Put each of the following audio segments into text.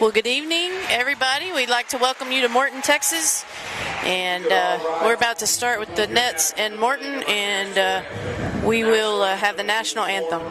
Well, good evening, everybody. We'd like to welcome you to Morton, Texas. And we're about to start with the Nets and Morton, and we will have the national anthem.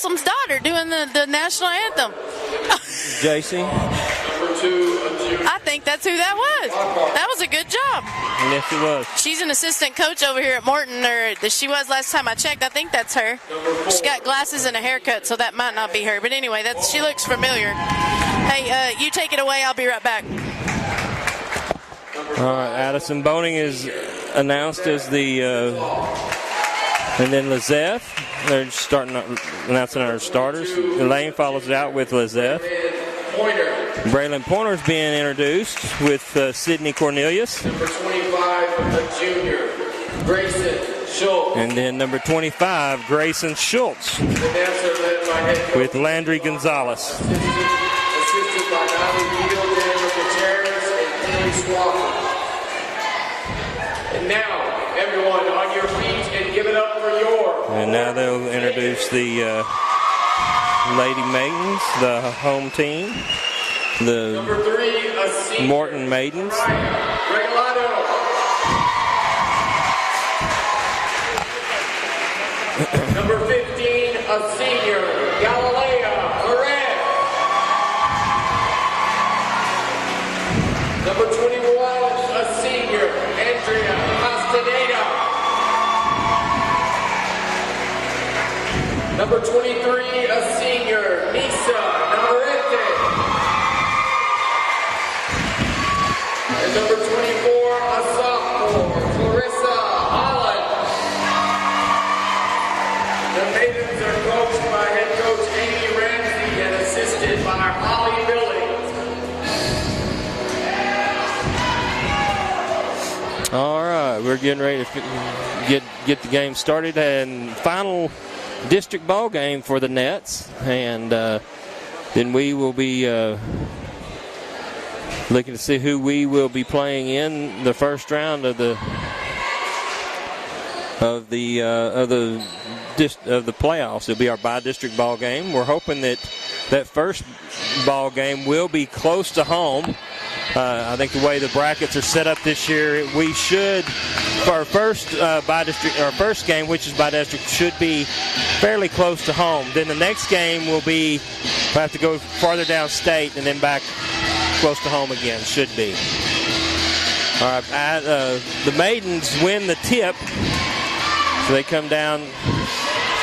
Daughter doing the national anthem. JC? I think that's who that was. That was a good job. Yes, it was. She's an assistant coach over here at Morton, or she was last time I checked. I think that's her. She's got glasses and a haircut, so that might not be her. But anyway, she looks familiar. Hey, you take it away. I'll be right back. All right, Addison Boning is announced as the, and then Lizeth. They're starting announcing our starters. Elaine follows it out with Lizeth. Braylon Pointer's being introduced with Sydney Cornelius. Number 25, a junior, Grayson Schultz. And then number 25, Grayson Schultz. The dancer led by head coach with Landry Gonzalez. Assisted by Natalie Beadle, Daniel Gutierrez, and Haley Swafford. And now, everyone on your feet and give it up for your. And now they'll introduce the Lady Maidens, the home team. The number 3, a senior, Morton Maidens. Regalado. Number 15, a senior, Galilea Perez. Number 21, a senior, Andrea Castaneda. Number 23, a senior, Nisa Navarrete. And number 24, a sophomore, Clarissa Holland. The Maidens are coached by head coach Amy Ramsey and assisted by Holly Billings. All right, we're getting ready to get the game started, and final district ball game for the Nets, and then we will be looking to see who we will be playing in the first round of the playoffs. It'll be our bi-district ball game. We're hoping that first ball game will be close to home. I think the way the brackets are set up this year, we should, for our first bi-district, our first game, which is bi-district, should be fairly close to home. Then the next game we'll have to go farther down state and then back close to home again. Should be. All right, the Maidens win the tip, so they come down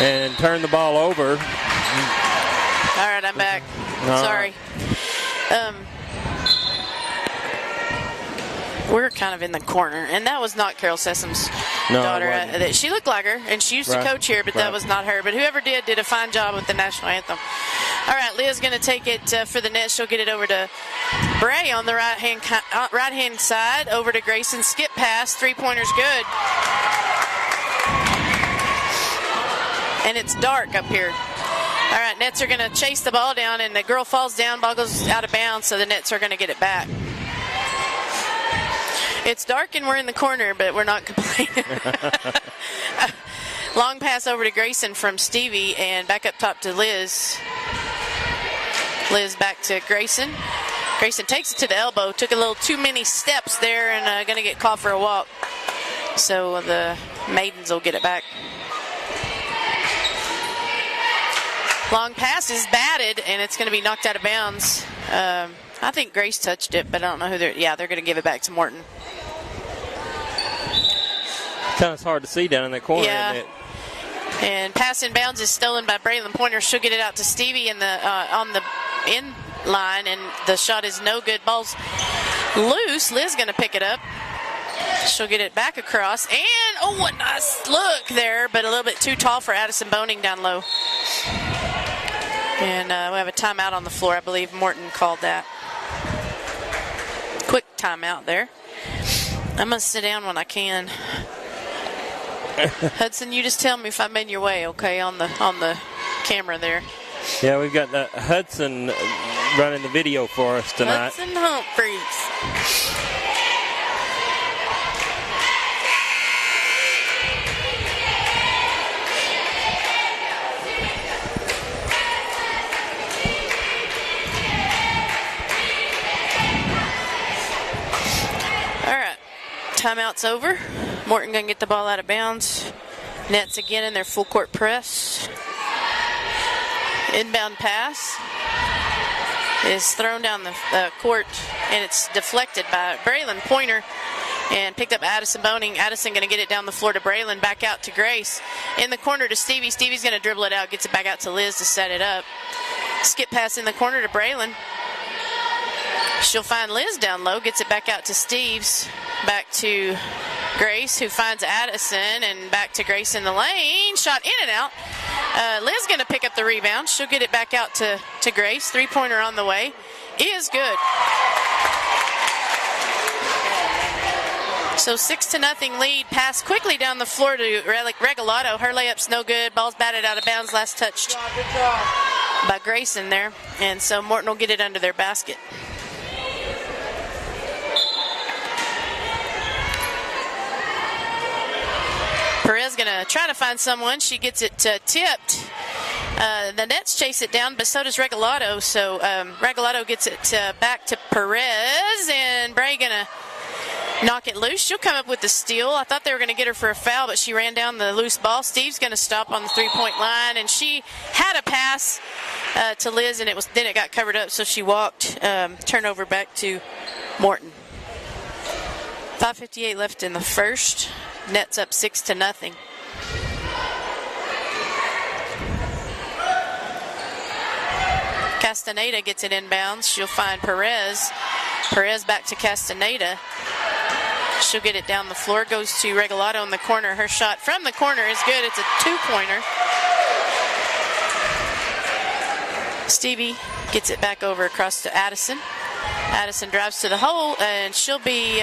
and turn the ball over. All right, I'm back. Sorry. We're kind of in the corner, and that was not Carol Sessom's daughter. She looked like her, and she used to coach here, but that was not her. But whoever did a fine job with the national anthem. All right, Leah's going to take it for the net. She'll get it over to Bray on the right-hand side. Over to Grayson. Skip pass. Three-pointer's good. And it's dark up here. All right, Nets are going to chase the ball down, and the girl falls down. Ball goes out of bounds, so the Nets are going to get it back. It's dark and we're in the corner, but we're not complaining. Long pass over to Grayson from Stevie, and back up top to Liz. Liz back to Grayson. Grayson takes it to the elbow. Took a little too many steps there, and going to get called for a walk. So the Maidens will get it back. Long pass is batted, and it's going to be knocked out of bounds. I think Grace touched it, but I don't know who they're. Yeah, they're going to give it back to Morton. Kind of hard to see down in that corner, yeah. isn't it? And pass in bounds is stolen by Braylon Pointer. She'll get it out to Stevie in the on the end line, and the shot is no good. Ball's loose. Liz going to pick it up. She'll get it back across, and a nice look there, but a little bit too tall for Addison Boning down low. And we have a timeout on the floor. I believe Morton called that. Quick timeout there. I'm going to sit down when I can. Hudson, you just tell me if I'm in your way, okay, on the camera there. Yeah, we've got Hudson running the video for us tonight. Hudson Humphreys. Timeout's over. Morton going to get the ball out of bounds. Nets again in their full court press. Inbound pass is thrown down the court, and it's deflected by Braylon Pointer and picked up Addison Boning. Addison going to get it down the floor to Braylon, back out to Grace. In the corner to Stevie. Stevie's going to dribble it out, gets it back out to Liz to set it up. Skip pass in the corner to Braylon. She'll find Liz down low, gets it back out to Steves. Back to Grace, who finds Addison, and back to Grace in the lane. Shot in and out. Liz going to pick up the rebound. She'll get it back out to Grace. Three-pointer on the way. Is good. So 6-0 lead. Pass quickly down the floor to Regalado. Her layup's no good. Ball's batted out of bounds. Last touched by Grayson there. And so Morton will get it under their basket. Perez going to try to find someone. She gets it tipped. The Nets chase it down, but so does Regalado. So Regalado gets it back to Perez, and Bray going to knock it loose. She'll come up with the steal. I thought they were going to get her for a foul, but she ran down the loose ball. Steve's going to stop on the three-point line, and she had a pass to Liz, and then it got covered up, so she walked. Turnover back to Morton. 5:58 left in the first. Nets up 6-0. Castaneda gets it inbounds. She'll find Perez. Perez back to Castaneda. She'll get it down the floor. Goes to Regalado in the corner. Her shot from the corner is good. It's a two-pointer. Stevie gets it back over across to Addison. Addison drives to the hole, and she'll be...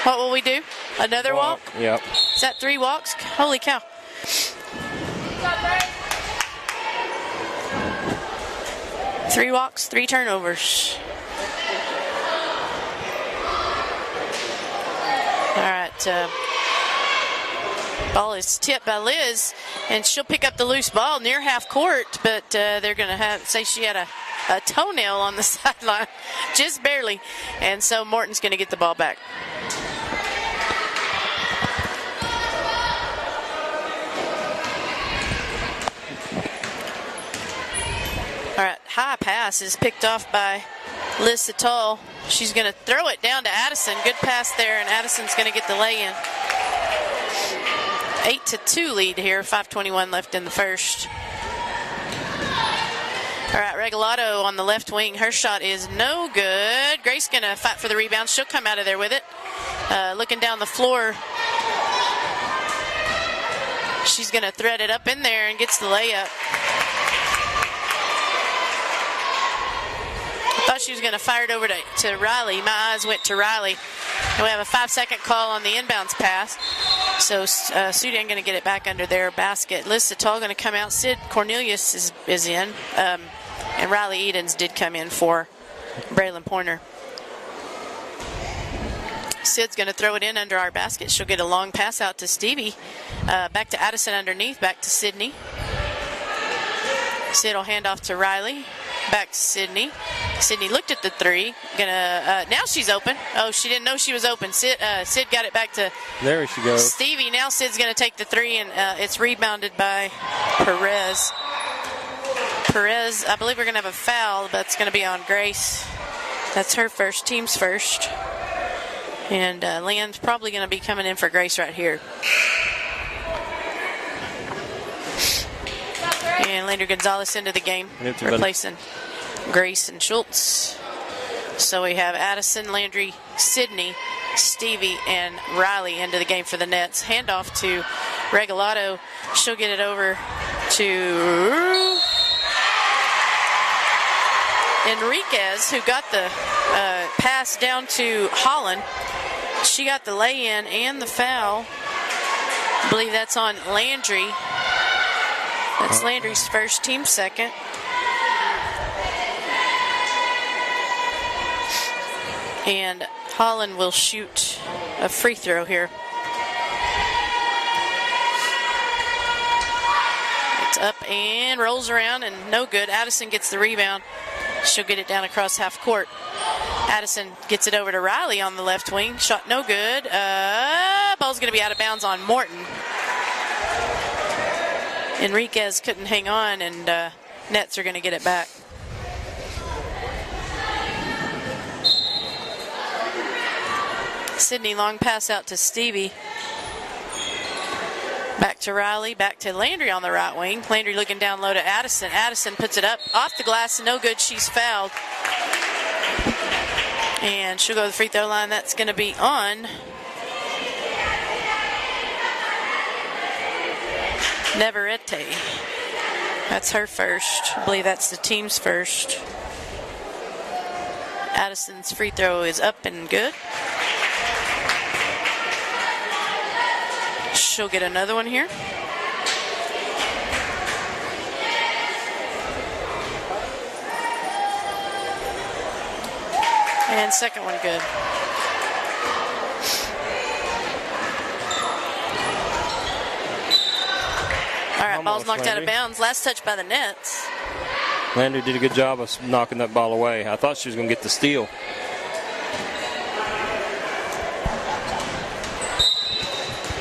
what will we do? Another walk? Yep. Is that 3 walks? Holy cow. Three walks, 3 turnovers. All right. Ball is tipped by Liz, and she'll pick up the loose ball near half court, but they're going to say she had a toenail on the sideline, just barely. And so Morton's going to get the ball back. All right, high pass is picked off by Liz Sital. She's going to throw it down to Addison. Good pass there, and Addison's going to get the lay-in. 8-2 lead here, 5:21 left in the first. All right, Regalado on the left wing. Her shot is no good. Grace going to fight for the rebound. She'll come out of there with it. Looking down the floor. She's going to thread it up in there and gets the layup. thought she was going to fire it over to Riley. My eyes went to Riley. And we have a 5-second call on the inbounds pass. So Sudan going to get it back under their basket. Liz Satal going to come out. Sid Cornelius is in. And Riley Edens did come in for Braylon Pointer. Sid's going to throw it in under our basket. She'll get a long pass out to Stevie. Back to Addison underneath. Back to Sydney. Sid will hand off to Riley. Back to Sydney. Sydney looked at the three. Now she's open. Oh, she didn't know she was open. Sid got it back to there she goes. Stevie. Now Sid's going to take the three, and it's rebounded by Perez. Perez, I believe we're going to have a foul. That's going to be on Grace. That's her first, team's first. And Land's probably going to be coming in for Grace right here. And Landry Gonzalez into the game, replacing Grace and Schultz. So we have Addison, Landry, Sydney, Stevie, and Riley into the game for the Nets. Handoff to Regalado. She'll get it over to Enriquez, who got the pass down to Holland. She got the lay-in and the foul. I believe that's on Landry. That's Landry's first, team second. And Holland will shoot a free throw here. It's up and rolls around and no good. Addison gets the rebound. She'll get it down across half court. Addison gets it over to Riley on the left wing. Shot no good. Ball's going to be out of bounds on Morton. Enriquez couldn't hang on, and Nets are going to get it back. Sydney, long pass out to Stevie. Back to Riley, back to Landry on the right wing. Landry looking down low to Addison. Addison puts it up off the glass, no good. She's fouled. And she'll go to the free throw line. That's going to be on Neverete. That's her first. I believe that's the team's first. Addison's free throw is up and good. She'll get another one here. And second one good. All right, ball's knocked out of bounds. Last touch by the Nets. Landry did a good job of knocking that ball away. I thought she was going to get the steal.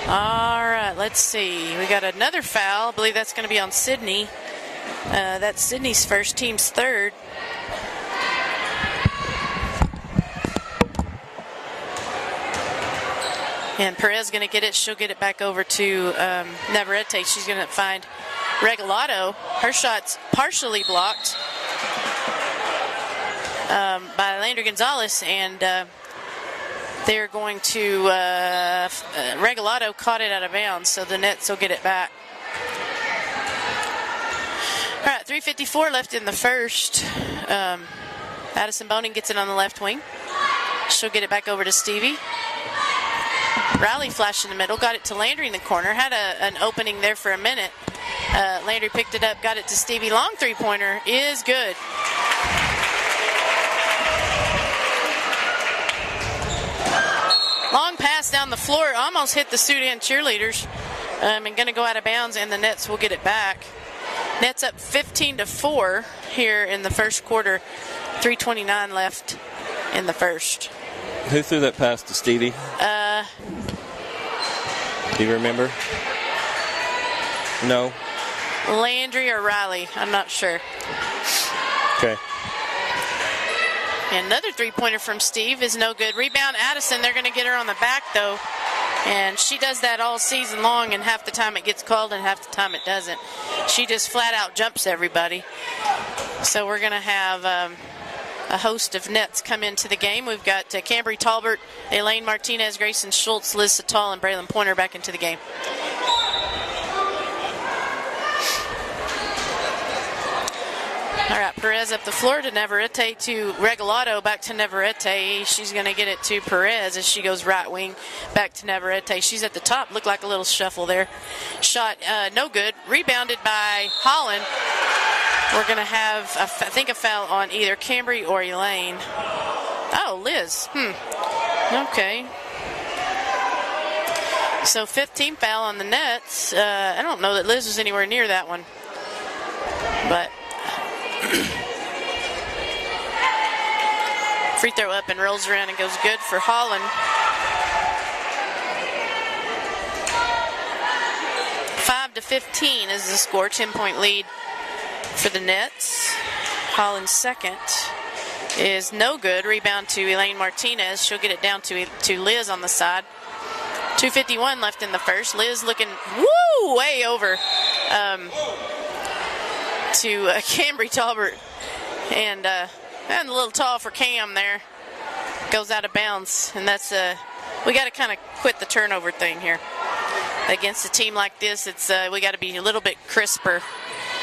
All right, let's see. We got another foul. I believe that's going to be on Sydney. That's Sydney's first, team's third. And Perez going to get it. She'll get it back over to Neverete. She's going to find Regalado. Her shot's partially blocked by Landry Gonzalez, and they're going to Regalado caught it out of bounds, so the Nets will get it back. All right, 3:54 left in the first. Addison Boning gets it on the left wing. She'll get it back over to Stevie. Riley flashed in the middle, got it to Landry in the corner, had an opening there for a minute. Landry picked it up, got it to Stevie. Long three-pointer is good. Long pass down the floor, almost hit the Sudan cheerleaders, and going to go out of bounds, and the Nets will get it back. Nets up 15-4 here in the first quarter. 3:29 left in the first. Who threw that pass to Stevie? Do you remember? No. Landry or Riley, I'm not sure. Okay. And another three-pointer from Steve is no good. Rebound Addison, they're going to get her on the back though. And she does that all season long, and half the time it gets called and half the time it doesn't. She just flat out jumps everybody. So we're going to have a host of Nets come into the game. We've got Cambry Talbert, Elaine Martinez, Grayson Schultz, Liz Satal, and Braylon Pointer back into the game. All right, Perez up the floor to Navarrete to Regalado, back to Navarrete. She's going to get it to Perez as she goes right wing, back to Navarrete. She's at the top. Looked like a little shuffle there. Shot no good. Rebounded by Holland. We're going to have, I think, a foul on either Cambry or Elaine. Oh, Liz. Okay. So 15 foul on the Nets. I don't know that Liz was anywhere near that one. But free throw up and rolls around and goes good for Holland. 5-15 is the score. 10-point lead for the Nets. Holland's second is no good. Rebound to Elaine Martinez. She'll get it down to Liz on the side. 2:51 left in the first. Liz looking way over to Cambry Talbert, and a little tall for Cam there. Goes out of bounds, and that's we got to kind of quit the turnover thing here. Against a team like this, it's we got to be a little bit crisper.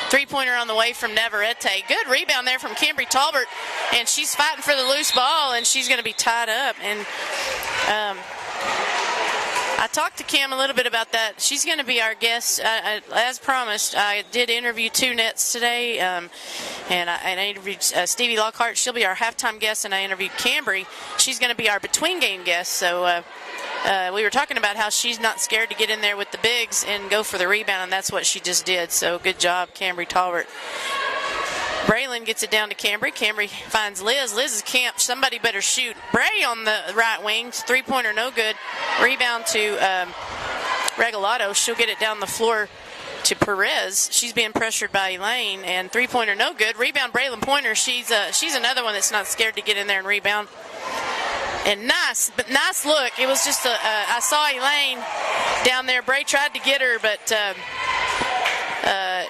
Three-pointer on the way from Navarrete. Good rebound there from Cambry Talbert, and she's fighting for the loose ball, and she's going to be tied up. And I talked to Cam a little bit about that. She's going to be our guest. As promised, I did interview two Nets today, and I interviewed Stevie Lockhart. She'll be our halftime guest, and I interviewed Cambry. She's going to be our between-game guest. So we were talking about how she's not scared to get in there with the bigs and go for the rebound, and that's what she just did. So good job, Cambry Talbert. Braylon gets it down to Cambry. Cambry finds Liz. Liz is camped. Somebody better shoot. Bray on the right wing. Three-pointer, no good. Rebound to Regalado. She'll get it down the floor to Perez. She's being pressured by Elaine. And three-pointer, no good. Rebound, Braylon Pointer. She's another one that's not scared to get in there and rebound. And nice look. It was just I saw Elaine down there. Bray tried to get her, but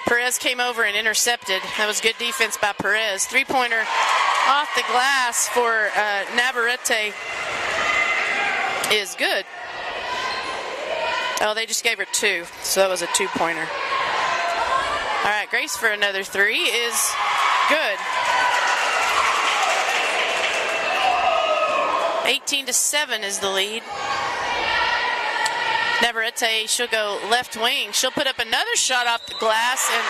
Perez came over and intercepted. That was good defense by Perez. Three-pointer off the glass for Navarrete is good. Oh, they just gave her two, so that was a two-pointer. All right, Grace for another three is good. 18-7 is the lead. Navarrete, she'll go left wing. She'll put up another shot off the glass, and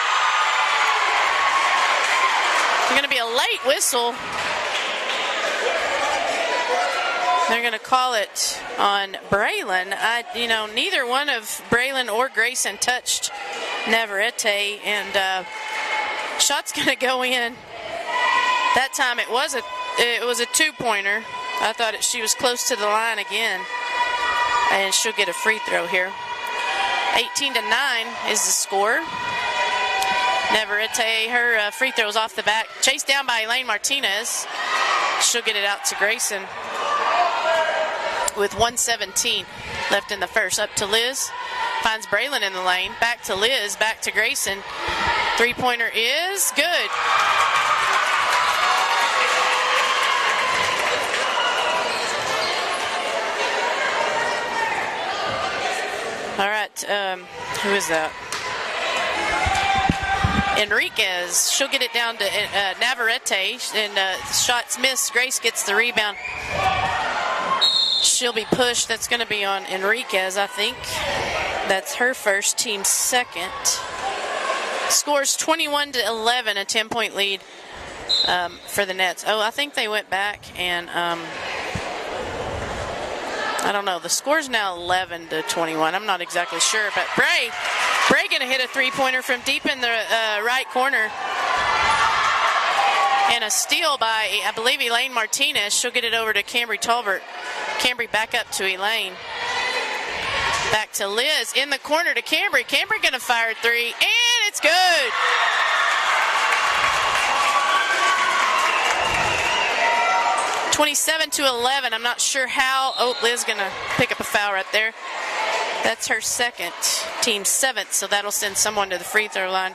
there's going to be a late whistle. They're going to call it on Braylon. Neither one of Braylon or Grayson touched Navarrete, and shot's going to go in. That time it was a two-pointer. I thought she was close to the line again. And she'll get a free throw here. 18-9 is the score. Navarrete, her free throw's off the back. Chased down by Elaine Martinez. She'll get it out to Grayson with 1:17 left in the first. Up to Liz. Finds Braylon in the lane. Back to Liz. Back to Grayson. Three-pointer is good. All right, who is that? Enriquez. She'll get it down to Navarrete, and shots missed. Grace gets the rebound. She'll be pushed. That's going to be on Enriquez, I think. That's her first, team second. Scores 21-11, a 10-point lead for the Nets. Oh, I think they went back and I don't know. The score's now 11-21. I'm not exactly sure, but Bray going to hit a three-pointer from deep in the right corner. And a steal by, I believe, Elaine Martinez. She'll get it over to Cambry Talbert. Cambry back up to Elaine. Back to Liz in the corner to Cambry. Cambry going to fire three, and it's good. (27-11). I'm not sure how. Oh, Liz going to pick up a foul right there. That's her second, team seventh, so that'll send someone to the free throw line.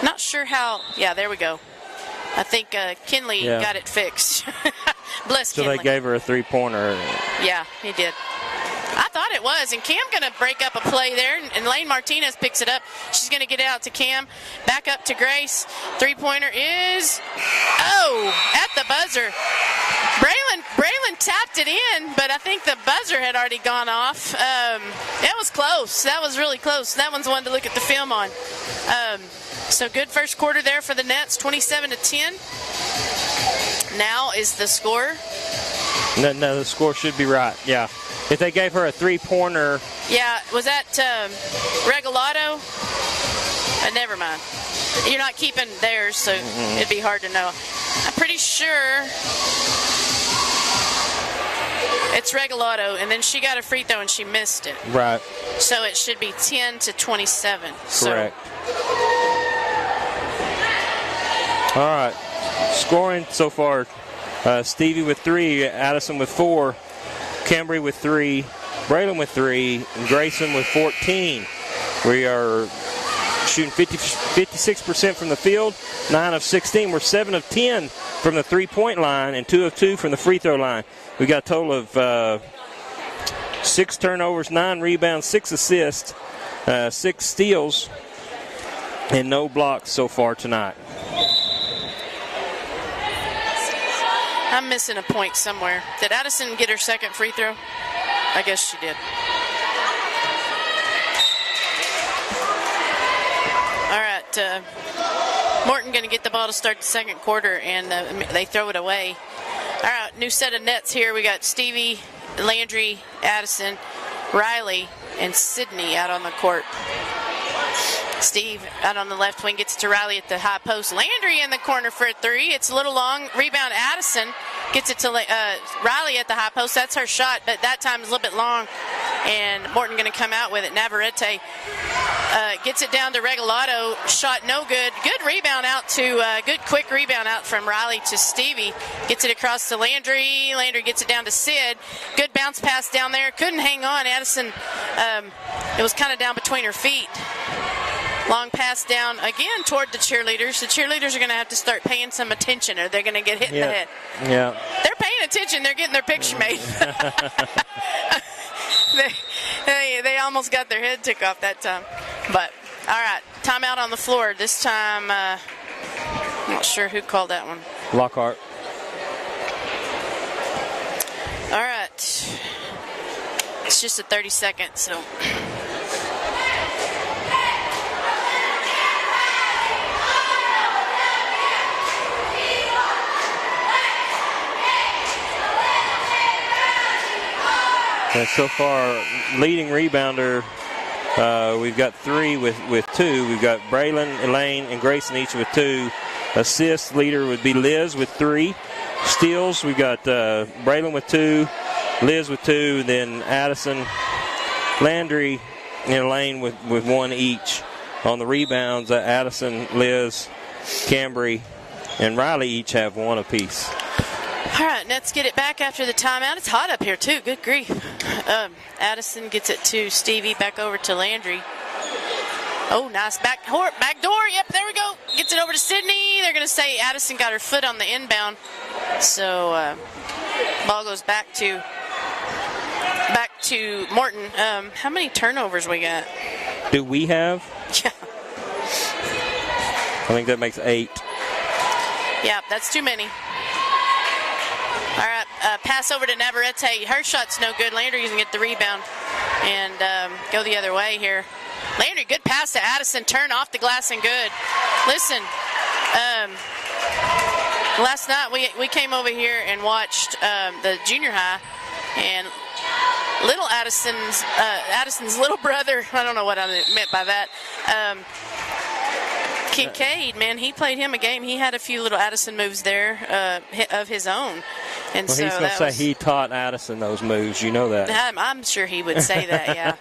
Not sure how. Yeah, there we go. I think Kinley got it fixed. Bless Kinley. So they gave her a three-pointer. Yeah, he did. I thought thought it was. And Cam going to break up a play there, and Lane Martinez picks it up. She's going to get it out to Cam. Back up to Grace. Three-pointer is, at the buzzer. Braylon tapped it in, but I think the buzzer had already gone off. That was close. That was really close. That one's one to look at the film on. So good first quarter there for the Nets, 27-10. Now is the score. No, the score should be right. Yeah. If they gave her a three-pointer. Yeah, was that Regalado? Never mind. You're not keeping theirs, so it'd be hard to know. I'm pretty sure it's Regalado, and then she got a free throw and she missed it. Right. So it should be 10-27. Correct. All right. Scoring so far, Stevie with 3, Addison with 4, Cambry with 3, Braylon with 3, and Grayson with 14. We are shooting 56% from the field, 9 of 16. We're 7 of 10 from the three-point line and 2 of 2 from the free throw line. We got a total of 6 turnovers, 9 rebounds, 6 assists, 6 steals, and no blocks so far tonight. I'm missing a point somewhere. Did Addison get her second free throw? I guess she did. All right. Morton going to get the ball to start the second quarter, and they throw it away. All right, new set of nets here. We got Stevie, Landry, Addison, Riley, and Sydney out on the court. Steve out on the left wing gets to Riley at the high post. Landry in the corner for a 3. It's a little long. Rebound Addison gets it to Riley at the high post. That's her shot, but that time is a little bit long. And Morton going to come out with it. Navarrete gets it down to Regalado. Shot no good. Good rebound out to, good quick rebound out from Riley to Stevie. Gets it across to Landry. Landry gets it down to Sid. Good bounce pass down there. Couldn't hang on. Addison, it was kind of down between her feet. Long pass down again toward the cheerleaders. The cheerleaders are going to have to start paying some attention, or they're going to get hit in the head. Yeah. They're paying attention. They're getting their picture made. They almost got their head took off that time. But, all right, timeout on the floor. This time, I'm not sure who called that one. Lockhart. All right. It's just a 30-second, so... And so far, leading rebounder, we've got 3 with 2. We've got Braylon, Elaine, and Grayson each with 2. Assist leader would be Liz with 3. Steals, we've got Braylon with 2, Liz with 2, then Addison, Landry, and Elaine with 1 each. On the rebounds, Addison, Liz, Cambry, and Riley each have 1 apiece. All right, Nets get it back after the timeout. It's hot up here, too. Good grief. Addison gets it to Stevie, back over to Landry. Oh, nice. Back door. Yep, there we go. Gets it over to Sydney. They're going to say Addison got her foot on the inbound. So, ball goes back to Morton. How many turnovers we got? Do we have? Yeah. I think that makes 8. Yeah, that's too many. All right, pass over to Navarrete. Her shot's no good. Landry can get the rebound and go the other way here. Landry, good pass to Addison. Turn off the glass and good. Listen, last night we came over here and watched the junior high, and little Addison's little brother, I don't know what I meant by that, Kincaid, man, he played him a game. He had a few little Addison moves there of his own. And well, so he's going to say he taught Addison those moves. You know that. I'm sure he would say that, yeah.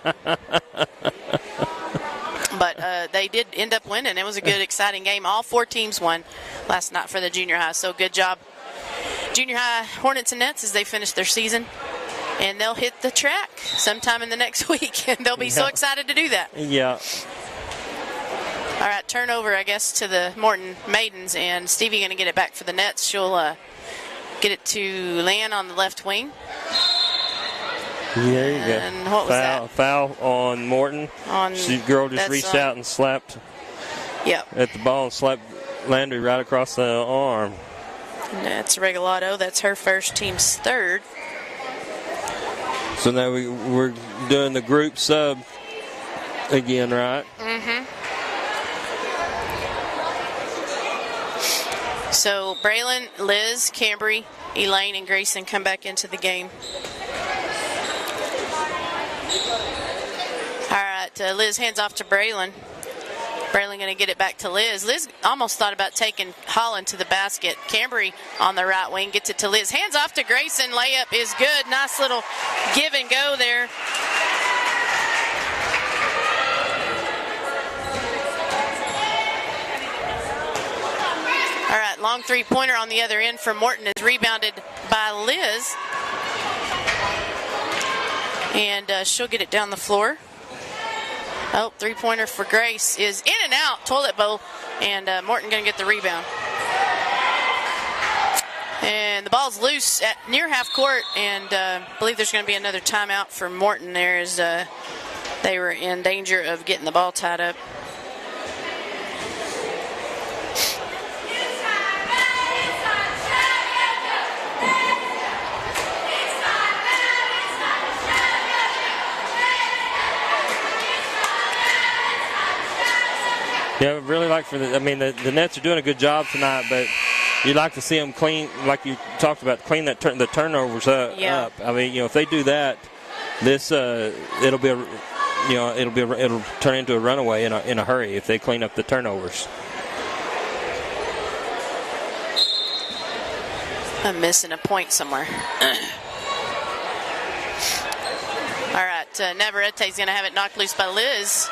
But they did end up winning. It was a good, exciting game. All 4 teams won last night for the junior high, so good job. Junior high Hornets and Nets as they finish their season. And they'll hit the track sometime in the next week, and they'll be so excited to do that. Yeah. All right, turnover, I guess, to the Morton Maidens, and Stevie going to get it back for the Nets. She'll get it to Lan on the left wing. There you go. And what was that? Foul on Morton. The girl just reached out and slapped at the ball and slapped Landry right across the arm. And that's Regalado. That's her first, team's third. So now we're doing the group sub again, right? Mm-hmm. So Braylon, Liz, Cambry, Elaine, and Grayson come back into the game. All right, Liz hands off to Braylon. Braylon going to get it back to Liz. Liz almost thought about taking Holland to the basket. Cambry on the right wing gets it to Liz. Hands off to Grayson. Layup is good. Nice little give and go there. All right, long three-pointer on the other end from Morton is rebounded by Liz. And she'll get it down the floor. Oh, three-pointer for Grace is in and out, toilet bowl, and Morton going to get the rebound. And the ball's loose at near half court, and I believe there's going to be another timeout for Morton there as they were in danger of getting the ball tied up. Yeah, I really like the Nets are doing a good job tonight, but you'd like to see them clean, like you talked about, clean the turnovers up. I mean, if they do that, this it'll turn into a runaway in a hurry if they clean up the turnovers. I'm missing a point somewhere. All right, Navarrete's going to have it knocked loose by Liz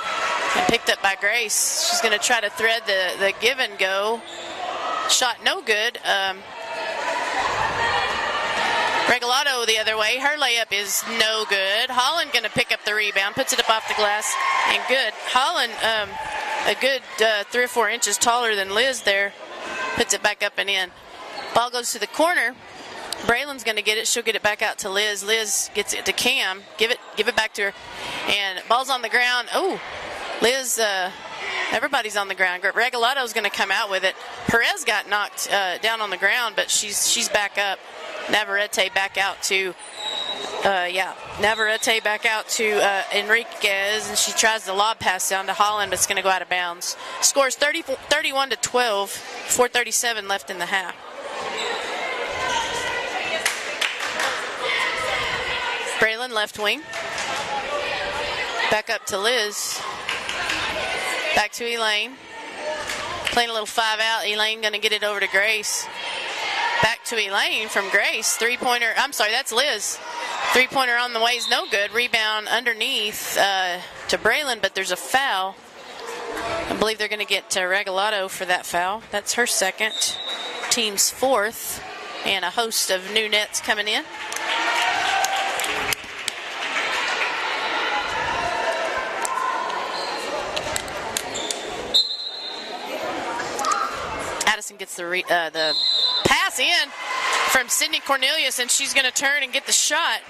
and picked up by Grace. She's going to try to thread the give and go. Shot no good. Regalado the other way. Her layup is no good. Holland going to pick up the rebound, puts it up off the glass, and good. Holland, a good 3 or 4 inches taller than Liz there, puts it back up and in. Ball goes to the corner. Braylon's going to get it. She'll get it back out to Liz. Liz gets it to Cam. Give it back to her. And ball's on the ground. Oh, Liz, everybody's on the ground. Regalado's going to come out with it. Perez got knocked down on the ground, but she's back up. Navarrete back out to, Navarrete back out to Enriquez, and she tries the lob pass down to Holland, but it's going to go out of bounds. Scores 31-12, 4:37 left in the half. Braylon left wing. Back up to Liz. Back to Elaine. Playing a little 5 out. Elaine going to get it over to Grace. Back to Elaine from Grace. Three-pointer. I'm sorry, that's Liz. Three-pointer on the way is no good. Rebound underneath to Braylon, but there's a foul. I believe they're going to get Regalado for that foul. That's her second. Team's fourth. And a host of new nets coming in. Addison gets the pass in from Sydney Cornelius, and she's going to turn and get the shot.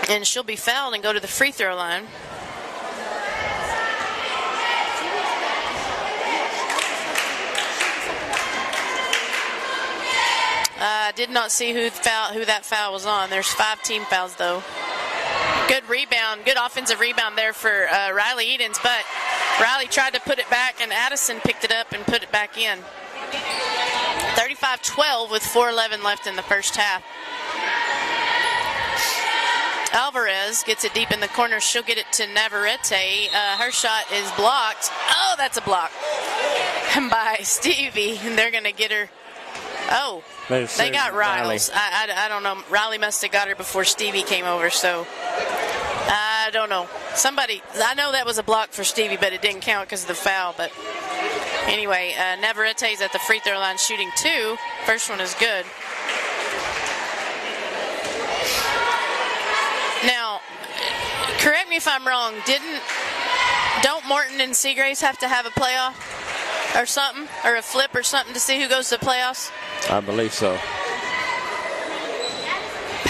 And she'll be fouled and go to the free throw line. I did not see who that foul was on. There's 5 team fouls, though. Good rebound, good offensive rebound there for Riley Edens, but Riley tried to put it back, and Addison picked it up and put it back in. 35-12 with 4:11 left in the first half. Alvarez gets it deep in the corner. She'll get it to Navarrete. Her shot is blocked. Oh, that's a block by Stevie, and they're going to get her. Oh, they got Riles. I don't know. Riley must have got her before Stevie came over, so I don't know. I know that was a block for Stevie, but it didn't count because of the foul. But anyway, Navarrete's at the free throw line shooting 2. First one is good. Now, correct me if I'm wrong. Don't Morton and Seagrace have to have a playoff or something, or a flip or something to see who goes to the playoffs? I believe so.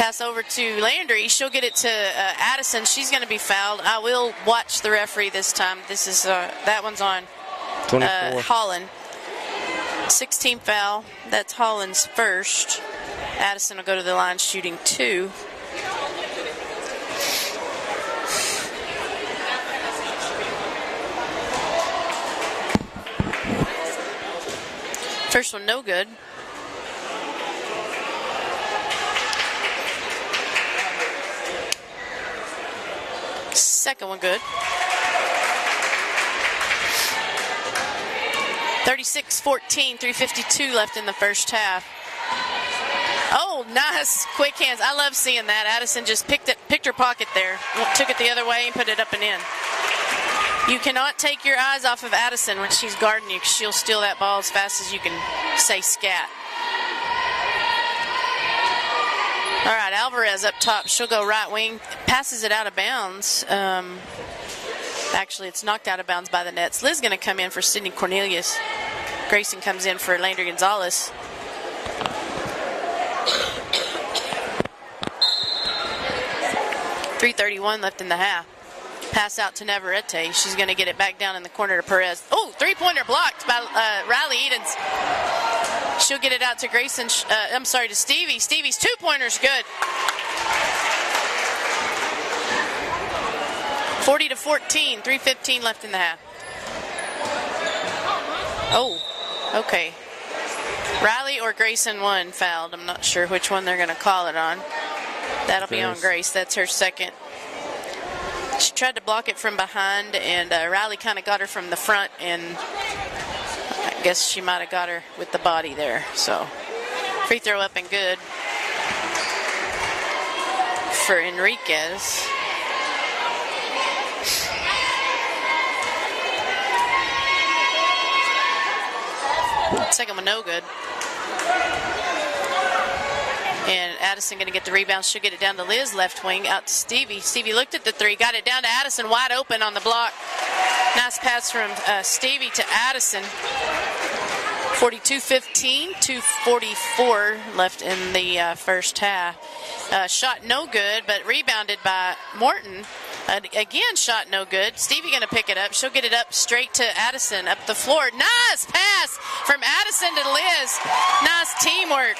Pass over to Landry. She'll get it to Addison. She's going to be fouled. I will watch the referee this time. This is that one's on 24. Holland. 16th foul. That's Holland's first. Addison will go to the line shooting 2. First one no good. Second one good. 36-14, 3:52 left in the first half. Oh, nice quick hands. I love seeing that. Addison just picked her pocket there, took it the other way and put it up and in. You cannot take your eyes off of Addison when she's guarding you, because she'll steal that ball as fast as you can say scat. All right, Alvarez up top. She'll go right wing. Passes it out of bounds. Actually, it's knocked out of bounds by the Nets. Liz going to come in for Sydney Cornelius. Grayson comes in for Landry Gonzalez. .331 left in the half. Pass out to Navarrete. She's going to get it back down in the corner to Perez. Oh, three-pointer blocked by Riley Edens. She'll get it out to Grayson. To Stevie. Stevie's two-pointer's good. 40-14, 3:15 left in the half. Oh, okay. Riley or Grayson one fouled. I'm not sure which one they're going to call it on. That'll be on Grace. That's her second. She tried to block it from behind, and Riley kind of got her from the front, and I guess she might have got her with the body there. So, free throw up and good for Enriquez. Second one no good. And Addison going to get the rebound. She'll get it down to Liz, left wing, out to Stevie. Stevie looked at the three, got it down to Addison, wide open on the block. Nice pass from Stevie to Addison. 42-15, 2:44 left in the first half. Shot no good, but rebounded by Morton. Again, shot no good. Stevie going to pick it up. She'll get it up straight to Addison, up the floor. Nice pass from Addison to Liz. Nice teamwork.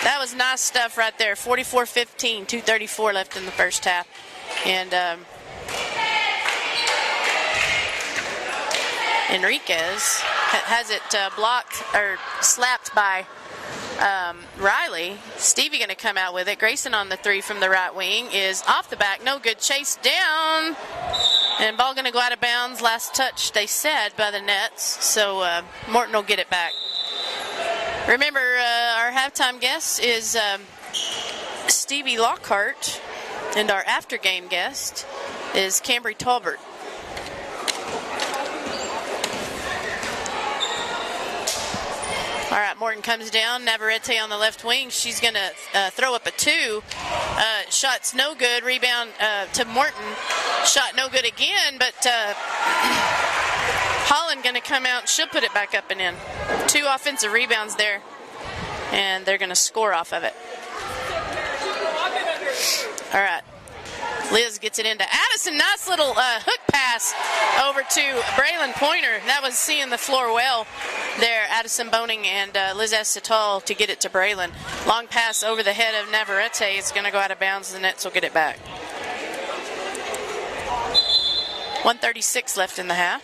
That was nice stuff right there. 44-15, 2:34 left in the first half. And Enriquez has it blocked or slapped by Riley. Stevie going to come out with it. Grayson on the three from the right wing is off the back. No good. Chase down. And ball going to go out of bounds. Last touch, they said, by the Nets. So Morton will get it back. Remember, our halftime guest is Stevie Lockhart, and our after-game guest is Cambry Talbert. All right, Morton comes down. Navarrete on the left wing. She's going to throw up a two. Shot's no good. Rebound to Morton. Shot no good again, but Holland going to come out. She'll put it back up and in. 2 offensive rebounds there, and they're going to score off of it. All right. Liz gets it into Addison. Nice little hook pass over to Braylon Pointer. That was seeing the floor well there. Addison Boning and Liz Estatal to get it to Braylon. Long pass over the head of Navarrete. It's going to go out of bounds. The Nets will get it back. 1:36 left in the half.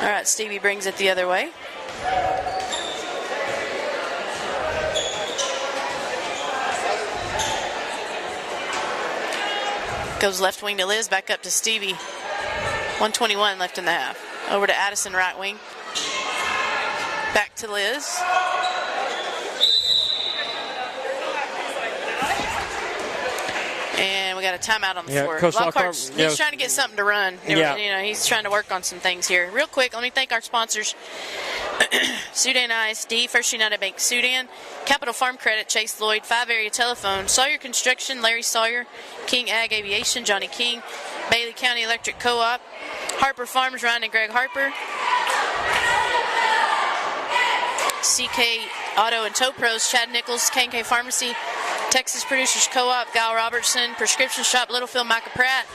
All right, Stevie brings it the other way. Goes left wing to Liz, back up to Stevie. 1:21 left in the half. Over to Addison, right wing. Back to Liz. And we got a timeout on the floor. Coach Lockhart, he's trying to get something to run. He's trying to work on some things here. Real quick, let me thank our sponsors. Sudan ISD, First United Bank Sudan, Capital Farm Credit, Chase Lloyd, 5-area telephone, Sawyer Construction, Larry Sawyer, King Ag Aviation, Johnny King, Bailey County Electric Co-op, Harper Farms, Ryan and Greg Harper. CK Auto and Tow Pros, Chad Nichols, K&K Pharmacy, Texas Producers Co-op, Gal Robertson, Prescription Shop, Littlefield, Micah Pratt,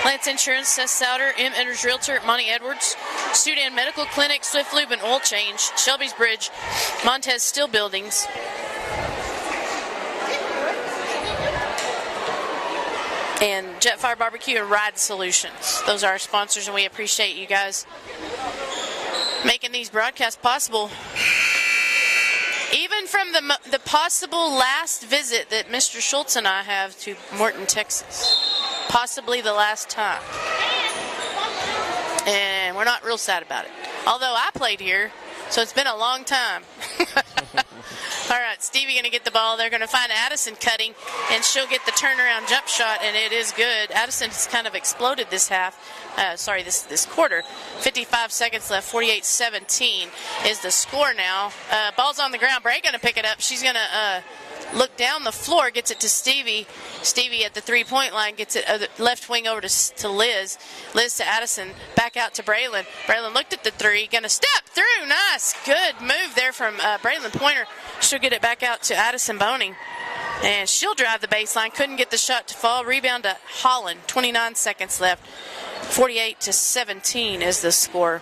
Lance Insurance, Seth Souter, M. Enders Realtor, Monty Edwards, Sudan Medical Clinic, Swift Lube and Oil Change, Shelby's Bridge, Montez Steel Buildings, and Jetfire Barbecue and Ride Solutions. Those are our sponsors, and we appreciate you guys making these broadcasts possible. Even from the possible last visit that Mr. Schultz and I have to Morton, Texas. Possibly the last time. And we're not real sad about it. Although I played here, so it's been a long time. All right, Stevie going to get the ball. They're going to find Addison cutting, and she'll get the turnaround jump shot, and it is good. Addison's kind of exploded this this quarter. 55 seconds left, 48-17 is the score now. Ball's on the ground. Bray going to pick it up. She's going to look down the floor, gets it to Stevie. Stevie at the three-point line gets it left wing over to Liz. Liz to Addison, back out to Braylon. Braylon looked at the three, going to step through. Nice, good move there from Braylon Pointer. She'll get it back out to Addison Boning. And she'll drive the baseline. Couldn't get the shot to fall. Rebound to Holland. 29 seconds left. 48-17 is the score.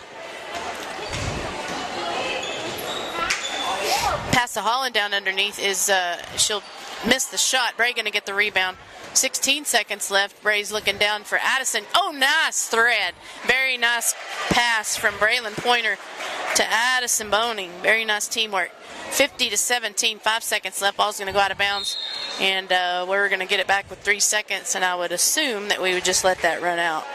Pass to Holland down underneath is she'll miss the shot. Bray going to get the rebound. 16 seconds left. Bray's looking down for Addison. Oh, nice thread. Very nice pass from Braylon Pointer to Addison Boning. Very nice teamwork. 50-17, 5 seconds left. Ball's going to go out of bounds, and we're going to get it back with 3 seconds, and I would assume that we would just let that run out.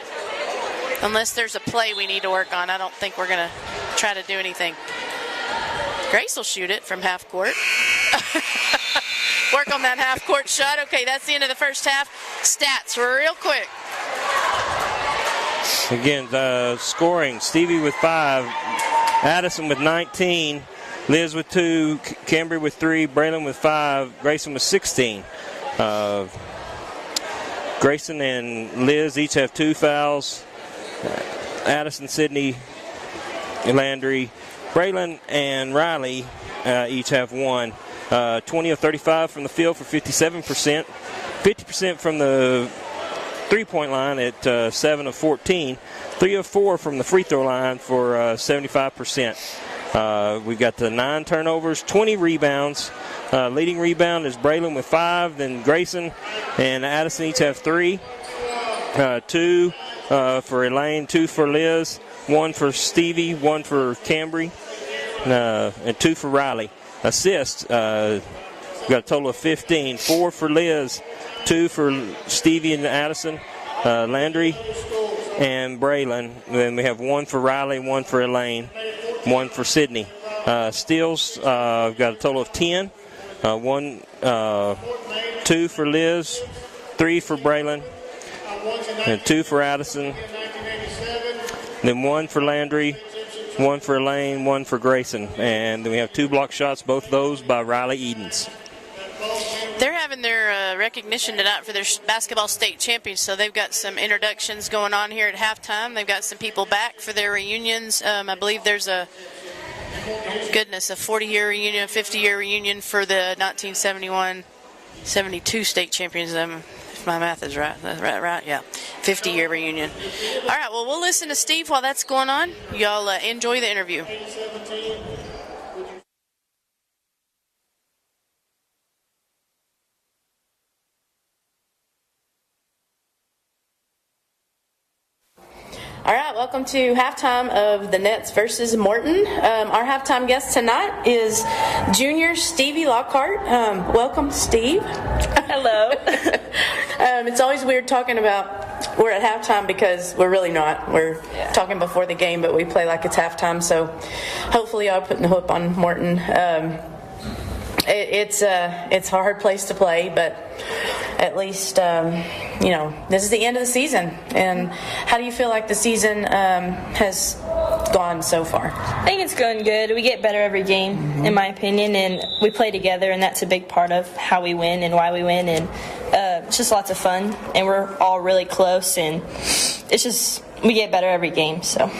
Unless there's a play we need to work on, I don't think we're going to try to do anything. Grace will shoot it from half court. Work on that half court shot. Okay, that's the end of the first half. Stats real quick. Again, the scoring, Stevie with 5, Addison with 19, Liz with 2, Cambry with 3, Braylon with 5, Grayson with 16. Grayson and Liz each have 2 fouls. Addison, Sydney, Landry, Braylon, and Riley each have 1. 20 of 35 from the field for 57%. 50% from the three-point line at 7 of 14. 3 of 4 from the free throw line for 75%. We've got the 9 turnovers, 20 rebounds. Leading rebound is Braylon with 5, then Grayson and Addison each have 3. 2 for Elaine, 2 for Liz, 1 for Stevie, 1 for Cambry, and 2 for Riley. Assists, got a total of 15. 4 for Liz, 2 for Stevie and Addison, Landry, and Braylon. Then we have 1 for Riley, 1 for Elaine, 1 for Sydney. Steals, got a total of 10. 2 for Liz, 3 for Braylon, and 2 for Addison. Then 1 for Landry, 1 for Elaine, 1 for Grayson. And then we have 2 block shots, both those by Riley Edens. They're having their recognition tonight for their basketball state champions, so they've got some introductions going on here at halftime. They've got some people back for their reunions. I believe there's a 40-year reunion, a 50-year reunion for the 1971-72 state champions. If my math is right. Right? Yeah. 50-year reunion. All right, well, we'll listen to Steve while that's going on. Y'all enjoy the interview. All right, welcome to halftime of the Nets versus Morton. Our halftime guest tonight is junior Stevie Lockhart. Welcome, Steve. Hello. It's always weird talking about we're at halftime because we're really not. We're talking before the game, but we play like it's halftime. So hopefully y'all are putting the hook on Morton. It's a hard place to play, but at least this is the end of the season. And how do you feel like the season has gone so far? I think it's going good. We get better every game, in my opinion, and we play together, and that's a big part of how we win and why we win. And it's just lots of fun, and we're all really close, and it's just we get better every game. So.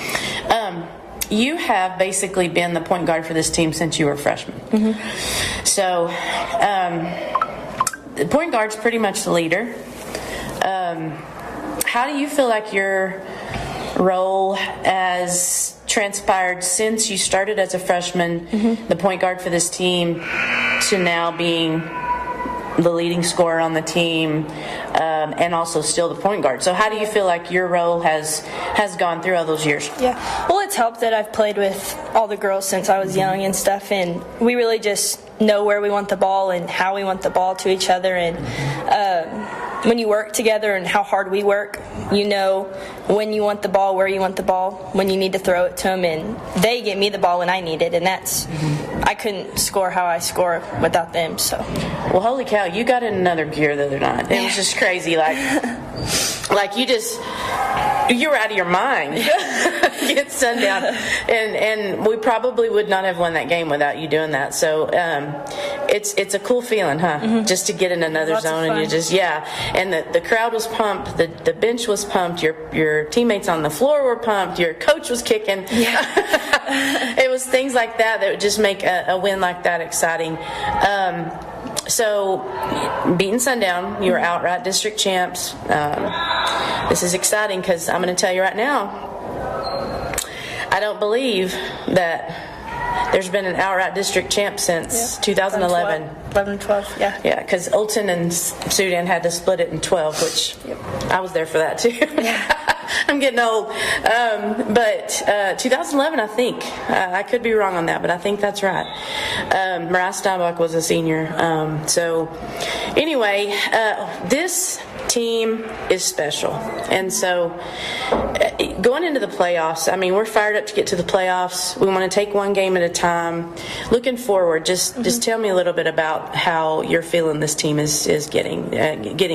You have basically been the point guard for this team since you were a freshman. Mm-hmm. So, the point guard's pretty much the leader. How do you feel like your role has transpired since you started as a freshman, the point guard for this team, to now being the leading scorer on the team, and also still the point guard? So how do you feel like your role has gone through all those years? Yeah, well, it's helped that I've played with all the girls since I was young and stuff, and we really just know where we want the ball and how we want the ball to each other. And when you work together and how hard we work, you know when you want the ball, where you want the ball, when you need to throw it to them, and they get me the ball when I need it, and that's I couldn't score how I score without them. So, well, holy cow, you got in another gear the other night. It was just crazy, like you were out of your mind. Get sundown, and we probably would not have won that game without you doing that. So it's a cool feeling, huh? Just to get in another Lots zone, and you just and the crowd was pumped, the bench was pumped, your teammates on the floor were pumped, your coach was kicking. It was things like that would just make a win like that exciting. So, beating Sundown, you were outright district champs. This is exciting because I'm going to tell you right now, I don't believe that there's been an outright district champ since 2011. 11, 12, yeah. Yeah, because Olton and Sudan had to split it in 12, which I was there for that too. I'm getting old. But 2011, I think. I could be wrong on that, but I think that's right. Mariah Steinbach was a senior. So anyway, this team is special. And so going into the playoffs, I mean, we're fired up to get to the playoffs. We want to take one game at a time. Looking forward, just tell me a little bit about how you're feeling this team is getting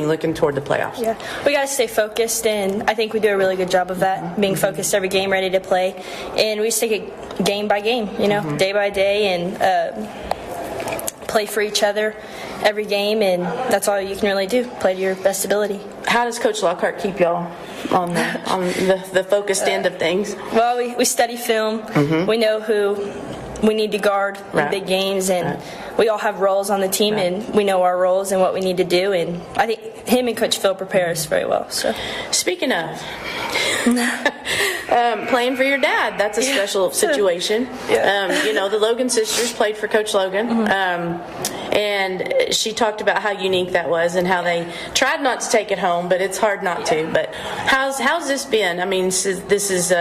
looking toward the playoffs. Yeah, we got to stay focused, and I think we do a really good job of that, being focused every game, ready to play. And we just take it game by game, day by day, and play for each other every game, and that's all you can really do, play to your best ability. How does Coach Lockhart keep y'all on the focused end of things? Well, we study film. We know who we need to guard in big games, and we all have roles on the team, and we know our roles and what we need to do, and I think him and Coach Phil prepare us very well. So, speaking of playing for your dad, that's a special situation. The Logan sisters played for Coach Logan, and she talked about how unique that was and how they tried not to take it home, but it's hard not to. But how's this been? I mean, this is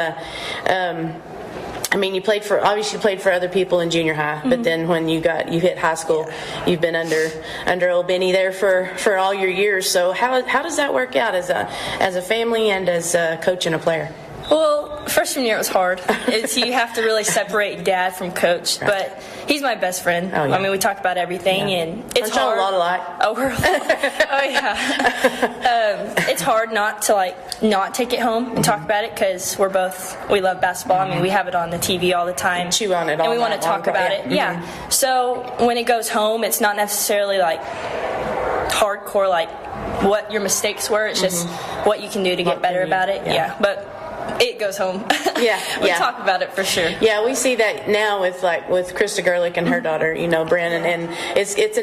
you played for other people in junior high, but then when you hit high school, you've been under old Benny there for all your years. So how does that work out as a family and as a coach and a player? Well, freshman year it was hard. You have to really separate dad from coach, but he's my best friend. Oh, yeah. I mean, we talk about everything, and it's hard. A lot alike. It's hard not to not take it home and talk about it, because we love basketball. I mean, we have it on the TV all the time. Chew on it all and we want to talk about it. Yeah. So when it goes home, it's not necessarily hardcore what your mistakes were. It's just what you can do to get better about it. Yeah. But it goes home. We talk about it for sure. Yeah, we see that now with Krista Gerlich and her daughter, Brandon, and it's a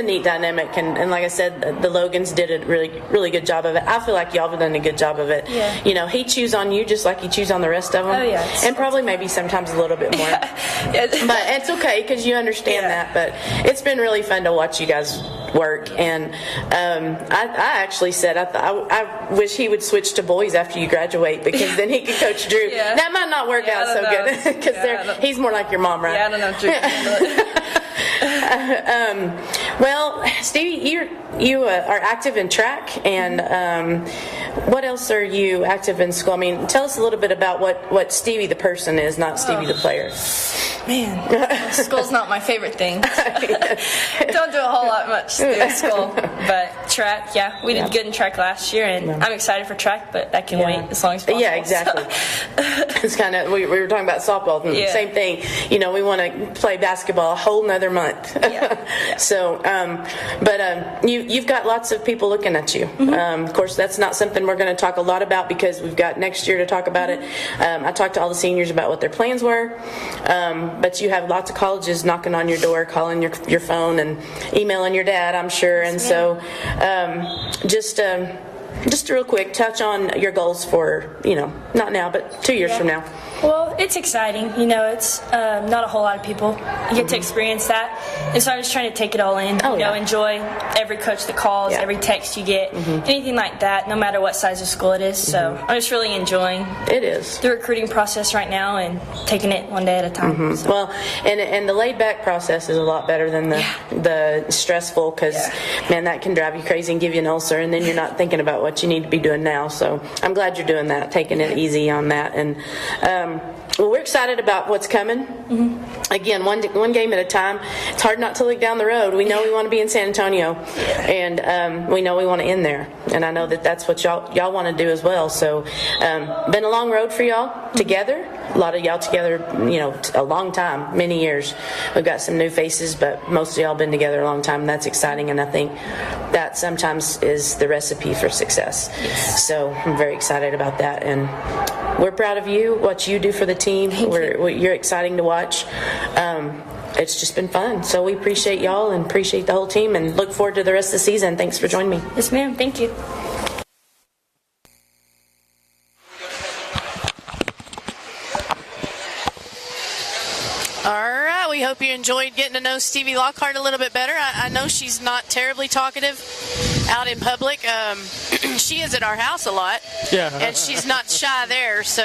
neat dynamic, and like I said, the Logans did a really, really good job of it. I feel like y'all have done a good job of it. Yeah. He chews on you just like he chews on the rest of them. Oh yeah, and probably maybe sometimes a little bit more. But it's okay because you understand that. But it's been really fun to watch you guys work, and I actually said I wish he would switch to boys after you graduate, because then he could coach Drew. Yeah. That might not work out so good, because he's more like your mom, right? Yeah, I don't know Drew. Well, Stevie, you are active in track, and what else are you active in school? I mean, tell us a little bit about what Stevie the person is, not Stevie the player. Man, school's not my favorite thing. Don't do a whole lot much through school. But track, we did good in track last year, and I'm excited for track, but that can wait as long as possible. Yeah, exactly. It's kind of, we were talking about softball, same thing. You know, we want to play basketball a whole nother month. So, but you've got lots of people looking at you. Of course, that's not something we're going to talk a lot about because we've got next year to talk about it. I talked to all the seniors about what their plans were. But you have lots of colleges knocking on your door, calling your phone, and emailing your dad, I'm sure. And so, just real quick, touch on your goals for, not now, but 2 years from now. Well, it's exciting. You know, it's not a whole lot of people get to experience that. And so I'm just trying to take it all in, enjoy every coach that calls, every text you get, anything like that, no matter what size of school it is. So I'm just really enjoying the recruiting process right now and taking it one day at a time. So. Well, and the laid-back process is a lot better than the stressful because, man, that can drive you crazy and give you an ulcer, and then you're not thinking about what you need to be doing now. So I'm glad you're doing that, taking it easy on that. And well, we're excited about what's coming. Again, one game at a time. It's hard not to look down the road. We know we want to be in San Antonio, and we know we want to end there. And I know that's what y'all want to do as well. So, been a long road for y'all together. A lot of y'all together, a long time, many years. We've got some new faces, but most of y'all been together a long time. And that's exciting, and I think that sometimes is the recipe for success. So I'm very excited about that, and we're proud of you, what you do for the team. You're exciting to watch. It's just been fun. So we appreciate y'all and appreciate the whole team and look forward to the rest of the season. Thanks for joining me. Yes, ma'am. Thank you. All right, we hope you enjoyed getting to know Stevie Lockhart a little bit better. I know she's not terribly talkative out in public. She is at our house a lot, and she's not shy there. So,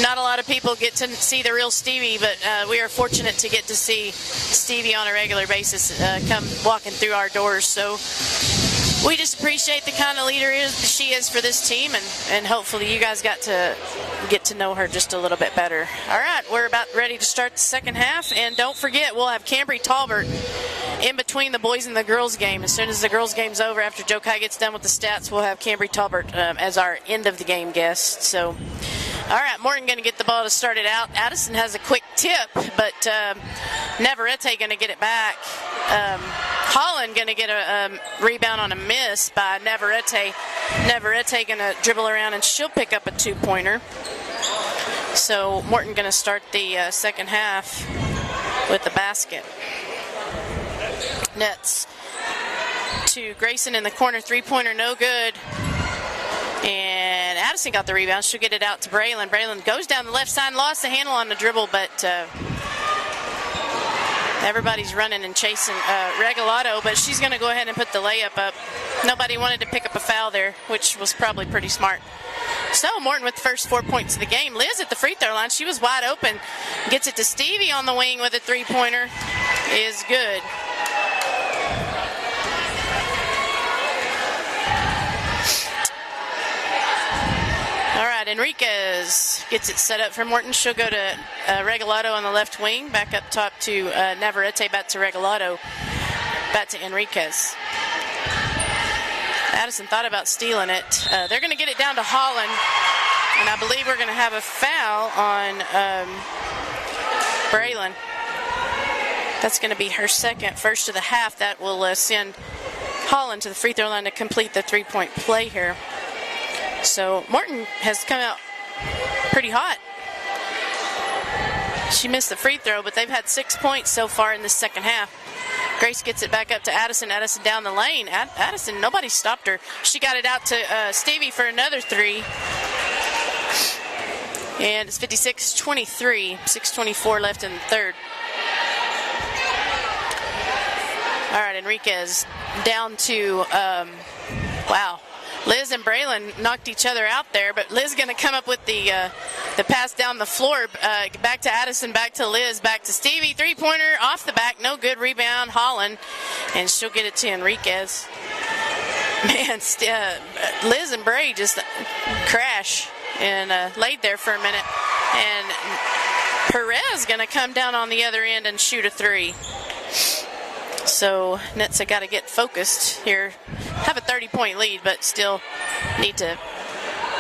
not a lot of people get to see the real Stevie, but we are fortunate to get to see Stevie on a regular basis come walking through our doors. So we just appreciate the kind of leader she is for this team, and hopefully you guys got to get to know her just a little bit better. All right, we're about ready to start the second half, and don't forget, we'll have Cambry Talbert in between the boys and the girls game. As soon as the girls game's over, after Joe Kai gets done with the stats, we'll have Cambry Talbert as our end of the game guest. So, all right, Morton going to get the ball to start it out. Addison has a quick tip, but Navarrete going to get it back. Holland going to get a rebound on a miss by Navarrete. Navarrete going to dribble around, and she'll pick up a two-pointer. So Morton going to start the second half with the basket. Nets to Grayson in the corner, three-pointer, no good. And Addison got the rebound. She'll get it out to Braylon. Braylon goes down the left side, lost the handle on the dribble, but everybody's running and chasing Regalado, but she's going to go ahead and put the layup up. Nobody wanted to pick up a foul there, which was probably pretty smart. So Morton with the first 4 points of the game. Liz at the free throw line. She was wide open. Gets it to Stevie on the wing with a three-pointer. Is good. All right, Enriquez gets it set up for Morton. She'll go to Regalado on the left wing. Back up top to Navarrete, back to Regalado. Back to Enriquez. Addison thought about stealing it. They're going to get it down to Holland. And I believe we're going to have a foul on Braylon. That's going to be her second, first of the half. That will send Holland to the free throw line to complete the three-point play here. So Morton has come out pretty hot. She missed the free throw, but they've had 6 points so far in the second half. Grace gets it back up to Addison. Addison down the lane. Addison, nobody stopped her. She got it out to Stevie for another three. And it's 56-23. 6:24 left in the third. All right, Enriquez down to, wow. Liz and Braylon knocked each other out there, but Liz going to come up with the pass down the floor, back to Addison, back to Liz, back to Stevie. Three-pointer off the back, no good. Rebound, Holland, and she'll get it to Enriquez. Man, Liz and Bray just crash and laid there for a minute. And Perez going to come down on the other end and shoot a 3. So Nets have got to get focused here. Have a 30-point lead, but still need to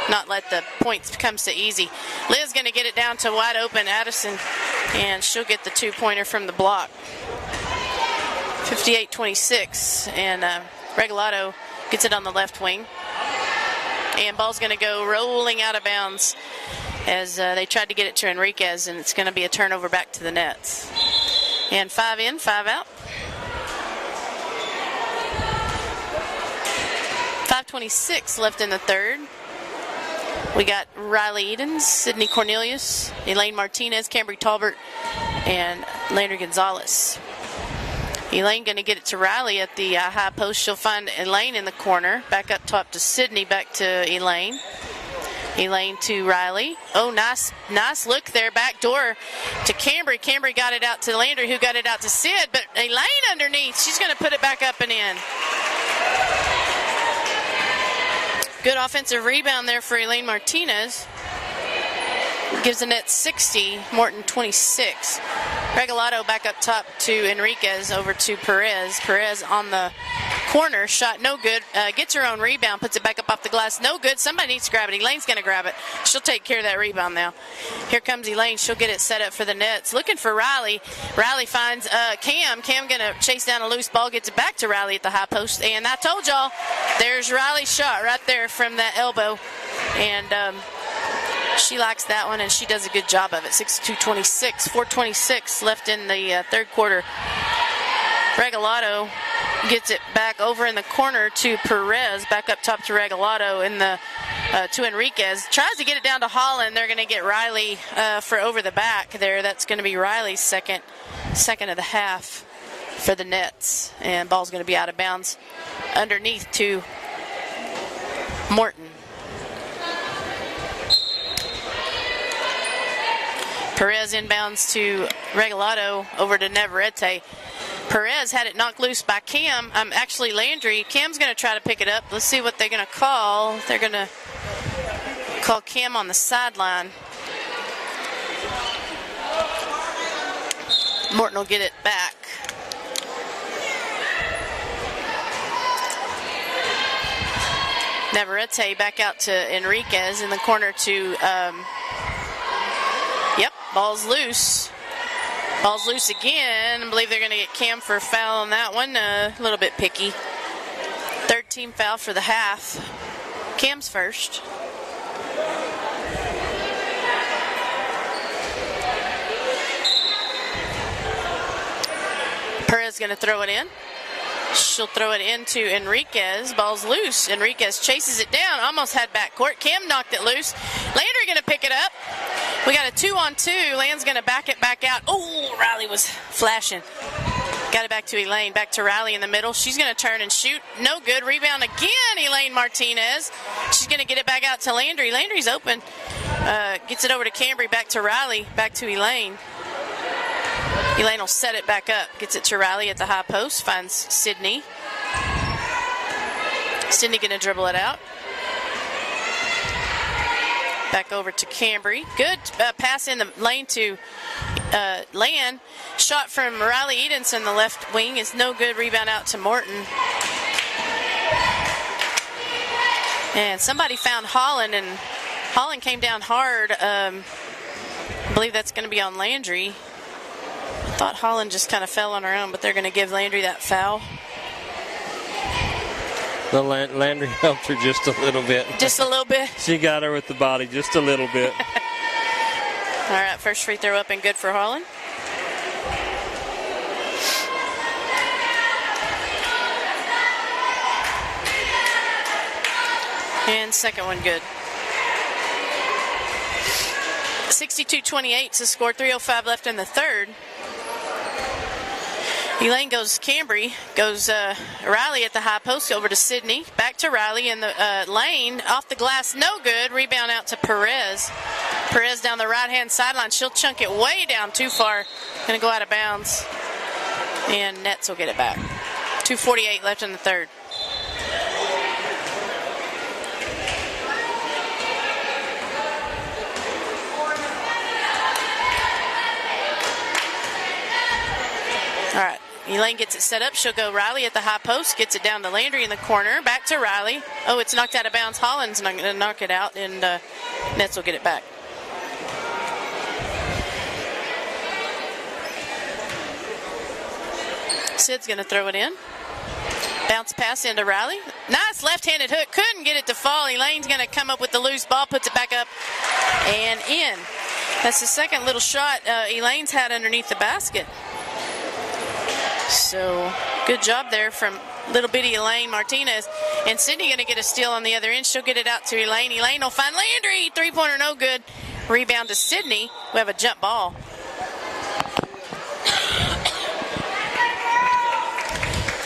not let the points come so easy. Liz going to get it down to wide open Addison, and she'll get the 2-pointer from the block. 58-26, and Regalado gets it on the left wing. And ball's going to go rolling out of bounds as they tried to get it to Enriquez, and it's going to be a turnover back to the Nets. And 5 in, 5 out. 5:26 left in the third. We got Riley Edens, Sydney Cornelius, Elaine Martinez, Cambry Talbert, and Landry Gonzalez. Elaine going to get it to Riley at the high post. She'll find Elaine in the corner. Back up top to Sydney, back to Elaine. Elaine to Riley. Oh, nice look there. Back door to Cambry. Cambry got it out to Landry, who got it out to Sid, but Elaine underneath. She's going to put it back up and in. Good offensive rebound there for Elaine Martinez. Gives the Nets 60, Morton 26. Regalado back up top to Enriquez, over to Perez. Perez on the corner, shot no good. Gets her own rebound, puts it back up off the glass. No good. Somebody needs to grab it. Elaine's going to grab it. She'll take care of that rebound now. Here comes Elaine. She'll get it set up for the Nets. Looking for Riley. Riley finds Cam. Cam going to chase down a loose ball, gets it back to Riley at the high post. And I told y'all, there's Riley's shot right there from that elbow. And she likes that one, and she does a good job of it. 62-26, 4:26 left in the third quarter. Regalado gets it back over in the corner to Perez, back up top to Regalado in the to Enriquez. Tries to get it down to Holland. They're going to get Riley for over the back there. That's going to be Riley's second of the half for the Nets, and ball's going to be out of bounds underneath to Morton. Perez inbounds to Regalado, over to Navarrete. Perez had it knocked loose by Cam. Actually, Landry. Cam's going to try to pick it up. Let's see what they're going to call. They're going to call Cam on the sideline. Morton will get it back. Navarrete back out to Enriquez in the corner to... Ball's loose. Ball's loose again. I believe they're going to get Cam for a foul on that one. A little bit picky. Third team foul for the half. Cam's first. Perez going to throw it in. She'll throw it into Enriquez. Ball's loose. Enriquez chases it down. Almost had backcourt. Cam knocked it loose. Landry going to pick it up. We got a 2-on-2. Land's going to back it back out. Oh, Riley was flashing. Got it back to Elaine. Back to Riley in the middle. She's going to turn and shoot. No good. Rebound again, Elaine Martinez. She's going to get it back out to Landry. Landry's open. Gets it over to Cambry. Back to Riley. Back to Elaine. Elaine will set it back up. Gets it to Riley at the high post. Finds Sydney. Sydney going to dribble it out. Back over to Cambry. Good pass in the lane to Land. Shot from Riley Edenson, the left wing, is no good. Rebound out to Morton. And somebody found Holland, and Holland came down hard. I believe that's going to be on Landry. I thought Holland just kind of fell on her own, but they're going to give Landry that foul. The Landry helped her just a little bit. Just a little bit? She got her with the body just a little bit. All right, first free throw up and good for Holland. And second one good. 62-28 to score. 3:05 left in the third. Elaine goes Cambry, goes Riley at the high post, over to Sydney, back to Riley in the lane, off the glass, no good. Rebound out to Perez. Perez down the right-hand sideline. She'll chunk it way down too far. Going to go out of bounds. And Nets will get it back. 2:48 left in the third. Elaine gets it set up. She'll go Riley at the high post, gets it down to Landry in the corner. Back to Riley. Oh, it's knocked out of bounds. Holland's not going to knock it out, and Nets will get it back. Sid's going to throw it in. Bounce pass into Riley. Nice left-handed hook. Couldn't get it to fall. Elaine's going to come up with the loose ball, puts it back up and in. That's the second little shot Elaine's had underneath the basket. So good job there from little bitty Elaine Martinez. And Sydney going to get a steal on the other end. She'll get it out to Elaine. Elaine will find Landry. Three-pointer no good. Rebound to Sydney. We have a jump ball.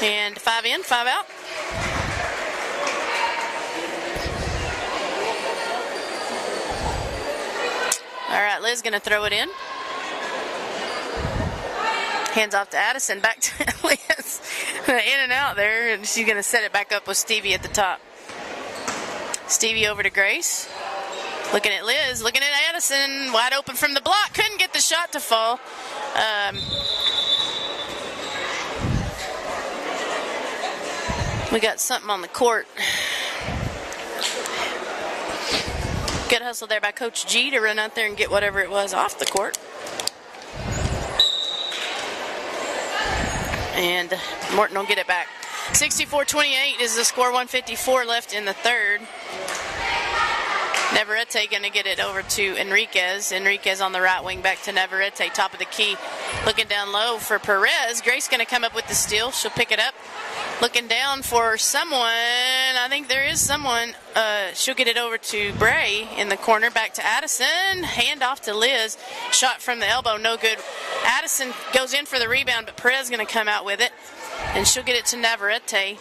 And 5 in, 5 out. All right, Liz going to throw it in. Hands off to Addison, back to Liz. In and out there, and she's going to set it back up with Stevie at the top. Stevie over to Grace. Looking at Liz, looking at Addison, wide open from the block. Couldn't get the shot to fall. We got something on the court. Good hustle there by Coach G to run out there and get whatever it was off the court. And Morton will get it back. 64-28 is the score, 1:54 left in the third. Navarrete going to get it over to Enriquez. Enriquez on the right wing, back to Navarrete, top of the key. Looking down low for Perez. Grace going to come up with the steal. She'll pick it up. Looking down for someone. I think there is someone. She'll get it over to Bray in the corner. Back to Addison. Hand off to Liz. Shot from the elbow. No good. Addison goes in for the rebound, but Perez going to come out with it. And she'll get it to Navarrete.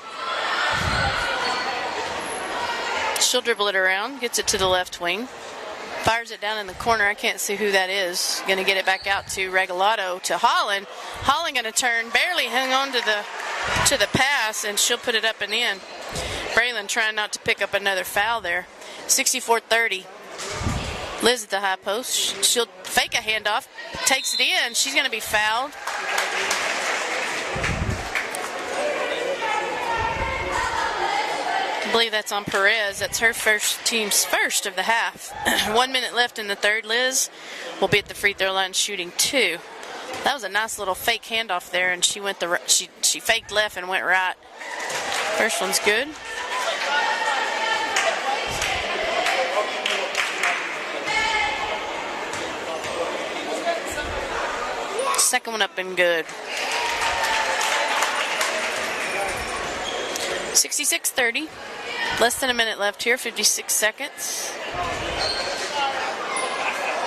She'll dribble it around. Gets it to the left wing. Fires it down in the corner. I can't see who that is. Going to get it back out to Regalado to Holland. Holland going to turn. Barely hung on to the pass, and she'll put it up and in. Braylon trying not to pick up another foul there. 64-30. Liz at the high post. She'll fake a handoff. Takes it in. She's going to be fouled. I believe that's on Perez. That's her team's first of the half. 1 minute left in the third. Liz will be at the free throw line shooting 2. That was a nice little fake handoff there, and she went she faked left and went right. First one's good. Second one up and good. 66-30. Less than a minute left here, 56 seconds.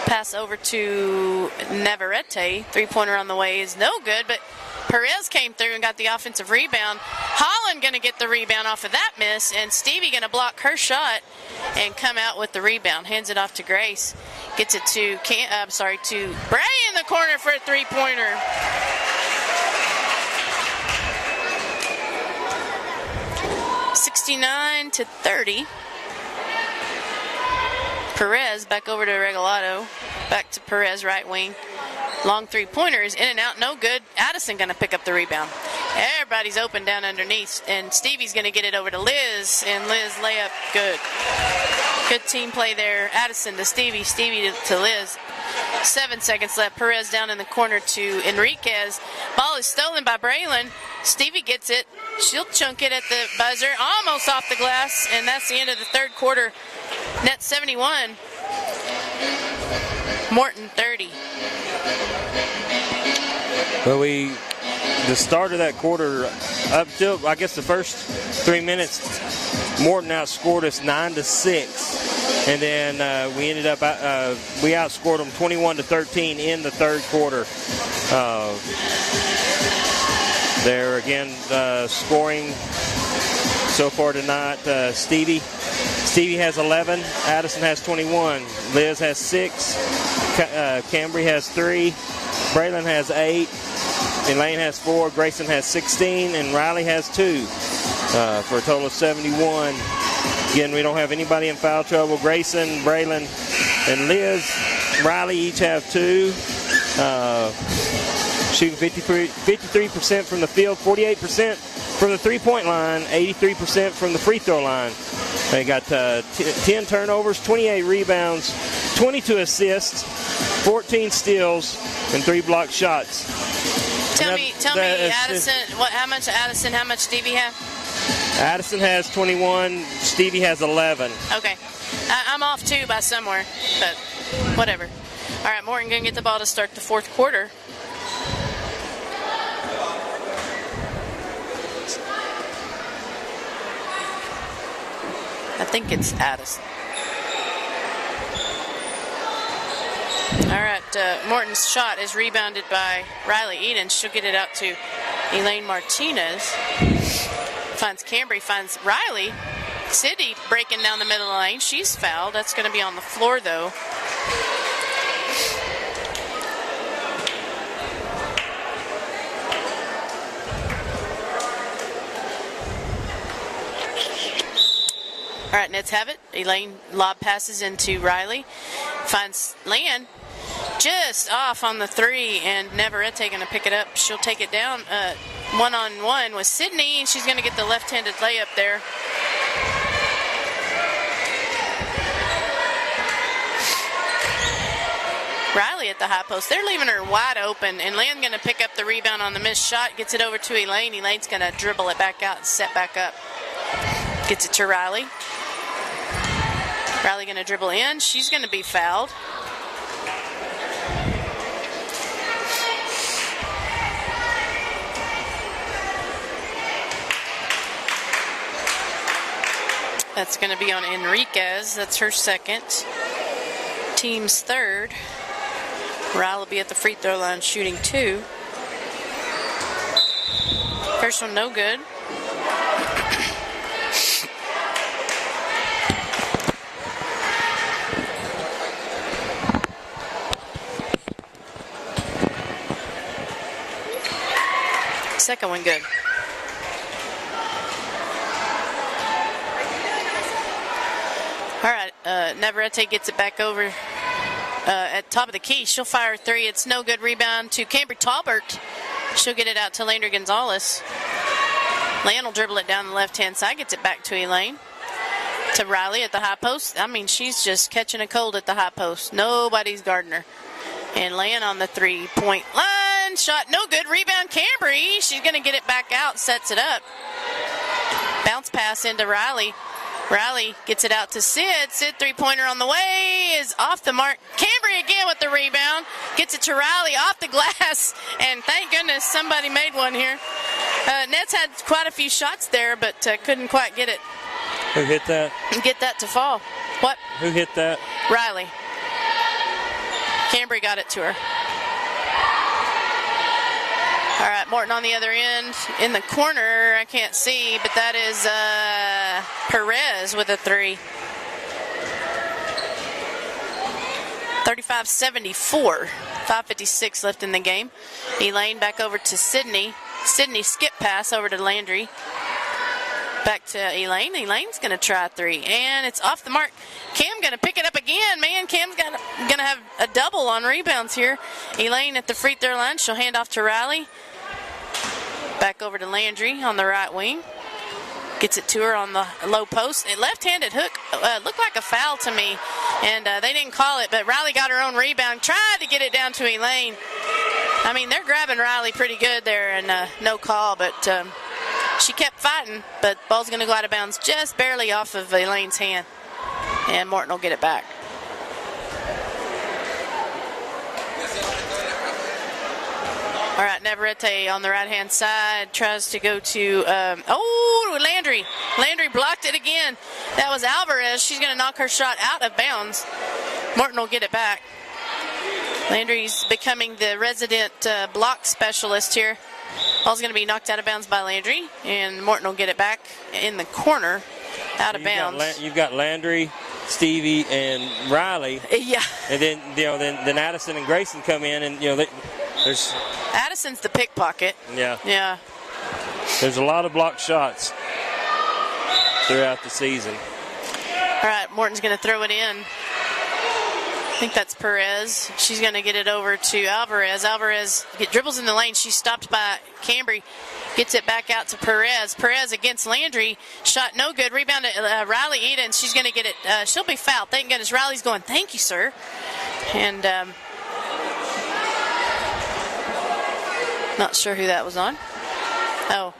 Pass over to Navarrete. Three-pointer on the way is no good, but Perez came through and got the offensive rebound. Holland going to get the rebound off of that miss, and Stevie going to block her shot and come out with the rebound. Hands it off to Grace. Gets it to Bray in the corner for a three-pointer. (69-30). Perez back over to Regalado. Back to Perez, right wing. Long three-pointer is in and out, no good. Addison going to pick up the rebound. Everybody's open down underneath, and Stevie's going to get it over to Liz, and Liz layup good. Good team play there. Addison to Stevie, Stevie to Liz. 7 seconds left. Perez down in the corner to Enriquez. Ball is stolen by Braylon. Stevie gets it. She'll chunk it at the buzzer, almost off the glass, and that's the end of the third quarter. Net 71. Morton 30. Well, the start of that quarter, up till I guess the first 3 minutes, Morton outscored us 9-6, and then we ended up we outscored them 21-13 in the third quarter. There again, scoring so far tonight. Stevie has 11. Addison has 21. Liz has 6. Cambry has 3. Braylon has 8. Elaine has 4. Grayson has 16. And Riley has 2 for a total of 71. Again, we don't have anybody in foul trouble. Grayson, Braylon, and Liz, Riley each have 2. shooting 53% from the field, 48% from the three-point line, 83% from the free throw line. They got 10 turnovers, 28 rebounds, 22 assists, 14 steals, and 3 blocked shots. Tell me, Addison, how much Stevie have? Addison has 21, Stevie has 11. Okay. I'm off too by somewhere, but whatever. All right, Morton going to get the ball to start the fourth quarter. I think it's Addison. All right, Morton's shot is rebounded by Riley Eden. She'll get it out to Elaine Martinez. Finds Cambry, finds Riley. Sydney breaking down the middle of the lane. She's fouled. That's going to be on the floor, though. All right, Nets have it. Elaine lob passes into Riley. Finds Lan just off on the three, and Neverette going to pick it up. She'll take it down one-on-one with Sydney, and she's going to get the left-handed layup there. Riley at the high post. They're leaving her wide open, and Lan going to pick up the rebound on the missed shot. Gets it over to Elaine. Elaine's going to dribble it back out and set back up. Gets it to Riley. Riley going to dribble in. She's going to be fouled. That's going to be on Enriquez. That's her second. Team's third. Riley will be at the free throw line shooting 2. First one no good. Second one good. All right, Neverette gets it back over at top of the key. She'll fire a 3. It's no good. Rebound to Cambry Talbert. She'll get it out to Landry Gonzalez. Lan will dribble it down the left-hand side. Gets it back to Elaine. To Riley at the high post. I mean, she's just catching a cold at the high post. Nobody's guarding her. And Lan on the 3-point line. Shot no good. Rebound Cambry. She's going to get it back out. Sets it up. Bounce pass into Riley. Riley gets it out to Sid. Sid, three-pointer on the way, is off the mark. Cambry again with the rebound. Gets it to Riley off the glass. And thank goodness somebody made one here. Nets had quite a few shots there, but couldn't quite get it. Who hit that? Get that to fall. What? Who hit that? Riley. Cambry got it to her. All right, Morton on the other end. In the corner, I can't see, but that is Perez with a 3. 35-74. 5:56 left in the game. Elaine back over to Sydney. Sydney skip pass over to Landry. Back to Elaine. Elaine's going to try 3, and it's off the mark. Cam going to pick it up again. Man, Cam's going to have a double on rebounds here. Elaine at the free throw line. She'll hand off to Riley. Back over to Landry on the right wing. Gets it to her on the low post. A left-handed hook looked like a foul to me, and they didn't call it, but Riley got her own rebound. Tried to get it down to Elaine. I mean, they're grabbing Riley pretty good there, and no call, but she kept fighting, but ball's going to go out of bounds just barely off of Elaine's hand, and Morton will get it back. All right, Neverette on the right-hand side tries to go to, Landry. Landry blocked it again. That was Alvarez. She's going to knock her shot out of bounds. Morton will get it back. Landry's becoming the resident block specialist here. Ball's going to be knocked out of bounds by Landry, and Morton will get it back in the corner, out of bounds. You've got Landry, Stevie, and Riley. Yeah. And then then Addison and Grayson come in, and there's Addison's the pickpocket. Yeah. Yeah. There's a lot of blocked shots throughout the season. All right, Morton's going to throw it in. I think that's Perez. She's going to get it over to Alvarez. Alvarez dribbles in the lane. She's stopped by Cambry. Gets it back out to Perez. Perez against Landry. Shot no good. Rebound to Riley Eden. She's going to get it. She'll be fouled. Thank goodness. Riley's going, thank you, sir. And not sure who that was on. Oh.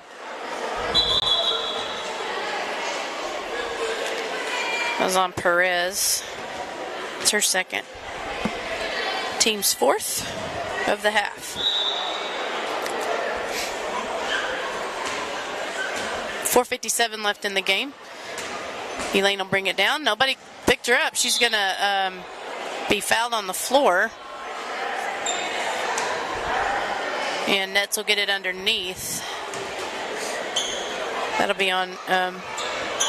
That was on Perez. It's her second. Team's fourth of the half. 4:57 left in the game. Elaine will bring it down. Nobody picked her up. She's going to be fouled on the floor. And Nets will get it underneath. That'll be on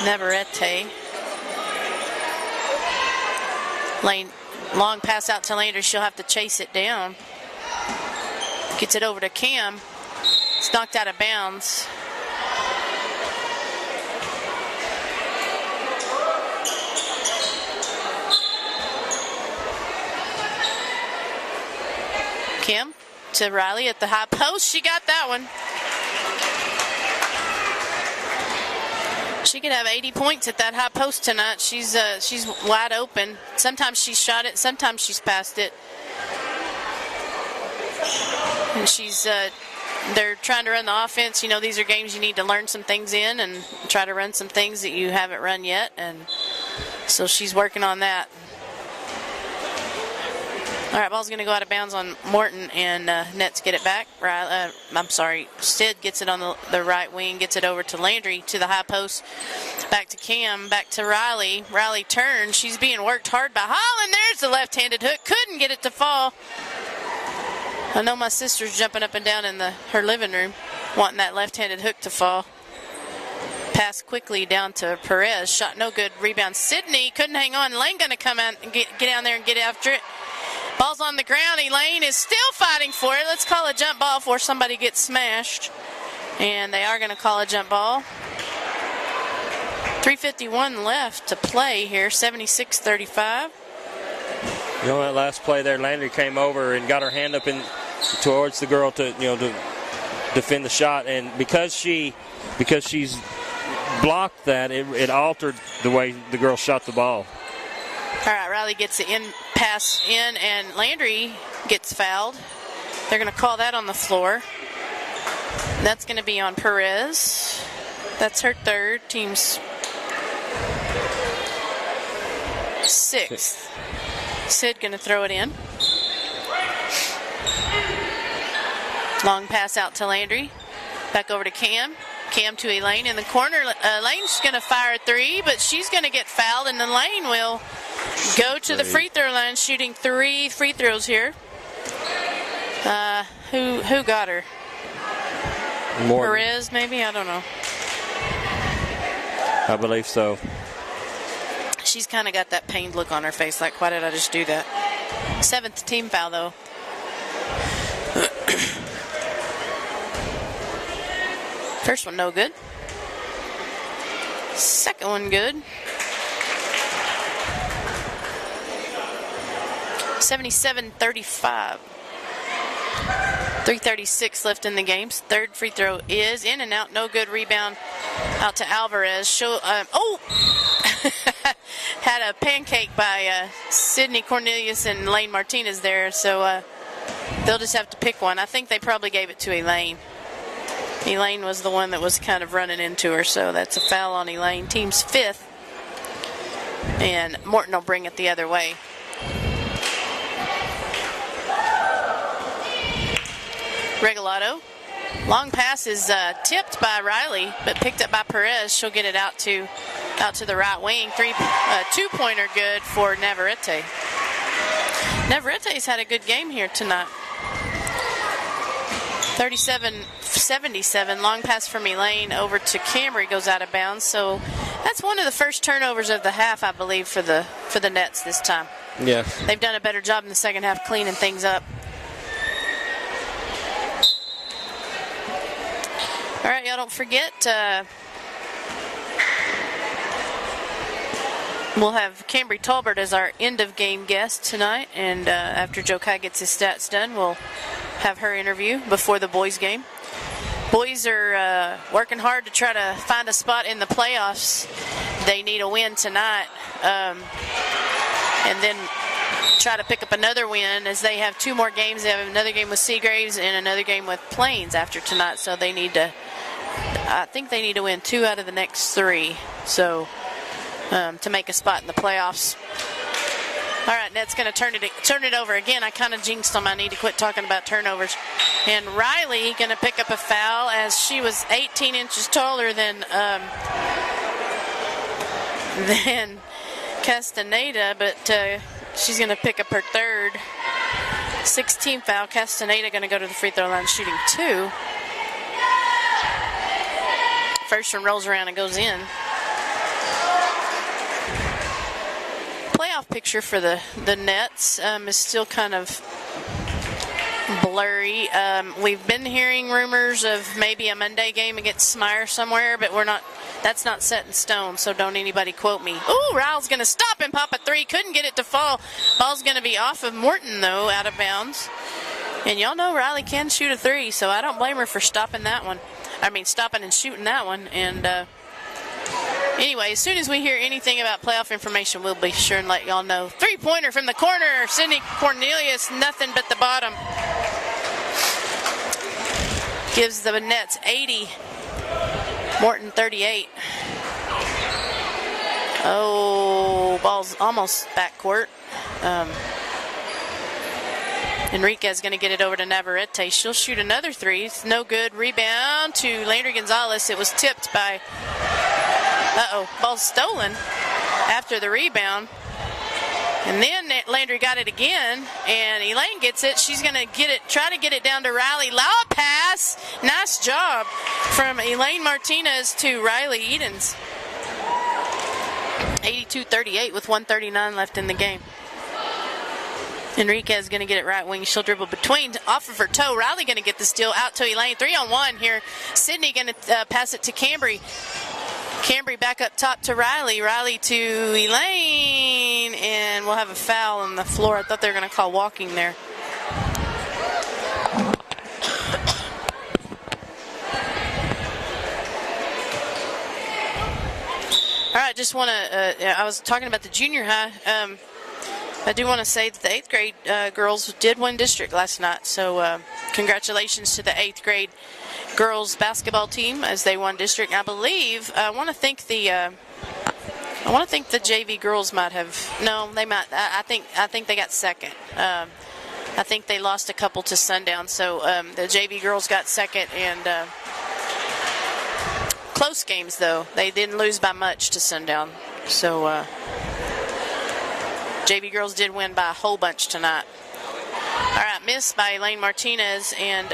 Navarrete. Lane, long pass out to Landry. She'll have to chase it down. Gets it over to Cam. It's knocked out of bounds. Kim to Riley at the high post. She got that one. She could have 80 points at that high post tonight. She's wide open. Sometimes she's shot it, sometimes she's passed it. And they're trying to run the offense. You know, these are games you need to learn some things in and try to run some things that you haven't run yet. And so she's working on that. All right, ball's going to go out of bounds on Morton, and Nets get it back. Stead gets it on the right wing, gets it over to Landry to the high post. Back to Cam, back to Riley. Riley turns. She's being worked hard by Holland. There's the left-handed hook. Couldn't get it to fall. I know my sister's jumping up and down in her living room, wanting that left-handed hook to fall. Pass quickly down to Perez. Shot no good. Rebound. Sydney couldn't hang on. Lane going to come out and get down there and get after it. Ball's on the ground. Elaine is still fighting for it. Let's call a jump ball before somebody gets smashed. And they are going to call a jump ball. 3:51 left to play here, 76-35. You know, that last play there, Landry came over and got her hand up towards the girl to defend the shot. And because she's blocked that, it altered the way the girl shot the ball. All right, Riley gets the pass in, and Landry gets fouled. They're going to call that on the floor. That's going to be on Perez. That's her third. Team's sixth. Sid going to throw it in. Long pass out to Landry. Back over to Cam. Cam to Elaine in the corner. Elaine's going to fire a three, but she's going to get fouled, and Elaine will go to the free throw line, shooting 3 free throws here. Who got her? Morton. Perez, maybe? I don't know. I believe so. She's kind of got that pained look on her face, like, why did I just do that? 7th team foul, though. First one, no good. Second one, good. 77-35. 3:36 left in the game. Third free throw is in and out. No good. Rebound out to Alvarez. Had a pancake by Sydney Cornelius and Elaine Martinez there. So they'll just have to pick one. I think they probably gave it to Elaine. Elaine was the one that was kind of running into her. So that's a foul on Elaine. Team's 5th. And Morton will bring it the other way. Regalado. Long pass is tipped by Riley, but picked up by Perez. She'll get it out to the right wing. Two-pointer good for Navarrete. Navarrete's had a good game here tonight. 37-77. Long pass from Elaine over to Camry, goes out of bounds. So that's one of the first turnovers of the half, I believe, for the Nets this time. Yeah. They've done a better job in the second half cleaning things up. All right, y'all don't forget, We'll have Cambry Talbert as our end-of-game guest tonight, and after Joe Kai gets his stats done, we'll have her interview before the boys' game. Boys are working hard to try to find a spot in the playoffs. They need a win tonight, and then try to pick up another win as they have 2 more games. They have another game with Seagraves and another game with Plains after tonight, so they need to, I think they need to win 2 out of the next 3. So to make a spot in the playoffs. All right, Ned's going to turn it over again. I kind of jinxed them. I need to quit talking about turnovers. And Riley going to pick up a foul as she was 18 inches taller than Castaneda, but she's going to pick up her third. 16th foul. Castaneda going to go to the free throw line shooting 2. First one rolls around and goes in. Playoff picture for the Nets is still kind of blurry. We've been hearing rumors of maybe a Monday game against Smyre somewhere, but that's not set in stone, so don't anybody quote me. Ooh, Ryle's going to stop and pop a 3. Couldn't get it to fall. Ball's going to be off of Morton, though, out of bounds. And y'all know Riley can shoot a 3, so I don't blame her for stopping that one. I mean, stopping and shooting that one. And anyway, as soon as we hear anything about playoff information, we'll be sure and let y'all know. 3-pointer from the corner. Sydney Cornelius, nothing but the bottom. Gives the Nets 80. Morton 38. Oh, ball's almost backcourt. Enriquez going to get it over to Navarrete. She'll shoot another 3. It's no good. Rebound to Landry Gonzalez. It was tipped by... ball's stolen after the rebound. And then Landry got it again, and Elaine gets it. She's going to try to get it down to Riley. Lob pass. Nice job from Elaine Martinez to Riley Edens. 82-38 with 1:39 left in the game. Enriquez is going to get it right wing. She'll dribble between, off of her toe. Riley going to get the steal out to Elaine. 3-on-1 here. Sydney going to pass it to Cambry. Cambry back up top to Riley. Riley to Elaine. And we'll have a foul on the floor. I thought they were going to call walking there. All right, just want to, I was talking about the junior high. I do want to say that the 8th grade girls did win district last night. So congratulations to the 8th grade girls basketball team as they won district. I believe I want to think the JV girls might have. No, they might. I think they got second. I think they lost a couple to Sundown. So the JV girls got second, and close games though. They didn't lose by much to Sundown. So JV girls did win by a whole bunch tonight. All right, missed by Elaine Martinez, and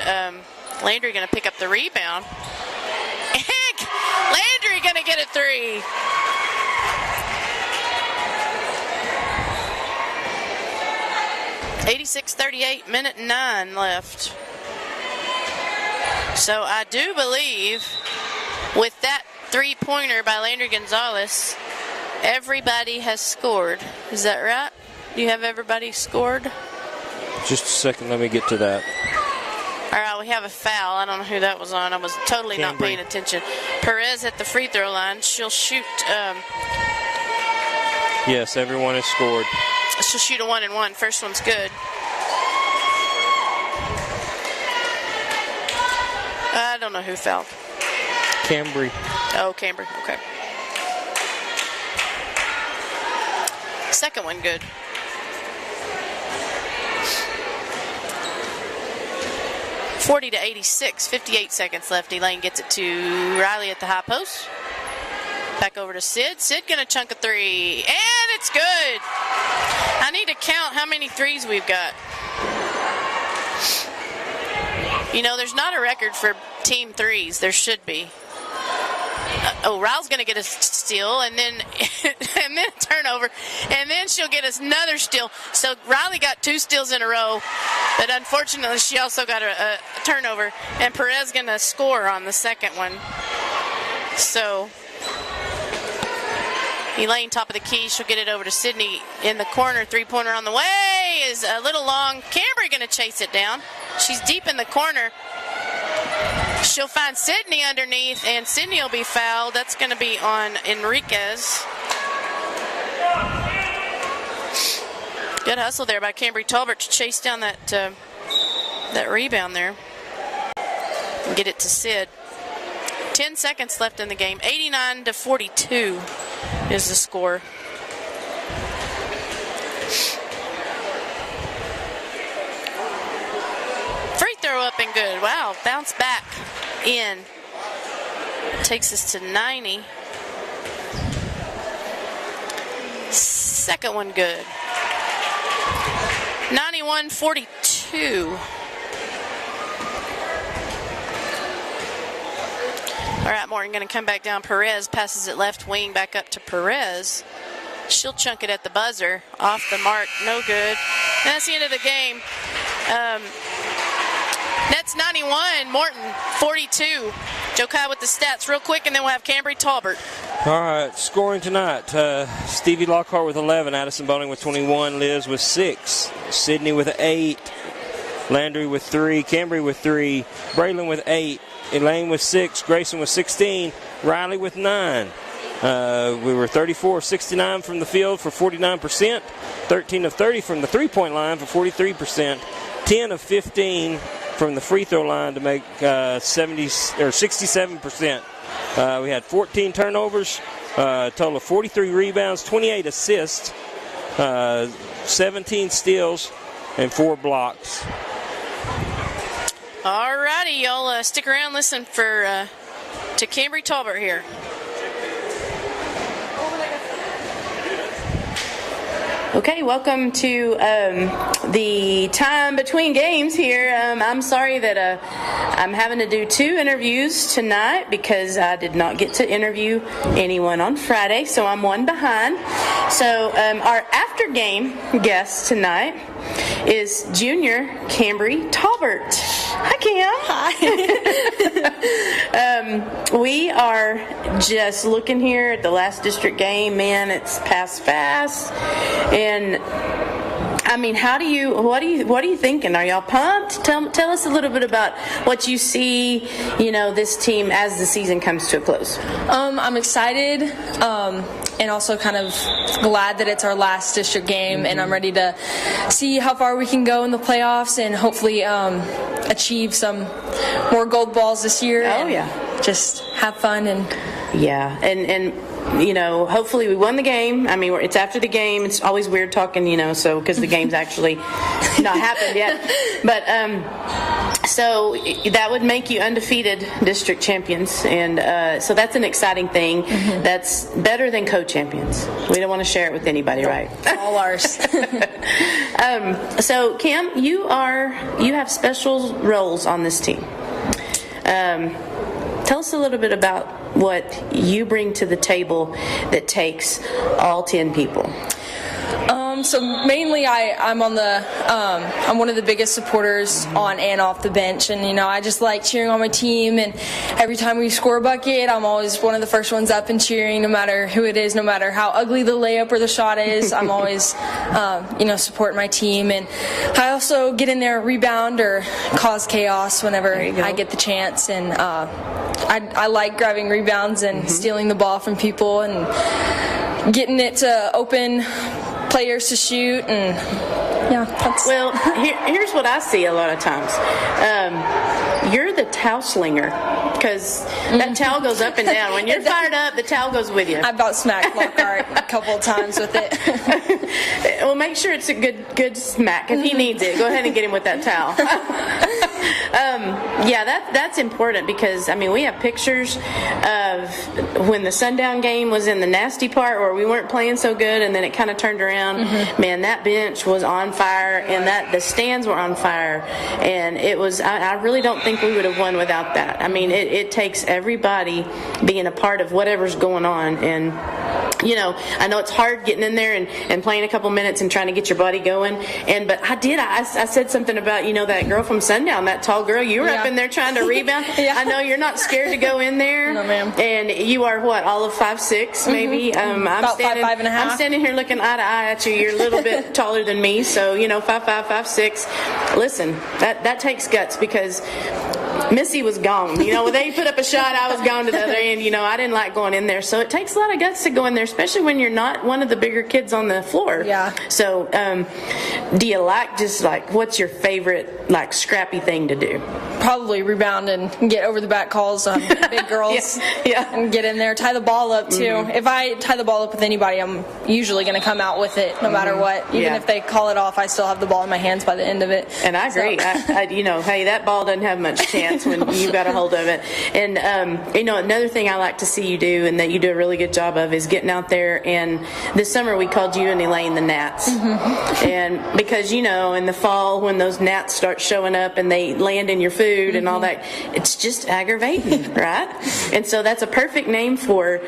Landry going to pick up the rebound. Landry going to get a 3. .86-38, minute 9 left. So I do believe with that 3-pointer by Landry Gonzalez, everybody has scored. Is that right? Do you have everybody scored? Just a second, let me get to that. All right, we have a foul. I don't know who that was on. I was totally not paying attention. Perez at the free throw line. She'll shoot. Yes, everyone has scored. She'll shoot a 1-and-1. First one's good. I don't know who fouled. Cambry. Oh, Cambry. Okay. Second one good. .40-86, 58 seconds left. Elaine gets it to Riley at the high post. Back over to Sid. Sid gonna chunk a 3, and it's good. I need to count how many 3s we've got. You know, there's not a record for team 3s. There should be. Ryle's going to get a steal, and then and then a turnover, and then she'll get another steal. So Riley got 2 steals in a row, but unfortunately she also got a turnover, and Perez going to score on the second one. So Elaine, top of the key. She'll get it over to Sydney in the corner. Three-pointer on the way is a little long. Cambry going to chase it down. She's deep in the corner. She'll find Sydney underneath, and Sydney will be fouled. That's going to be on Enriquez. Good hustle there by Cambry Talbert to chase down that rebound there and get it to Sid. 10 seconds left in the game. 89-42 is the score. Free throw up and good. Wow, bounce back in. Takes us to 90. Second one good. 91-42. All right, Morton going to come back down. Perez passes it left wing back up to Perez. She'll chunk it at the buzzer. Off the mark, no good. And that's the end of the game. Nets 91, Morton 42. Joe Kai with the stats real quick, and then we'll have Cambry Talbert. All right, scoring tonight. Stevie Lockhart with 11, Addison Boning with 21, Liz with 6, Sydney with 8, Landry with 3, Cambry with 3, Braylon with 8, Elaine with 6, Grayson with 16, Riley with 9. We were 34 of 69 from the field for 49%, 13 of 30 from the three-point line for 43%, 10 of 15 from the free throw line to make 67%. We had 14 turnovers, a total of 43 rebounds, 28 assists, 17 steals, and 4 blocks. All righty, y'all stick around, listen to Cambry Talbot here. Okay, welcome to the time between games here. I'm sorry that I'm having to do 2 interviews tonight because I did not get to interview anyone on Friday, so I'm 1 behind. So our after-game guest tonight is junior Cambry Talbert. Hi, Cam. Hi. We are just looking here at the last district game. Man, it's passed fast. And I mean, what are you thinking? Are y'all pumped? Tell us a little bit about what you see, this team as the season comes to a close. I'm excited, and also kind of glad that it's our last district game, and I'm ready to see how far we can go in the playoffs and hopefully achieve some more gold balls this year. Oh, yeah. Just have fun and hopefully we won the game. I mean, it's after the game. It's always weird talking, so because the game's actually not happened yet. But so that would make you undefeated district champions, and so that's an exciting thing. Mm-hmm. That's better than co-champions. We don't want to share it with anybody, right? All ours. So Cam, you have special roles on this team. Tell us a little bit about what you bring to the table that takes all 10 people. So mainly I'm one of the biggest supporters on and off the bench, and I just like cheering on my team, and every time we score a bucket I'm always one of the first ones up and cheering, no matter who it is, no matter how ugly the layup or the shot is. I'm always supporting my team, and I also get in there, rebound or cause chaos whenever I get the chance, and I like grabbing rebounds and stealing the ball from people and getting it to open players to shoot, and well, here's what I see a lot of times. You're the towel slinger, because that towel goes up and down. When you're fired up, the towel goes with you. I about smacked Lockhart a couple of times with it. Well, make sure it's a good smack. If he needs it, go ahead and get him with that towel. That's important, because we have pictures of when the Sundown game was in the nasty part where we weren't playing so good, and then it kind of turned around. Man, that bench was on fire, and the stands were on fire, and it was. I really don't think we would have won without that. It takes everybody being a part of whatever's going on, and I know it's hard getting in there and playing a couple minutes and trying to get your body going. But I said something about, that girl from Sundown, that tall girl. You were up in there trying to rebound. Yeah. I know you're not scared to go in there. No, ma'am. And you are what, all of 5'6", maybe? About 5'5" I'm standing here looking eye to eye at you. You're a little bit taller than me, so 5'5", 5'6". Listen, that takes guts, because Missy was gone. When they put up a shot, I was gone to the other end. I didn't like going in there. So it takes a lot of guts to go in there, especially when you're not one of the bigger kids on the floor. Yeah. So do you what's your favorite, scrappy thing to do? Probably rebound and get over the back calls on big girls. Yeah. And get in there, tie the ball up too. Mm-hmm. If I tie the ball up with anybody, I'm usually going to come out with it no matter what. Even if they call it off, I still have the ball in my hands by the end of it. And I agree. So. Hey, that ball doesn't have much chance when you got a hold of it. And another thing I like to see you do, and that you do a really good job of, is getting out there. And this summer we called you and Elaine the gnats. Mm-hmm. And because in the fall when those gnats start showing up and they land in your food and all that, it's just aggravating, right? And so that's a perfect name for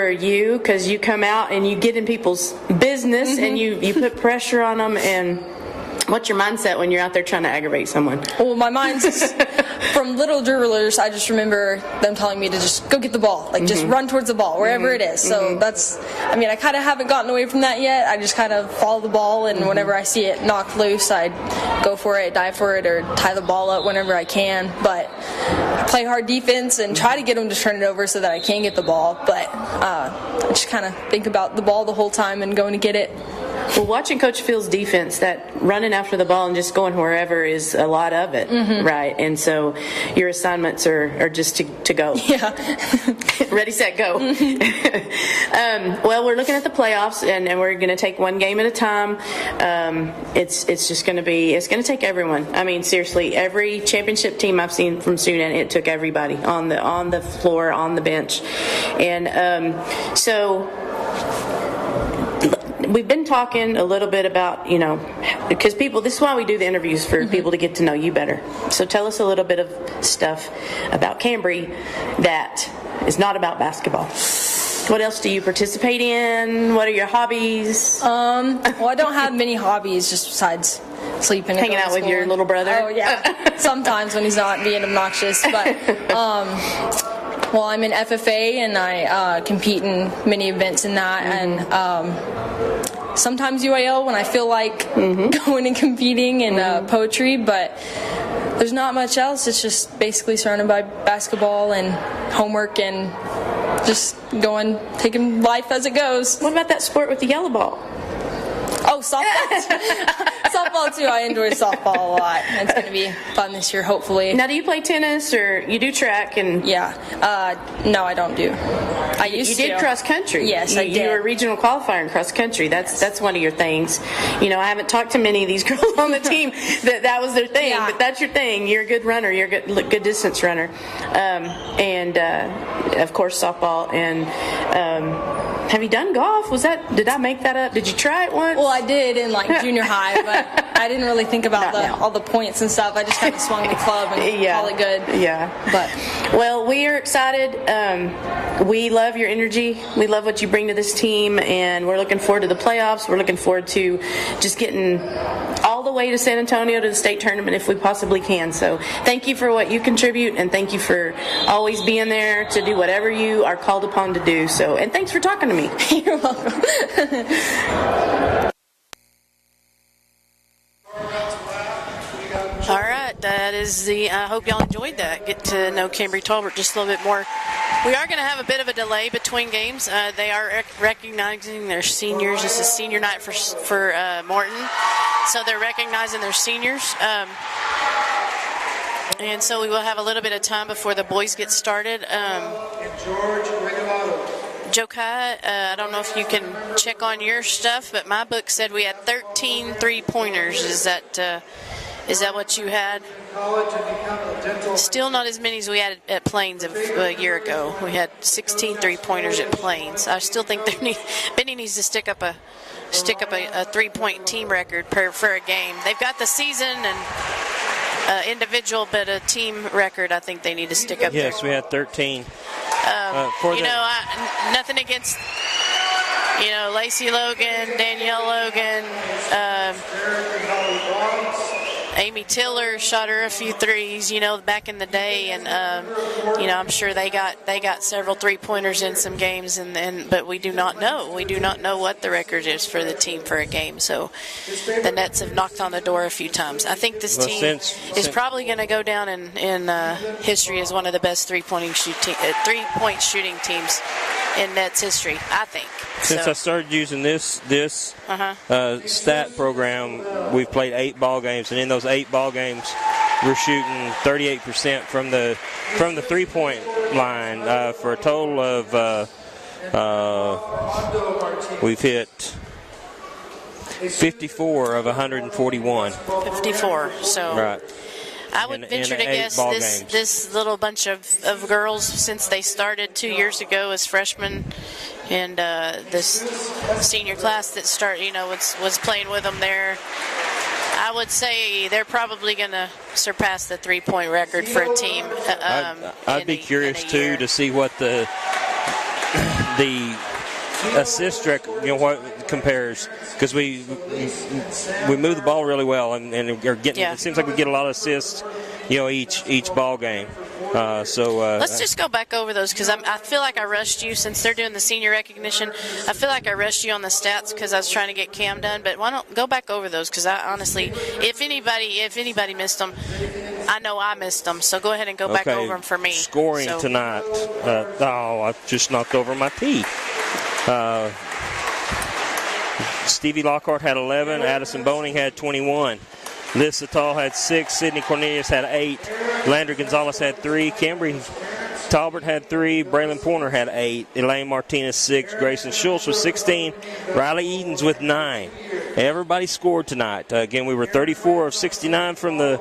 you, because you come out and you get in people's business and you put pressure on them. And what's your mindset when you're out there trying to aggravate someone? Well, my mind's from little dribblers. I just remember them telling me to just go get the ball, just run towards the ball wherever it is. So that's, I kind of haven't gotten away from that yet. I just kind of follow the ball, and whenever I see it knocked loose, I go for it, dive for it, or tie the ball up whenever I can. But I play hard defense and try to get them to turn it over so that I can get the ball. But I just kind of think about the ball the whole time and going to get it. Well, watching Coach Phil's defense, that running after the ball and just going wherever is a lot of it, right? And so your assignments are just to go. Yeah. Ready, set, go. Well, we're looking at the playoffs, and we're going to take one game at a time. It's going to take everyone. Seriously, every championship team I've seen from Sudan, it took everybody on the floor, on the bench. And so we've been talking a little bit about, because this is why we do the interviews, for people to get to know you better. So tell us a little bit of stuff about Cambry that is not about basketball. What else do you participate in? What are your hobbies? Well, I don't have many hobbies just besides sleeping. Hanging out with your little brother? Oh, yeah. Sometimes when he's not being obnoxious. But, well, I'm in FFA, and I compete in many events in that. And sometimes UAL when I feel like going and competing in poetry. But there's not much else. It's just basically surrounded by basketball and homework and just taking life as it goes. What about that sport with the yellow ball? Oh, softball. Softball too. I enjoy softball a lot. It's going to be fun this year, hopefully. Now, do you play tennis, or you do track? And yeah. No, I don't do. I used to. You did cross country. Yes, I did. You were a regional qualifier in cross country. That's one of your things. I haven't talked to many of these girls on the team that was their thing, but that's your thing. You're a good runner. You're a good distance runner, and of course softball. And have you done golf? Did I make that up? Did you try it once? Well, I did in junior high, but I didn't really think about all the points and stuff. I just kind of swung the club and call it good. Yeah. Well, we are excited. We love your energy. We love what you bring to this team, and we're looking forward to the playoffs. We're looking forward to just getting all the way to San Antonio to the state tournament if we possibly can. So thank you for what you contribute, and thank you for always being there to do whatever you are called upon to do. So, and thanks for talking to me. You're welcome. All right, that is I hope y'all enjoyed that. Get to know Cambry Tolbert just a little bit more. We are going to have a bit of a delay between games. They are recognizing their seniors. This is senior night for Morton, so they're recognizing their seniors. And so we will have a little bit of time before the boys get started. Joe Kai, I don't know if you can check on your stuff, but my book said we had 13 three-pointers. Is that what you had? Still not as many as we had at Plains a year ago. We had 16 three-pointers at Plains. I still think Benny needs to stick up a three-point team record for a game. They've got the season and individual, but a team record I think they need to stick up there. Yes, we had 13. Nothing against Lacey Logan, Danielle Logan, Amy Tiller shot her a few threes, back in the day, and I'm sure they got several 3-pointers in some games, but we do not know. We do not know what the record is for the team for a game. So the Nets have knocked on the door a few times. I think this team is probably going to go down in history as one of the best 3-point shooting teams in Nets history, I think. Since I started using this stat program, we've played 8 ball games, and in those 8 ball games, we're shooting 38% from the 3-point line for a total of we've hit 54 of 141. 54. So. Right. I would venture to guess this little bunch of girls, since they started 2 years ago as freshmen, and this senior class that was playing with them there, I would say they're probably going to surpass the 3-point record for a team. I'd be curious too to see what the assist record, what compares, because we move the ball really well and are getting. Yeah. It seems like we get a lot of assists, each ball game. Let's just go back over those, because I feel like I rushed you since they're doing the senior recognition. I feel like I rushed you on the stats because I was trying to get Cam done. But why don't go back over those? Because I honestly, if anybody missed them, I know I missed them. So go ahead and go back over them for me. Scoring tonight. I just knocked over my tee. Stevie Lockhart had 11. Addison Boning had 21. Liz Satal had 6. Sydney Cornelius had 8. Landry Gonzalez had 3. Cambry Talbert had 3. Braylon Porter had 8. Elaine Martinez 6. Grayson Schultz with 16. Riley Edens with 9. Everybody scored tonight. Again, we were 34 of 69 from the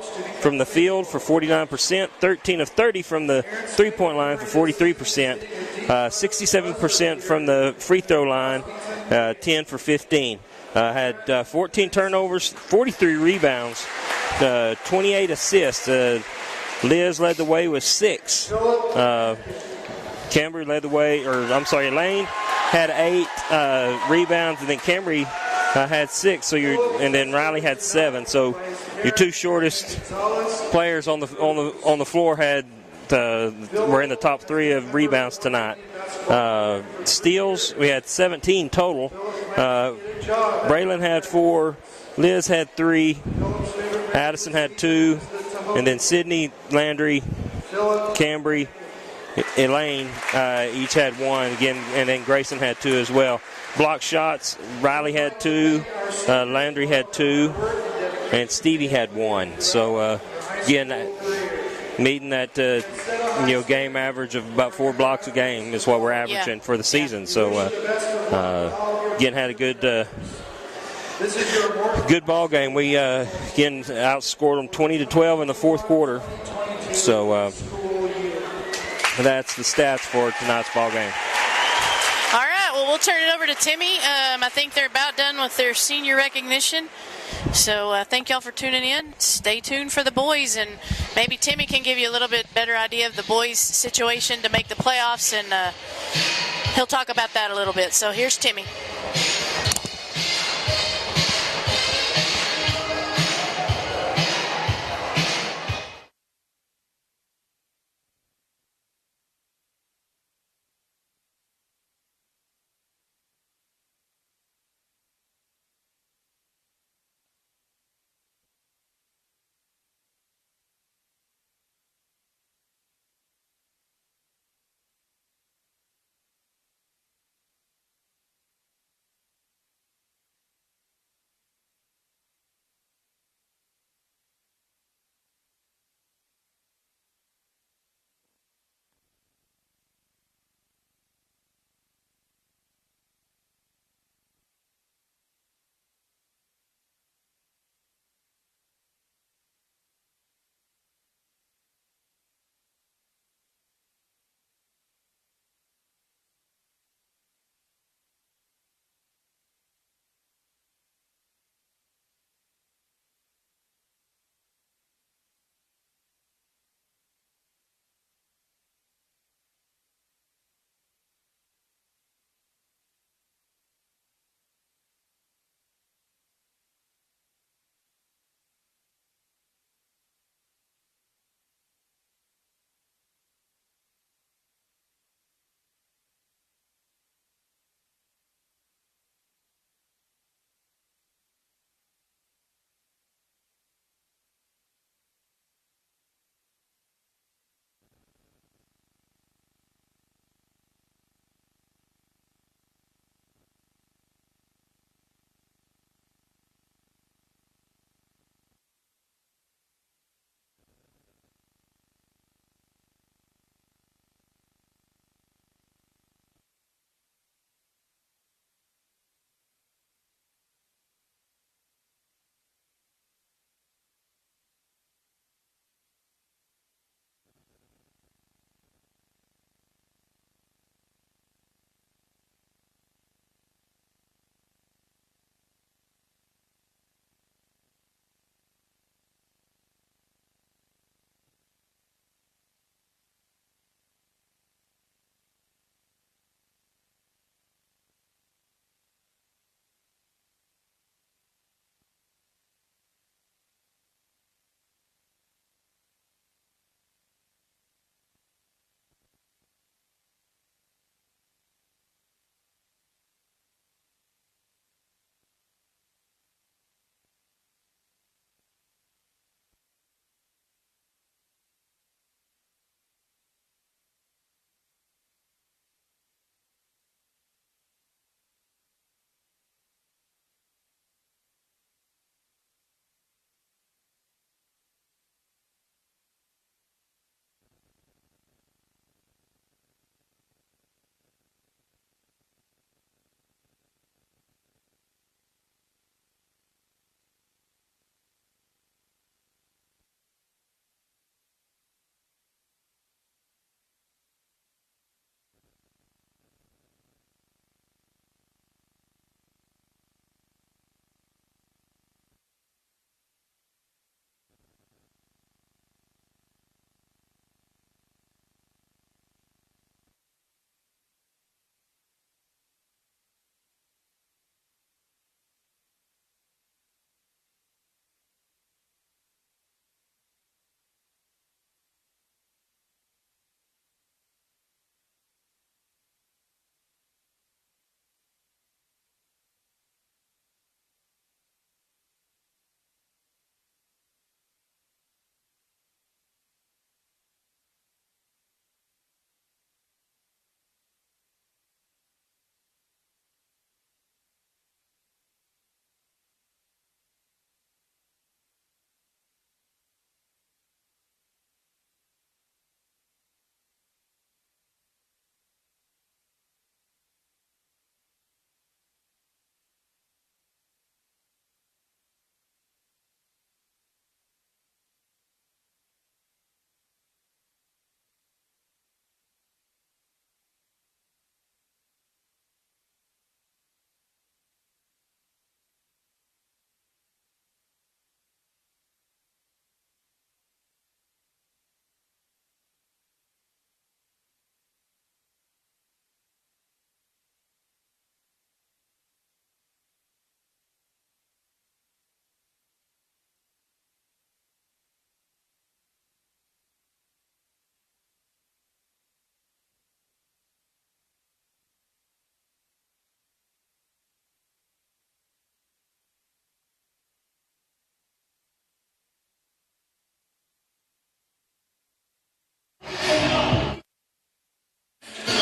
field for 49%. 13 of 30 from the 3-point line for 43%. 67% from the free throw line. 10 for 15. Had 14 turnovers, 43 rebounds, 28 assists. Liz led the way with 6. Cambry led the way, Elaine had 8 rebounds, and then Cambry had 6. And then Riley had 7. So your 2 shortest players on the floor were in the top 3 of rebounds tonight. Steals, we had 17 total. Braylon had 4, Liz had 3, Addison had 2, and then Sydney, Landry, Cambry, Elaine each had 1 again, and then Grayson had 2 as well. Block shots, Riley had 2, Landry had 2, and Stevie had 1. So again, meeting that game average of about 4 blocks a game is what we're averaging for the season. Yeah. So again, had a good ball game. We again outscored them 20-12 in the 4th quarter. So that's the stats for tonight's ball game. All right, well, we'll turn it over to Timmy. I think they're about done with their senior recognition. So thank y'all for tuning in. Stay tuned for the boys, and maybe Timmy can give you a little bit better idea of the boys' situation to make the playoffs, and he'll talk about that a little bit. So here's Timmy.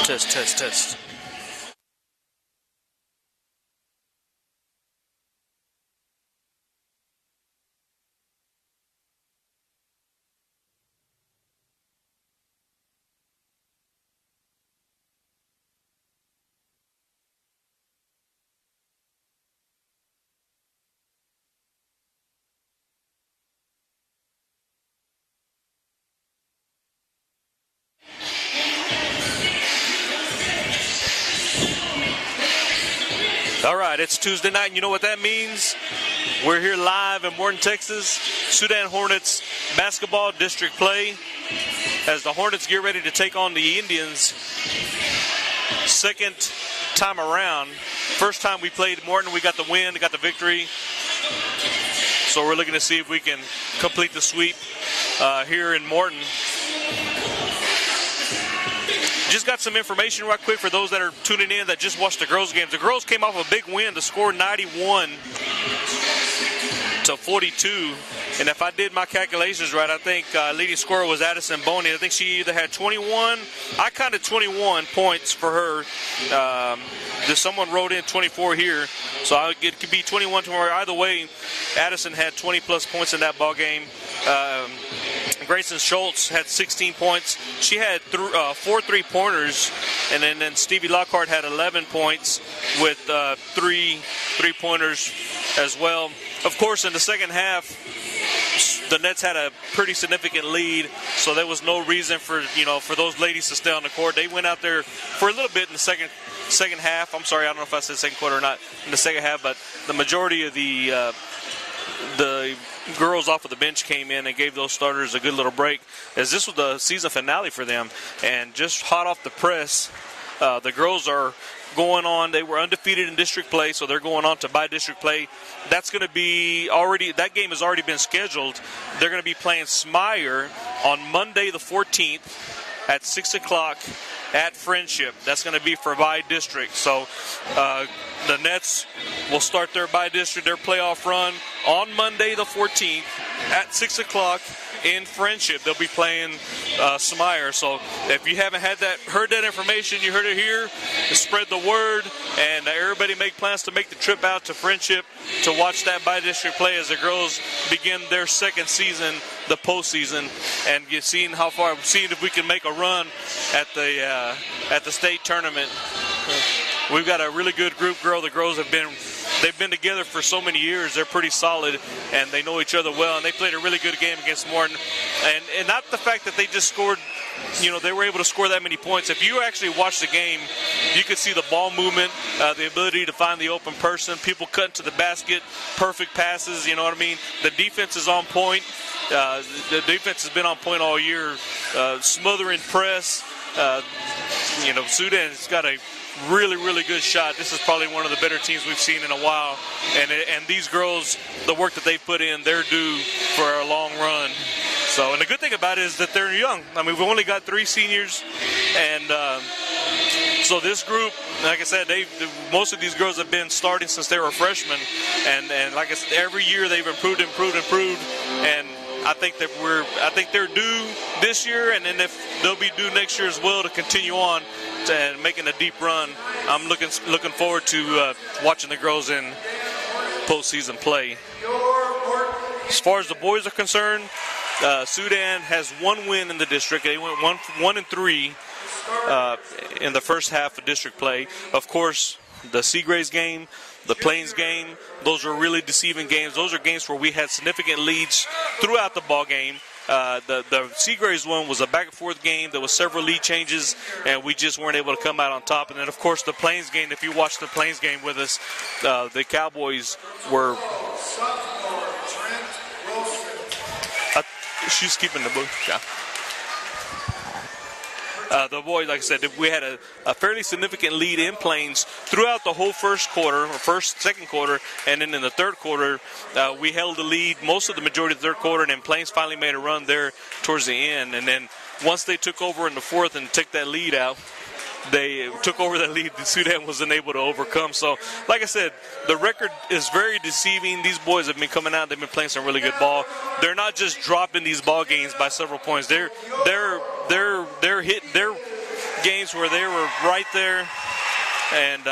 Test, test, test. All right, it's Tuesday night, and you know what that means? We're here live in Morton, Texas. Sudan Hornets basketball district play as the Hornets get ready to take on the Indians. Second time around. First time we played Morton, we got the win, got the victory. So we're looking to see if we can complete the sweep here in Morton. Just got some information right quick for those that are tuning in that just watched the girls' games. The girls came off a big win to score 91-42. And if I did my calculations right, I think leading scorer was Addison Boney. I think she either had 21. I counted 21 points for her. Someone wrote in 24 here. So it could be 21 tomorrow. Either way, Addison had 20-plus points in that ball game. Grayson Schultz had 16 points. She had 4 3-pointers, and then Stevie Lockhart had 11 points with 3 3-pointers as well. Of course, in the second half, the Nets had a pretty significant lead, so there was no reason for those ladies to stay on the court. They went out there for a little bit in the second half. I'm sorry, I don't know if I said second quarter or not in the second half, but the majority of the girls off of the bench came in and gave those starters a good little break, as this was the season finale for them. And just hot off the press, the girls are going on. They were undefeated in district play, so they're going on to by-district play. That's going to be that game has already been scheduled. They're going to be playing Smyre on Monday the 14th at 6 o'clock at Friendship. That's going to be for by-district. So the Nets will start their by-district, their playoff run on Monday the 14th at 6 o'clock in Friendship. They'll be playing Smyre. So if you haven't heard that information, you heard it here. Spread the word, and everybody make plans to make the trip out to Friendship to watch that by-district play as the girls begin their second season, the postseason, and seeing if we can make a run at the state tournament. We've got a really good group, girl. The girls they've been together for so many years. They're pretty solid, and they know each other well, and they played a really good game against Morton. And not the fact that they just scored, they were able to score that many points. If you actually watch the game, you could see the ball movement, the ability to find the open person, people cutting to the basket, perfect passes, you know what I mean? The defense is on point. The defense has been on point all year, smothering press. Sudan's got a really, really good shot. This is probably one of the better teams we've seen in a while. And these girls, the work that they put in, they're due for a long run. So, and the good thing about it is that they're young. I mean, we've only got 3 seniors. And so this group, like I said, most of these girls have been starting since they were freshmen. And like I said, every year they've improved. And I think they're due this year, and then if they'll be due next year as well to continue on and making a deep run. I'm looking forward to watching the girls in postseason play. As far as the boys are concerned, Sudan has 1 win in the district. They went 1-3 in the first half of district play. Of course, the Seagraves game, the Plains game, those are really deceiving games. Those are games where we had significant leads throughout the ball game. The Seagraves one was a back-and-forth game. There was several lead changes, and we just weren't able to come out on top. And then, of course, the Plains game, if you watched the Plains game with us, the Cowboys were... she's keeping the book. Yeah. The boys, like I said, we had a fairly significant lead in Plains throughout the whole second quarter, and then in the third quarter, we held the lead most of the majority of the third quarter, and then Plains finally made a run there towards the end. And then once they took over in the fourth and took that lead out, they took over that lead. Sudan wasn't able to overcome. So, like I said, the record is very deceiving. These boys have been coming out. They've been playing some really good ball. They're not just dropping these ball games by several points. They're games where they were right there. And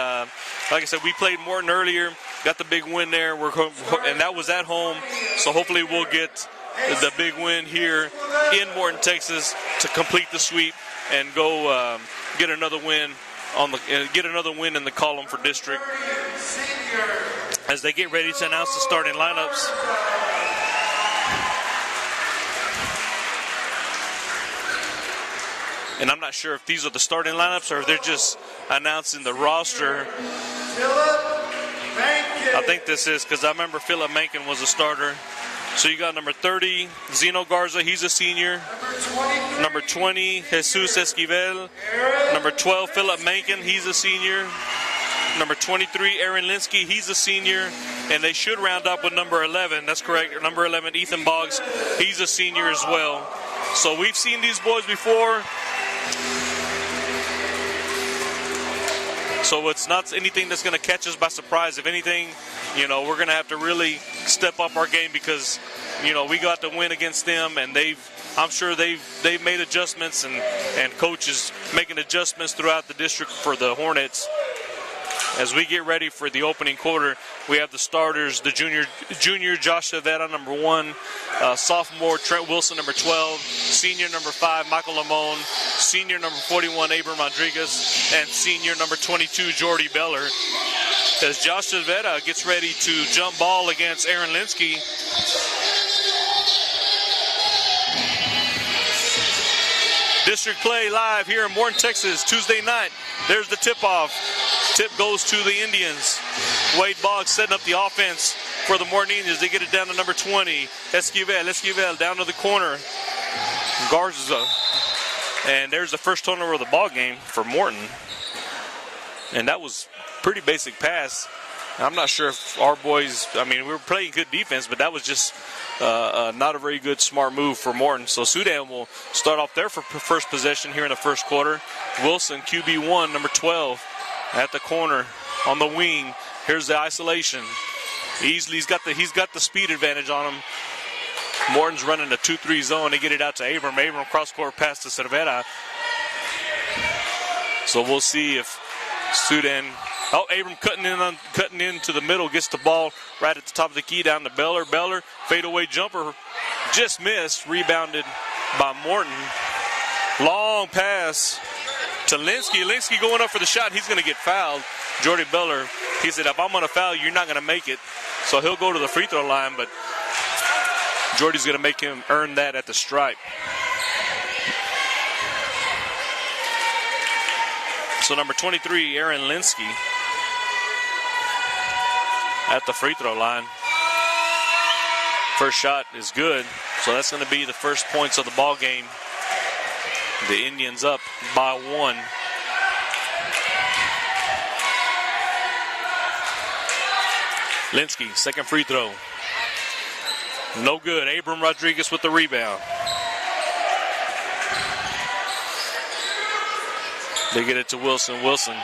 like I said, we played Morton earlier, got the big win there, and that was at home. So hopefully we'll get the big win here in Morton, Texas, to complete the sweep and go get another win in the column for district. As they get ready to announce the starting lineups. And I'm not sure if these are the starting lineups or if they're just announcing the roster. I think this is, because I remember Philip Mencken was a starter. So you got number 30, Zeno Garza, he's a senior. Number 20, Jesus Esquivel. Number 12, Philip Mencken, he's a senior. Number 23, Aaron Linsky, he's a senior. And they should round up with number 11. That's correct. Number 11, Ethan Boggs, he's a senior as well. So we've seen these boys before. So it's not anything that's going to catch us by surprise. If anything, we're going to have to really step up our game because, we got the win against them, and I'm sure they've made adjustments, and coaches making adjustments throughout the district for the Hornets. As we get ready for the opening quarter, we have the starters, the junior Josh Avetta, number 1, sophomore Trent Wilson, number 12, senior number 5, Michael Lamone, senior number 41, Abram Rodriguez, and senior number 22, Jordy Beller. As Josh Avetta gets ready to jump ball against Aaron Linsky. District play live here in Morton, Texas, Tuesday night. There's the tip-off. Tip goes to the Indians. Wade Boggs setting up the offense for the Morton Indians. They get it down to number 20. Esquivel down to the corner. Garza. And there's the first turnover of the ball game for Morton. And that was pretty basic pass. I'm not sure if our boys, we were playing good defense, but that was just not a very good, smart move for Morton. So Sudan will start off their first possession here in the first quarter. Wilson, QB1, number 12. At the corner, on the wing. Here's the isolation. Easily, he's got the speed advantage on him. Morton's running a 2-3 zone. They get it out to Abram. Abram cross-court pass to Cervera. So we'll see if Sudan. Oh, Abram cutting into the middle, gets the ball right at the top of the key down to Beller. Beller, fadeaway jumper, just missed. Rebounded by Morton. Long pass to Linsky. Linsky going up for the shot. He's going to get fouled. Jordy Beller, he said, if I'm going to foul you, you're not going to make it. So he'll go to the free throw line, but Jordy's going to make him earn that at the stripe. So number 23, Aaron Linsky at the free throw line. First shot is good. So that's going to be the first points of the ball game. The Indians up by 1. Linsky, second free throw. No good. Abram Rodriguez with the rebound. They get it to Wilson. Wilson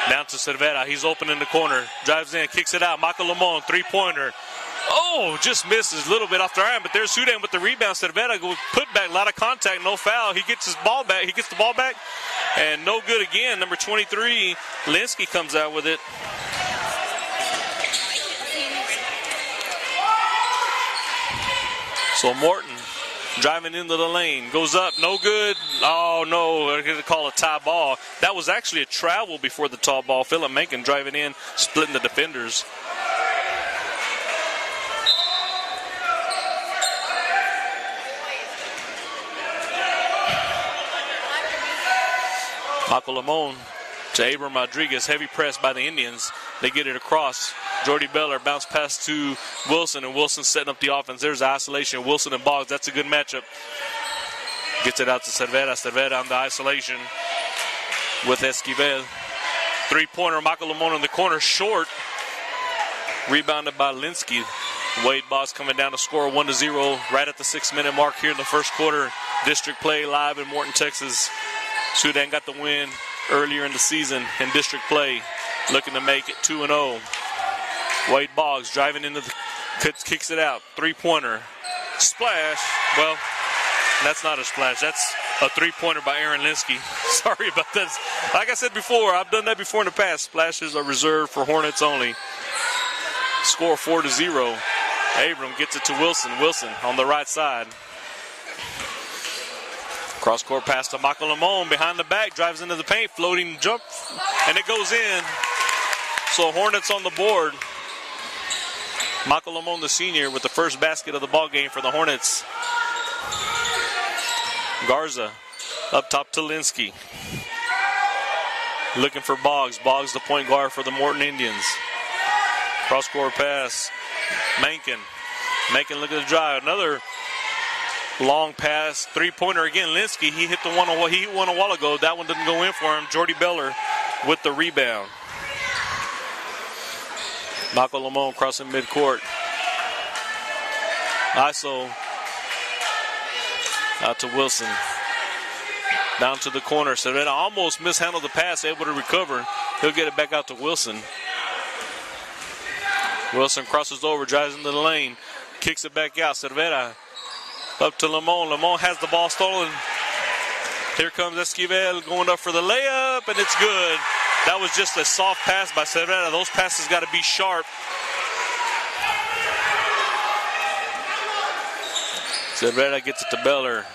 down to Cervera. He's open in the corner. Drives in, kicks it out. Michael Lamone, three-pointer. Oh, just misses a little bit off the iron, but there's Sudan with the rebound. Cervera put back, a lot of contact, no foul. He gets his ball back. He gets the ball back, and no good again. Number 23, Linsky comes out with it. So Morton driving into the lane, goes up, no good. Oh, no, they're going to call a tie ball. That was actually a travel before the tall ball. Philip Mencken driving in, splitting the defenders. Michael Lamone to Abram Rodriguez. Heavy press by the Indians. They get it across. Jordy Beller bounce pass to Wilson, and Wilson setting up the offense. There's the isolation. Wilson and Boggs. That's a good matchup. Gets it out to Cervera. Cervera on the isolation with Esquivel. Three-pointer. Michael Lamone in the corner. Short. Rebounded by Linsky. Wade Boggs coming down to score 1-0 right at the 6-minute mark here in the first quarter. District play live in Morton, Texas. Sudan got the win earlier in the season in district play, looking to make it 2-0. Wade Boggs driving into the, kicks it out. Three-pointer. Splash. Well, that's not a splash. That's a three-pointer by Aaron Linsky. Sorry about that. Like I said before, I've done that before in the past. Splashes are reserved for Hornets only. Score 4-0. Abram gets it to Wilson. Wilson on the right side. Cross-court pass to Michael Lamone. Behind the back, drives into the paint, floating jump, and it goes in. So Hornets on the board. Michael Lamone, the senior, with the first basket of the ball game for the Hornets. Garza up top to Linsky. Looking for Boggs. Boggs, the point guard for the Morton Indians. Cross-court pass. Mankin. Mankin looking to drive. Another long pass. Three-pointer again. Linsky, he hit one a while ago. That one didn't go in for him. Jordy Beller with the rebound. Michael Lamone crossing midcourt. ISO out to Wilson. Down to the corner. Cervera almost mishandled the pass, able to recover. He'll get it back out to Wilson. Wilson crosses over, drives into the lane, kicks it back out. Cervera up to Lamone. Lamone has the ball stolen. Here comes Esquivel going up for the layup, and it's good. That was just a soft pass by Cervera. Those passes got to be sharp. Cervera gets it to Beller.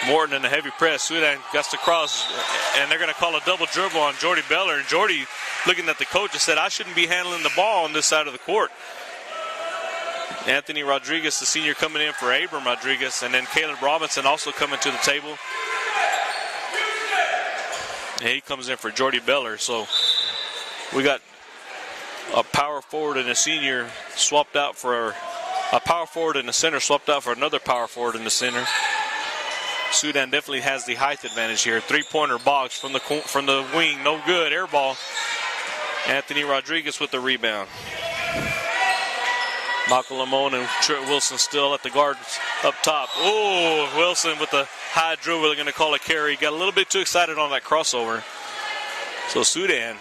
Morton in the heavy press. Sudan gets to cross, and they're going to call a double dribble on Jordy Beller. And Jordy, looking at the coach, said, I shouldn't be handling the ball on this side of the court. Anthony Rodriguez, the senior, coming in for Abram Rodriguez, and then Caleb Robinson also coming to the table. And he comes in for Jordy Beller. So we got a power forward and a senior swapped out for a power forward and a center swapped out for another power forward in the center. Sudan definitely has the height advantage here. Three-pointer Boggs from the wing. No good. Air ball. Anthony Rodriguez with the rebound. Michael Lamone and Trent Wilson still at the guards up top. Oh, Wilson with the high dribble. They're going to call a carry. Got a little bit too excited on that crossover. So Sudan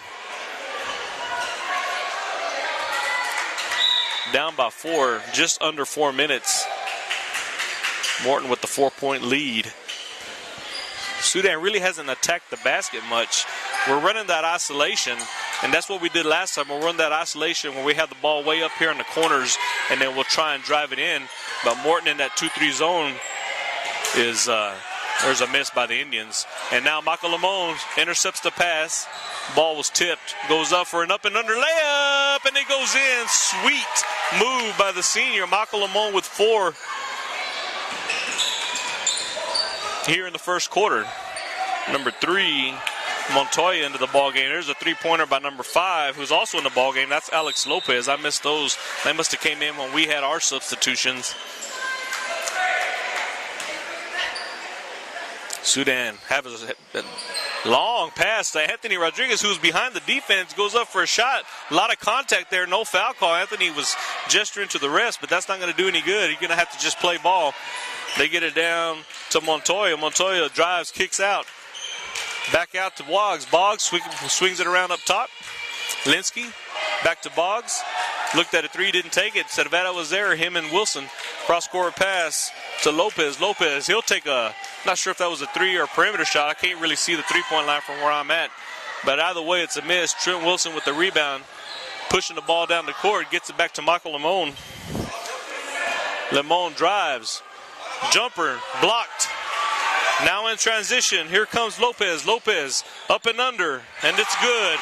down by 4, just under 4 minutes. Morton with the 4-point lead. Sudan really hasn't attacked the basket much. We're running that isolation, and that's what we did last time. We'll run that isolation when we have the ball way up here in the corners, and then we'll try and drive it in. But Morton in that 2-3 zone is there's a miss by the Indians. And now Michael Lamone intercepts the pass. Ball was tipped. Goes up for an up and under layup, and it goes in. Sweet move by the senior. Michael Lamone with 4 here in the first quarter. Number 3, Montoya into the ball game. There's a three-pointer by number 5, who's also in the ball game. That's Alex Lopez. I missed those. They must have came in when we had our substitutions. Sudan have a long pass to Anthony Rodriguez, who's behind the defense, goes up for a shot. A lot of contact there, no foul call. Anthony was gesturing to the rest, but that's not going to do any good. He's going to have to just play ball. They get it down to Montoya. Montoya drives, kicks out. Back out to Boggs. Boggs swings it around up top. Linsky back to Boggs. Looked at a 3, didn't take it. Cervera was there, him and Wilson. Cross-court pass to Lopez. Lopez, he'll take not sure if that was a 3 or a perimeter shot. I can't really see the three-point line from where I'm at. But either way, it's a miss. Trent Wilson with the rebound, pushing the ball down the court, gets it back to Michael Lamone. Lamone drives. Jumper blocked. Now in transition, here comes Lopez. Lopez up and under, and it's good.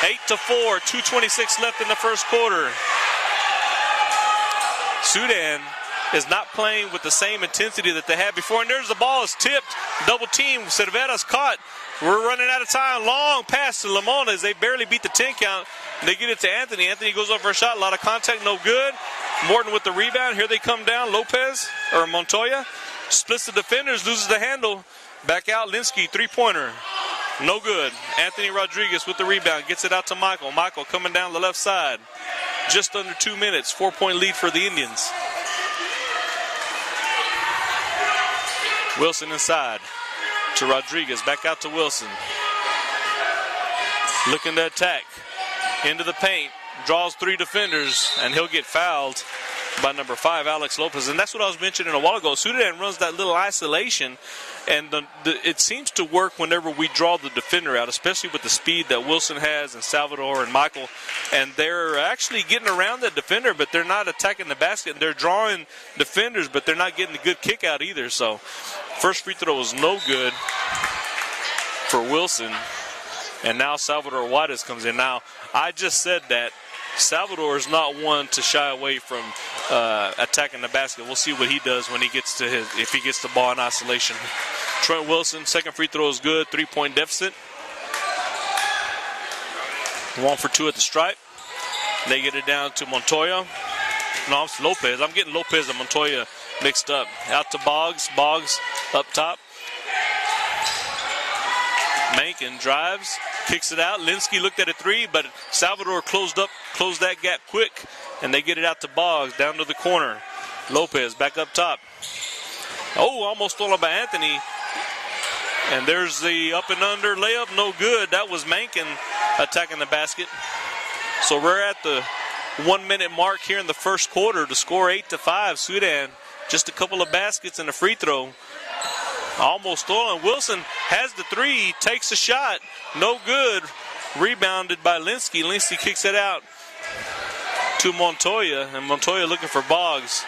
8-4, 2:26 left in the first quarter. Sudan is not playing with the same intensity that they had before, and there's the ball is tipped. Double team. Cervera's caught. We're running out of time. Long pass to Lamone as they barely beat the 10 count. They get it to Anthony. Anthony goes up for a shot. A lot of contact, no good. Morton with the rebound. Here they come down. Montoya splits the defenders, loses the handle. Back out. Linsky, three-pointer. No good. Anthony Rodriguez with the rebound. Gets it out to Michael. Michael coming down the left side. Just under 2 minutes. 4-point lead for the Indians. Wilson inside to Rodriguez. Back out to Wilson. Looking to attack. Into the paint. Draws 3 defenders, and he'll get fouled. by number 5, Alex Lopez. And that's what I was mentioning a while ago. Sudan runs that little isolation, and it seems to work whenever we draw the defender out, especially with the speed that Wilson has and Salvador and Michael. And they're actually getting around the defender, but they're not attacking the basket. And they're drawing defenders, but they're not getting a good kick out either. So first free throw was no good for Wilson. And now Salvador Juarez comes in. Now, I just said that Salvador is not one to shy away from attacking the basket. We'll see what he does when he gets to if he gets the ball in isolation. Trent Wilson, second free throw is good, 3-point deficit. 1 for 2 at the stripe. They get it down to Montoya. No, it's Lopez. I'm getting Lopez and Montoya mixed up. Out to Boggs. Boggs up top. Mankin drives, kicks it out. Linsky looked at a 3, but Salvador closed that gap quick, and they get it out to Boggs, down to the corner. Lopez back up top. Oh, almost stolen by Anthony. And there's the up and under layup, no good. That was Mankin attacking the basket. So we're at the 1-minute mark here in the first quarter to score 8-5. Sudan, just a couple of baskets and a free throw. Almost stolen. Wilson has the 3, takes a shot, no good. Rebounded by Linsky. Linsky kicks it out to Montoya, and Montoya looking for Boggs.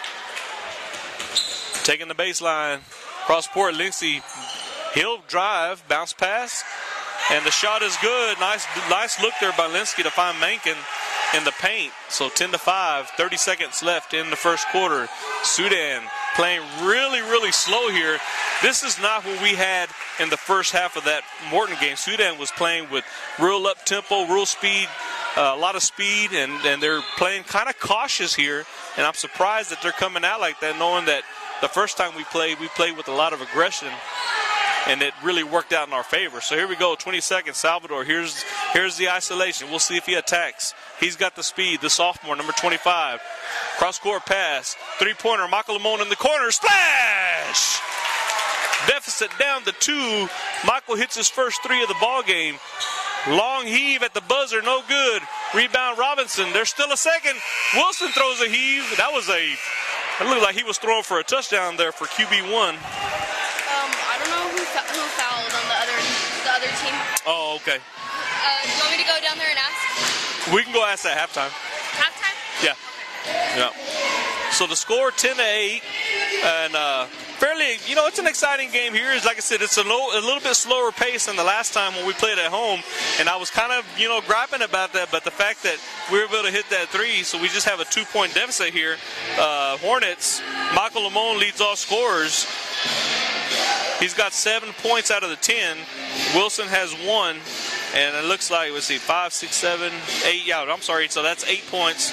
Taking the baseline. Cross court, Linsky. He'll drive, bounce pass, and the shot is good. Nice look there by Linsky to find Mankin in the paint. So 10-5, 30 seconds left in the first quarter. Sudan playing really, really slow here. This is not what we had in the first half of that Morton game. Sudan was playing with real up-tempo, real speed, a lot of speed, and they're playing kind of cautious here. And I'm surprised that they're coming out like that, knowing that the first time we played with a lot of aggression, and it really worked out in our favor. So here we go, 20 seconds. Salvador, here's the isolation. We'll see if he attacks. He's got the speed, the sophomore, number 25. Cross-court pass, three-pointer, Michael Lamone in the corner, splash! Deficit down to 2. Michael hits his first 3 of the ball game. Long heave at the buzzer, no good. Rebound Robinson, there's still a second. Wilson throws a heave. It looked like he was throwing for a touchdown there for QB1. I don't know who fouled on the other team. Oh, okay. Do you want me to go down there and ask? We can go ask at halftime. Halftime? Yeah. Okay. Yeah. So the score 10-8, and fairly, it's an exciting game here. Like I said, it's a little bit slower pace than the last time when we played at home, and I was kind of, griping about that, but the fact that we were able to hit that 3, so we just have a 2-point deficit here. Hornets, Michael Lamone leads all scorers. He's got 7 points out of the 10. Wilson has 1. And it looks like, 5, 6, 7, 8. Yeah, I'm sorry. So that's 8 points.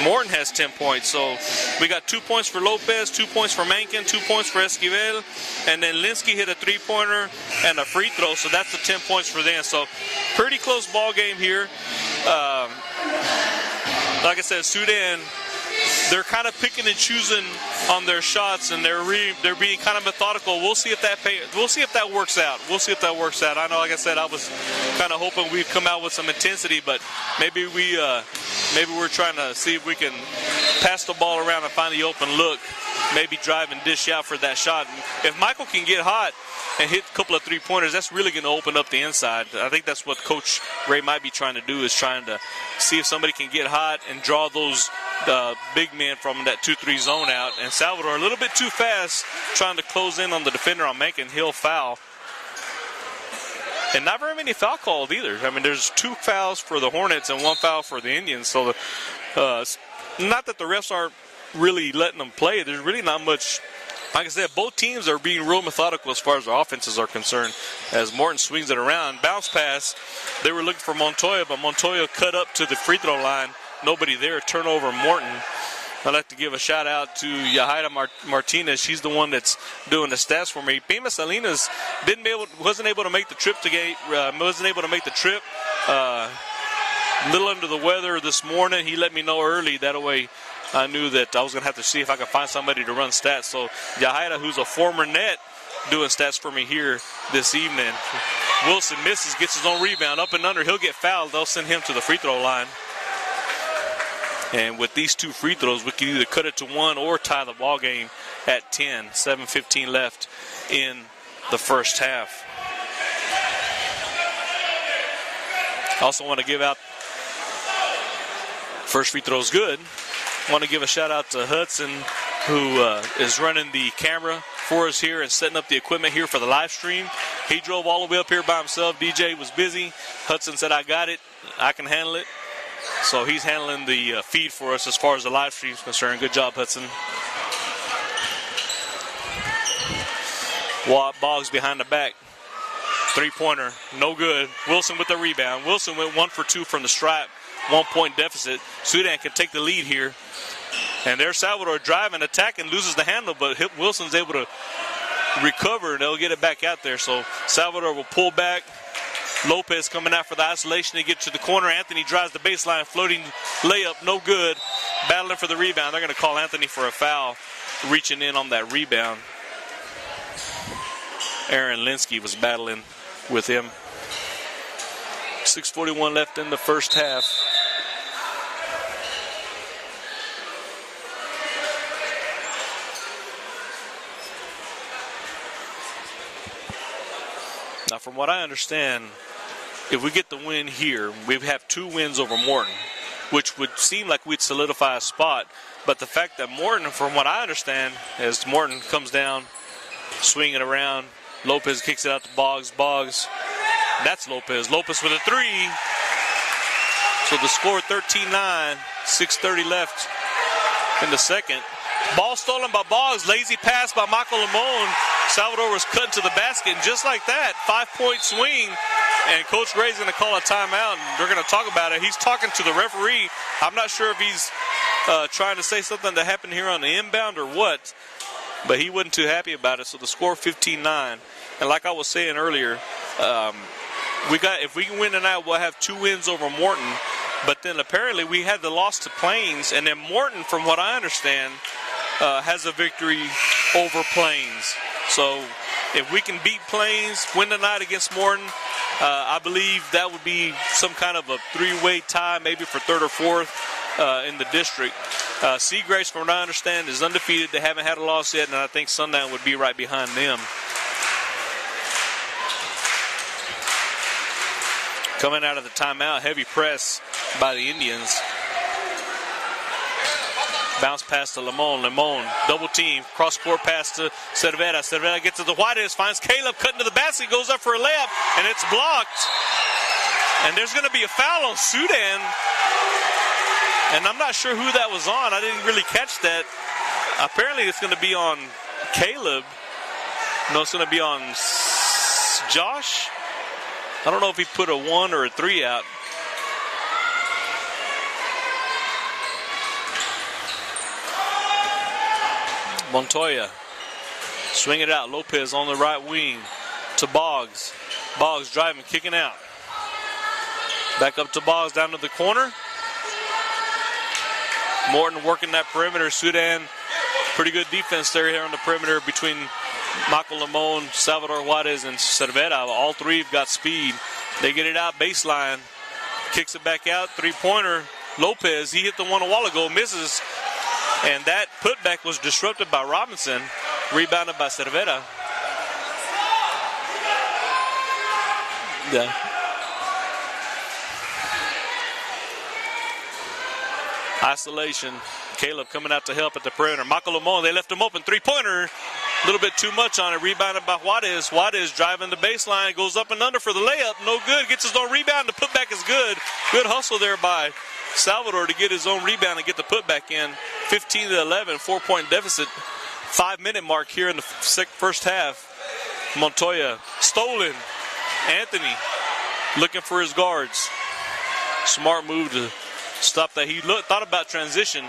Morton has 10 points. So we got 2 points for Lopez, 2 points for Mankin, 2 points for Esquivel. And then Linsky hit a 3-pointer and a free throw. So that's the 10 points for them. So pretty close ball game here. Like I said, Sudan, they're kind of picking and choosing on their shots, and they're being kind of methodical. We'll see if that works out. I know, like I said, I was kind of hoping we'd come out with some intensity, but maybe we're trying to see if we can pass the ball around and find the open look. Maybe drive and dish out for that shot. And if Michael can get hot and hit a couple of 3-pointers, that's really going to open up the inside. I think that's what Coach Ray might be trying to do, is trying to see if somebody can get hot and draw those big men from that 2-3 zone out. And Salvador a little bit too fast, trying to close in on the defender on Mankin. He'll foul. And not very many foul called either. I mean, there's 2 fouls for the Hornets and 1 foul for the Indians. So not that the refs aren't really letting them play. There's really not much. Like I said, both teams are being real methodical as far as their offenses are concerned. As Morton swings it around, bounce pass. They were looking for Montoya, but Montoya cut up to the free throw line. Nobody there. Turnover, Morton. I'd like to give a shout out to Yahaira Martinez. She's the one that's doing the stats for me. Pima Salinas wasn't able to make the trip A little under the weather this morning. He let me know early. That way I knew that I was going to have to see if I could find somebody to run stats. So Yahaira, who's a former net, doing stats for me here this evening. Wilson misses, gets his own rebound, up and under. He'll get fouled. They'll send him to the free throw line. And with these 2 free throws, we can either cut it to 1 or tie the ball game at 10. 7:15 left in the first half. Also want to give out first free throw is good. Want to give a shout out to Hudson, who is running the camera for us here and setting up the equipment here for the live stream. He drove all the way up here by himself. DJ was busy. Hudson said, I got it. I can handle it. So he's handling the feed for us as far as the live stream is concerned. Good job, Hudson. Boggs behind the back. 3-pointer, no good. Wilson with the rebound. Wilson went 1 for 2 from the stripe. 1-point deficit. Sudan can take the lead here. And there's Salvador driving, attacking, loses the handle, but Wilson's able to recover, and they'll get it back out there. So Salvador will pull back. Lopez coming out for the isolation to get to the corner. Anthony drives the baseline, floating layup, no good. Battling for the rebound. They're going to call Anthony for a foul, reaching in on that rebound. Aaron Linsky was battling with him. 6:41 left in the first half. Now, from what I understand, if we get the win here, we have 2 wins over Morton, which would seem like we'd solidify a spot. But the fact that Morton, from what I understand, as Morton comes down, swinging around, Lopez kicks it out to Boggs. Boggs, that's Lopez. Lopez with a 3. So the score 13-9, 6:30 left in the second. Ball stolen by Boggs. Lazy pass by Michael Lamone. Salvador was cut to the basket, and just like that, 5-point swing. And Coach Gray's going to call a timeout, and they're going to talk about it. He's talking to the referee. I'm not sure if he's trying to say something that happened here on the inbound or what, but he wasn't too happy about it. So the score 15-9. And like I was saying earlier, if we can win tonight, we'll have 2 wins over Morton. But then apparently we had the loss to Plains, and then Morton, from what I understand, has a victory over Plains. So if we can beat Plains, win tonight against Morton, I believe that would be some kind of a 3-way tie, maybe for 3rd or 4th in the district. Seagraves, from what I understand, is undefeated. They haven't had a loss yet, and I think Sundown would be right behind them. Coming out of the timeout, heavy press by the Indians. Bounce pass to Lamone. Lamone, double team. Cross-court pass to Cervera. Cervera gets to the Juarez, finds Caleb cutting to the basket, goes up for a layup, and it's blocked. And there's going to be a foul on Sudan. And I'm not sure who that was on. I didn't really catch that. Apparently it's going to be on Caleb. No, it's going to be on Josh. I don't know if he put a 1 or a 3 out. Montoya, swing it out. Lopez on the right wing to Boggs. Boggs driving, kicking out. Back up to Boggs, down to the corner. Morton working that perimeter. Sudan, pretty good defense there here on the perimeter between Michael Lamone, Salvador Juarez, and Cervera. All 3 have got speed. They get it out baseline. Kicks it back out. 3-pointer. Lopez, he hit the one a while ago, misses. And that putback was disrupted by Robinson. Rebounded by Cervera. Yeah. Isolation. Caleb coming out to help at the perimeter. Michael Lamone, they left him open. 3-pointer. A little bit too much on it. Rebounded by Juarez. Juarez driving the baseline. Goes up and under for the layup. No good. Gets his own rebound. The putback is good. Good hustle there by Salvador to get his own rebound and get the putback in. 15-11. 4-point deficit. 5-minute mark here in the first half. Montoya stolen. Anthony looking for his guards. Smart move to stop that. He thought about transition,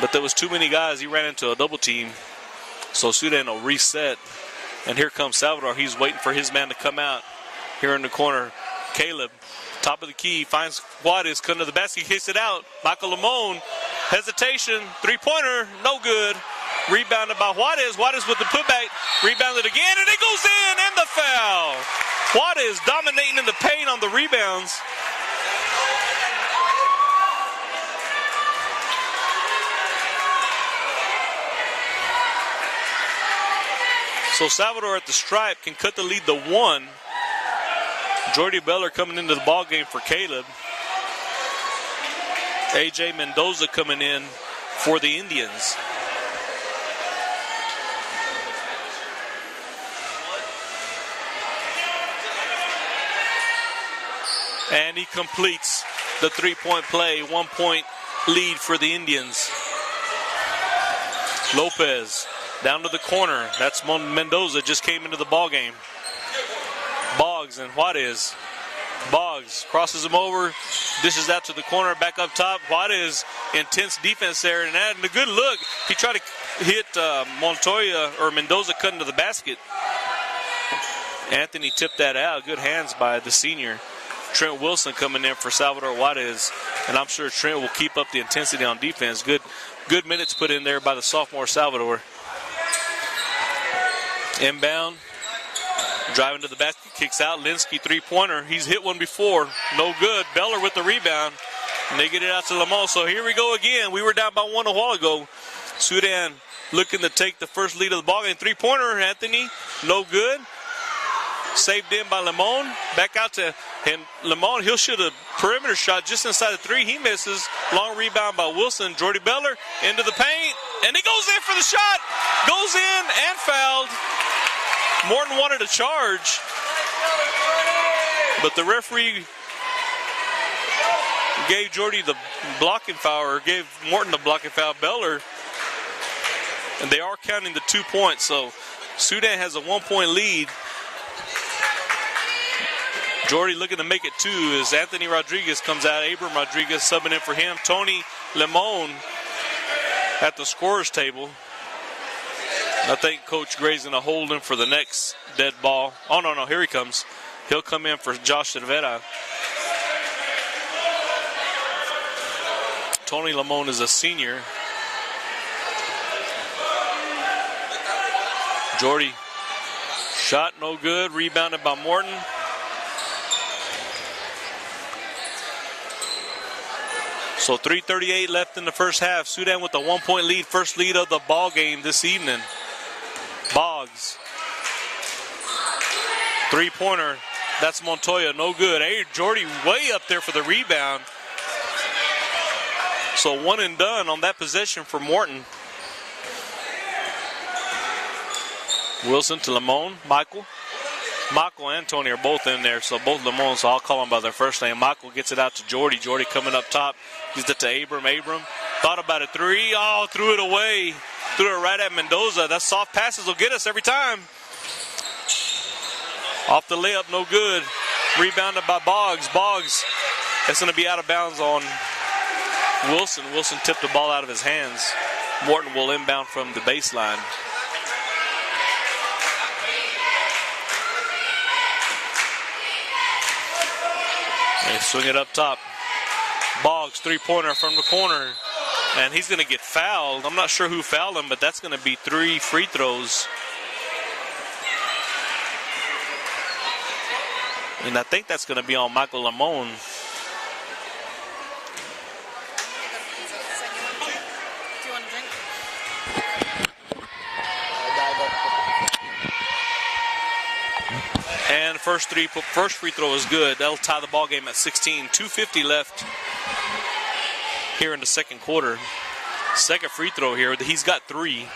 but there was too many guys. He ran into a double team. So Sudan will reset. And here comes Salvador. He's waiting for his man to come out here in the corner. Caleb, top of the key, finds Juarez, cutting to the basket, kicks it out. Michael Lamone, hesitation, 3-pointer, no good. Rebounded by Juarez. Juarez with the putback, rebounded again, and it goes in, and the foul. Juarez dominating in the paint on the rebounds. So Salvador at the stripe can cut the lead to 1. Jordy Beller coming into the ball game for Caleb. A.J. Mendoza coming in for the Indians. And he completes the three-point play. 1 point lead for the Indians. Lopez down to the corner. That's Mendoza, just came into the ball game. Boggs and Juarez. Boggs crosses him over, dishes out to the corner, back up top. Juarez, intense defense there, and adding a good look. He tried to hit Montoya or Mendoza cutting to the basket. Anthony tipped that out. Good hands by the senior. Trent Wilson coming in for Salvador Juarez, and I'm sure Trent will keep up the intensity on defense. Good minutes put in there by the sophomore Salvador. Inbound, driving to the basket, kicks out. Linsky, three-pointer. He's hit one before. No good. Beller with the rebound. And they get it out to Lamont. So here we go again. We were down by 1 a while ago. Sudan looking to take the first lead of the ballgame. Three-pointer, Anthony. No good. Saved in by Lamont. Back out to and Lamont. He'll shoot a perimeter shot just inside the 3. He misses. Long rebound by Wilson. Jordy Beller into the paint. And he goes in for the shot. Goes in and fouled. Morton wanted a charge, but the referee gave Jordy the blocking foul, or gave Morton the blocking foul. Beller, and they are counting the 2 points, so Sudan has a 1 point lead. Jordy looking to make it 2 as Anthony Rodriguez comes out. Abram Rodriguez subbing in for him. Tony Lemon at the scorer's table. I think Coach Gray's going to hold him for the next dead ball. Oh, no, here he comes. He'll come in for Josh Cervera. Tony Lamone is a senior. Jordy, shot no good, rebounded by Morton. So 3:38 left in the first half. Sudan with a 1 point lead, first lead of the ball game this evening. Boggs. Three-pointer. That's Montoya. No good. Hey, Jordy way up there for the rebound. So 1 and done on that possession for Morton. Wilson to Lamone. Michael and Tony are both in there, so both Lamone, so I'll call them by their first name. Michael gets it out to Jordy. Jordy coming up top. Gives it to Abram. Thought about a 3. Oh, threw it away. Threw it right at Mendoza. That soft passes will get us every time. Off the layup, no good. Rebounded by Boggs. That's going to be out of bounds on Wilson. Wilson tipped the ball out of his hands. Morton will inbound from the baseline. They swing it up top. Boggs, three-pointer from the corner. And he's going to get fouled. I'm not sure who fouled him, but that's going to be 3 free throws. And I think that's going to be on Michael Lamone. Do you want a drink? And first free throw is good. That'll tie the ball game at 16. 2:50 left here in the second quarter. Second free throw here. He's got 3.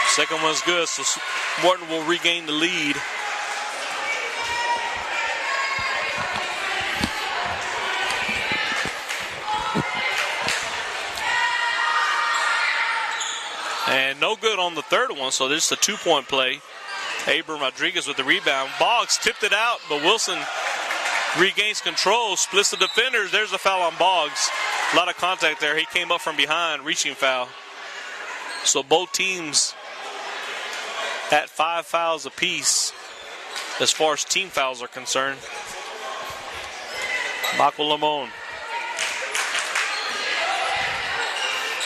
Second one's good, so Morton will regain the lead. And no good on the third one, so this is a 2-point play. Abram Rodriguez with the rebound. Boggs tipped it out, but Wilson regains control, splits the defenders. There's a foul on Boggs. A lot of contact there. He came up from behind, reaching foul. So both teams at 5 fouls apiece as far as team fouls are concerned. Michael Lamone.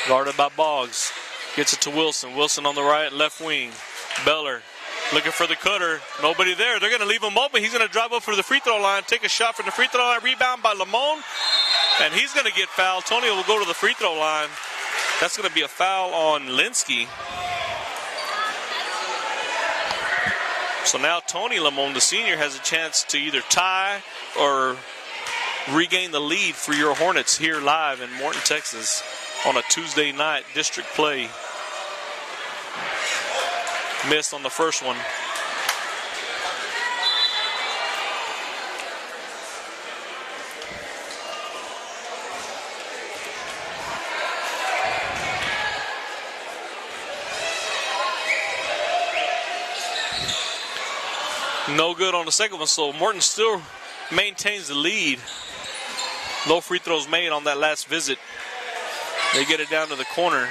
Guarded by Boggs. Gets it to Wilson. Wilson on the right, left wing. Beller looking for the cutter. Nobody there. They're going to leave him open. He's going to drive up for the free throw line, take a shot from the free throw line. Rebound by Lamone. And he's going to get fouled. Tony will go to the free throw line. That's going to be a foul on Linsky. So now Tony Lamone, the senior, has a chance to either tie or regain the lead for your Hornets here live in Morton, Texas on a Tuesday night district play. Missed on the first one. No good on the second one, so Morton still maintains the lead. No free throws made on that last visit. They get it down to the corner,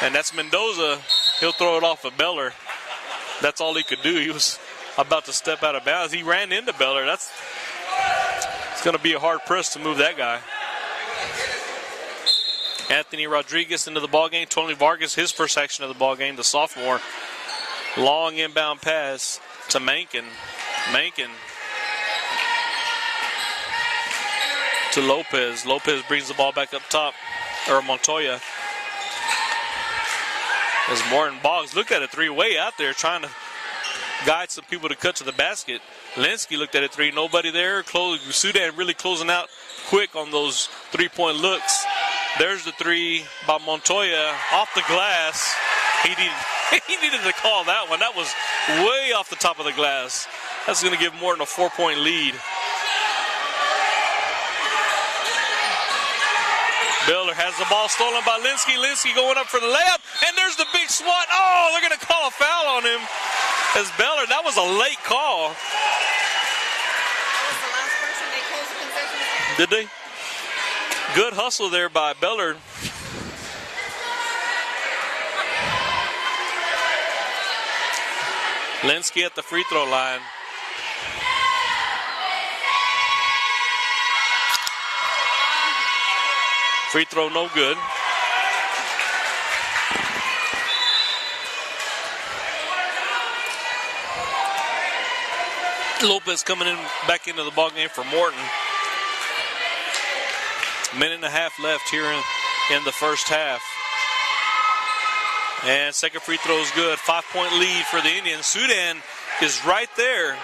and that's Mendoza. He'll throw it off of Beller. That's all he could do. He was about to step out of bounds. He ran into Beller. It's going to be a hard press to move that guy. Anthony Rodriguez into the ballgame. Tony Vargas, his first action of the ballgame, the sophomore. Long inbound pass to Mankin. Mankin to Lopez. Lopez brings the ball back up top. Or Montoya. As Morton Boggs looked at a three-way out there trying to guide some people to cut to the basket. Linsky looked at a three. Nobody there. Sudan really closing out quick on those three-point looks. There's the three by Montoya off the glass. He needed to call that one. That was way off the top of the glass. That's going to give Morton a 4-point lead. Beller has the ball stolen by Linsky. Linsky going up for the layup, and there's the big swat. Oh, they're going to call a foul on him. As Beller, that was a late call. That's the last person they closed the concession. Did they? Good hustle there by Beller. Linsky at the free throw line. Free throw no good. Lopez coming in back into the ballgame for Morton. Minute and a half left here in the first half. And second free throw is good. 5-point lead for the Indians. Sudan is right there.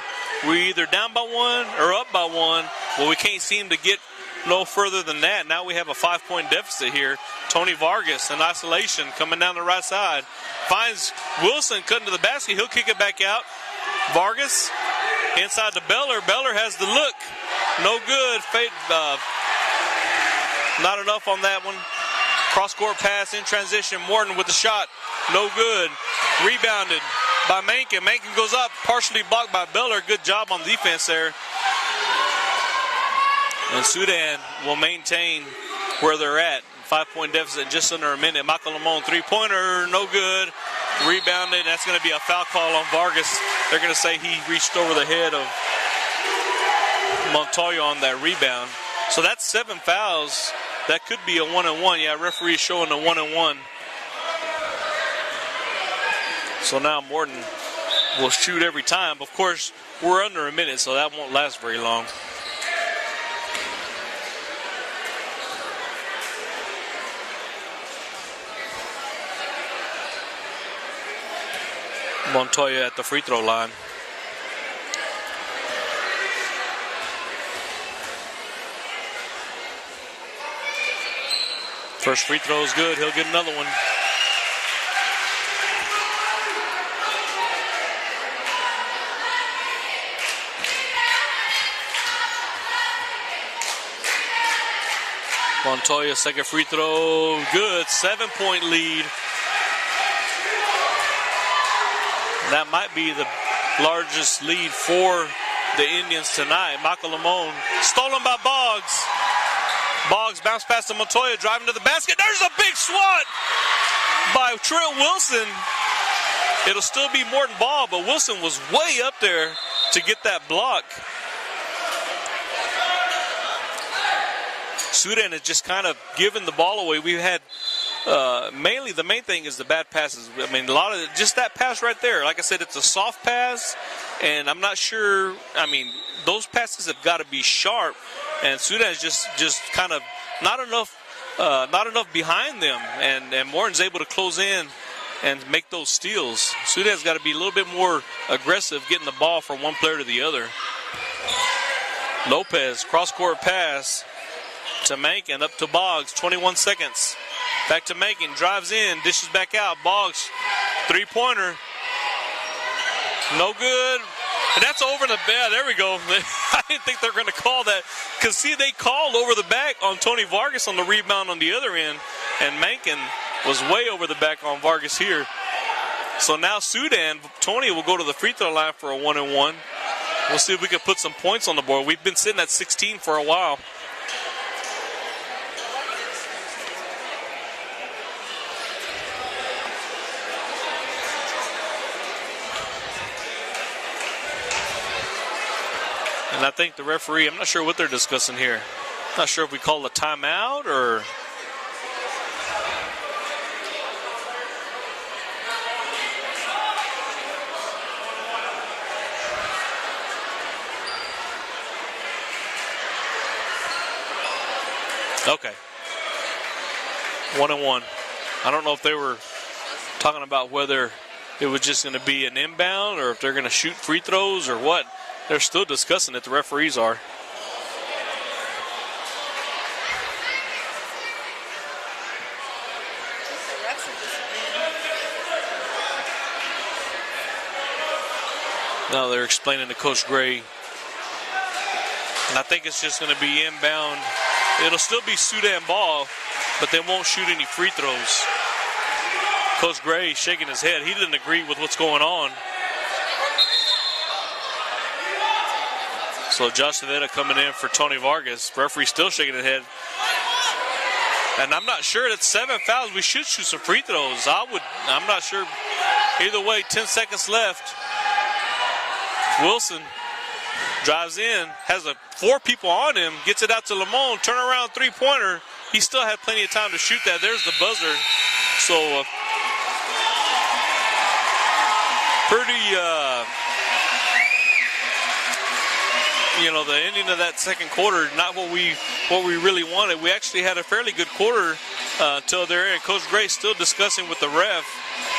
We're either down by one or up by one. Well, we can't seem to get no further than that. Now we have a 5-point deficit here. Tony Vargas in isolation coming down the right side. Finds Wilson cutting to the basket. He'll kick it back out. Vargas inside to Beller. Beller has the look. No good. Not enough on that one. Cross-court pass in transition. Morton with the shot. No good. Rebounded by Mankin. Mankin goes up. Partially blocked by Beller. Good job on defense there. And Sudan will maintain where they're at. 5-point deficit in just under a minute. Michael Lamone, three-pointer, no good. Rebounded. That's going to be a foul call on Vargas. They're going to say he reached over the head of Montoya on that rebound. So that's 7 fouls. That could be a 1-and-1. Yeah, referee showing a 1-and-1. So now Morton will shoot every time. Of course, we're under a minute, so that won't last very long. Montoya at the free throw line. First free throw is good. He'll get another one. Montoya, second free throw, good. 7-point lead. That might be the largest lead for the Indians tonight. Michael Lamone, stolen by Boggs. Boggs bounced past to Montoya, driving to the basket. There's a big swat by Trent Wilson. It'll still be Morton ball, but Wilson was way up there to get that block. Sudan has just kind of given the ball away. We've had mainly the main thing is the bad passes. I mean, a lot of just that pass right there. Like I said, it's a soft pass, and I'm not sure. I mean, those passes have got to be sharp, and Sudan's just kind of not enough not enough behind them, and Morton's able to close in and make those steals. Sudan's got to be a little bit more aggressive getting the ball from one player to the other. Lopez, cross-court pass to Mankin, up to Boggs, 21 seconds. Back to Mankin, drives in, dishes back out. Boggs, three-pointer. No good. And that's over the bed. There we go. I didn't think they were going to call that. Because, see, they called over the back on Tony Vargas on the rebound on the other end. And Mankin was way over the back on Vargas here. So now Sudan, Tony will go to the free throw line for a 1-and-1. We'll see if we can put some points on the board. We've been sitting at 16 for a while. And I think the referee, I'm not sure what they're discussing here. Not sure if we call a timeout or... Okay. 1-and-1. I don't know if they were talking about whether it was just going to be an inbound or if they're going to shoot free throws or what. They're still discussing it. The referees are. Now they're explaining to Coach Gray. And I think it's just going to be inbound. It'll still be Sudan ball, but they won't shoot any free throws. Coach Gray shaking his head. He didn't agree with what's going on. So Josh Savetta coming in for Tony Vargas. Referee still shaking his head. And I'm not sure. That's 7 fouls. We should shoot some free throws. I'm not sure. Either way, 10 seconds left. Wilson drives in, has 4 people on him, gets it out to Lamone, turnaround three-pointer. He still had plenty of time to shoot that. There's the buzzer. So the ending of that second quarter, not what we really wanted. We actually had a fairly good quarter till there, and Coach Gray still discussing with the ref.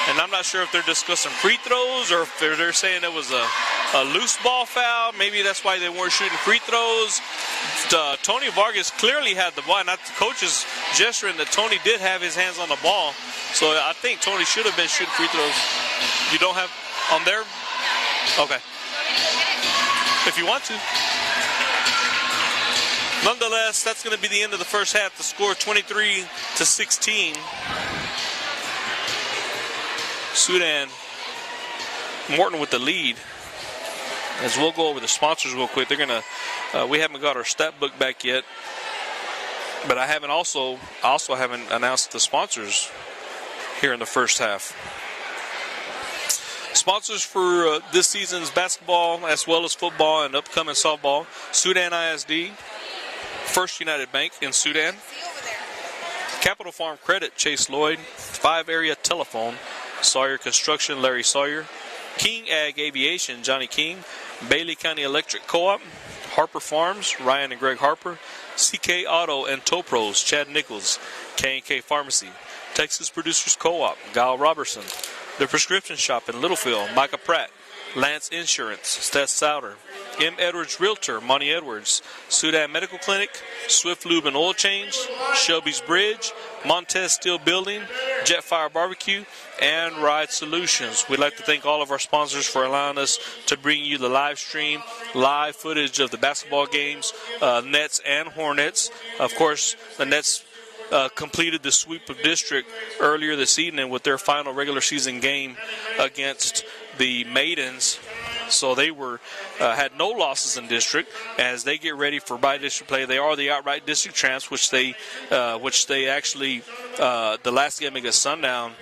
And I'm not sure if they're discussing free throws or if they're saying it was a loose ball foul. Maybe that's why they weren't shooting free throws. Tony Vargas clearly had the ball. Not the coach is gesturing that Tony did have his hands on the ball. So I think Tony should have been shooting free throws. You don't have on there? Okay. If you want to. Nonetheless, that's going to be the end of the first half. The score 23-16. Sudan, Morton with the lead. As we'll go over the sponsors real quick. They're gonna. We haven't got our stat book back yet, but I also haven't announced the sponsors here in the first half. Sponsors for this season's basketball as well as football and upcoming softball: Sudan ISD, First United Bank in Sudan, Capital Farm Credit, Chase Lloyd, 5 Area Telephone, Sawyer Construction, Larry Sawyer, King Ag Aviation, Johnny King, Bailey County Electric Co-op, Harper Farms, Ryan and Greg Harper, CK Auto and Tow Pros, Chad Nichols, K&K Pharmacy, Texas Producers Co-op, Guile Robertson, The Prescription Shop in Littlefield, Micah Pratt, Lance Insurance, Steph Souter, M. Edwards Realtor, Monty Edwards, Sudan Medical Clinic, Swift Lube and Oil Change, Shelby's Bridge, Montez Steel Building, Jetfire Barbecue, and Ride Solutions. We'd like to thank all of our sponsors for allowing us to bring you the live stream, live footage of the basketball games, Nets and Hornets. Of course, the Nets completed the sweep of district earlier this evening with their final regular season game against the Maidens. So they had no losses in district as they get ready for by-district play. They are the outright district champs, which they actually the last game against Sundown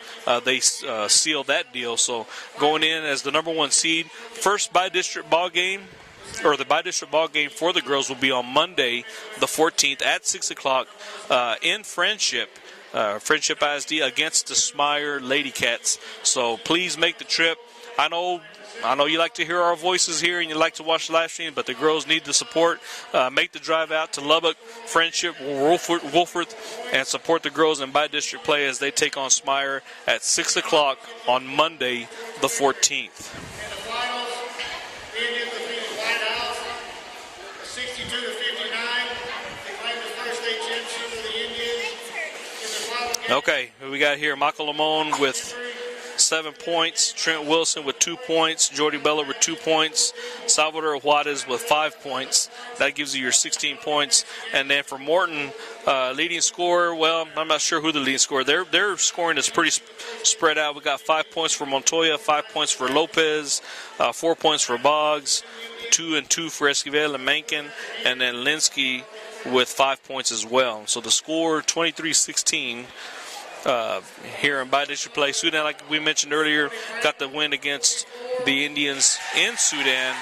they sealed that deal. So going in as the number 1 seed, first by-district ball game. Or the by-district ball game for the girls will be on Monday, the 14th at 6 o'clock in Friendship ISD against the Smyer Lady Cats. So please make the trip. I know you like to hear our voices here and you like to watch the live stream, but the girls need the support. Make the drive out to Lubbock, Friendship, Wolford, and support the girls in by-district play as they take on Smyer at 6 o'clock on Monday, the 14th. Okay, we got here Michael Lamone with 7 points, Trent Wilson with 2 points, Jordy Bella with 2 points, Salvador Juarez with 5 points. That gives you your 16 points. And then for Morton, leading scorer, well, I'm not sure who the leading scorer. Their scoring is pretty spread out. We got 5 points for Montoya, 5 points for Lopez, 4 points for Boggs, 2 and 2 for Esquivel and Mankin, and then Linsky with 5 points as well. So the score 23-16. Here in by-district play. Sudan, like we mentioned earlier, got the win against the Indians in Sudan,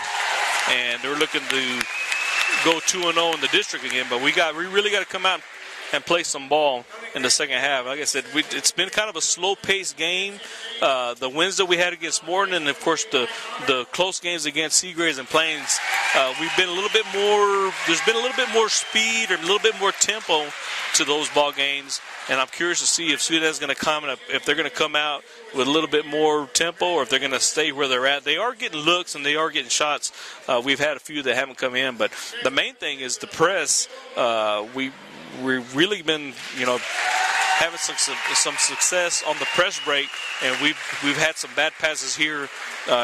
and they're looking to go 2-0 in the district again. But we really got to come out and play some ball in the second half. Like I said, it's been kind of a slow-paced game. The wins that we had against Morton, and of course the close games against Seagraves and Plains, we've been a little bit more. There's been a little bit more speed or a little bit more tempo to those ball games. And I'm curious to see if Sudan's going to come, if they're going to come out with a little bit more tempo, or if they're going to stay where they're at. They are getting looks and they are getting shots. We've had a few that haven't come in, but the main thing is the press. We've really been, having some success on the press break, and we've had some bad passes here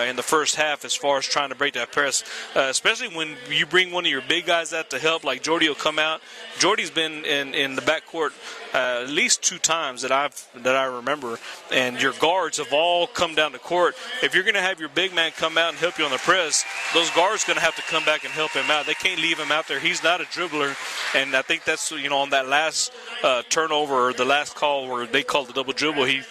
in the first half as far as trying to break that press, especially when you bring one of your big guys out to help, like Jordy will come out. Jordy's been in the backcourt at least 2 times that I remember, and your guards have all come down the court. If you're going to have your big man come out and help you on the press, those guards are going to have to come back and help him out. They can't leave him out there. He's not a dribbler, and I think that's, on that last turnover, or the last call where they called the double dribble, he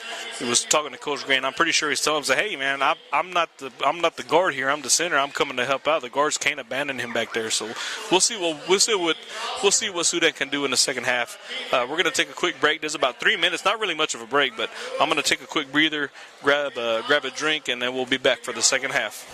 was talking to Coach Gray, and I'm pretty sure he's telling him, "Hey man, I'm not the guard here. I'm the center. I'm coming to help out." The guards can't abandon him back there. So we'll see what Sudan can do in the second half. We're going to take a quick break. There's about 3 minutes, not really much of a break, but I'm going to take a quick breather, grab a drink, and then we'll be back for the second half.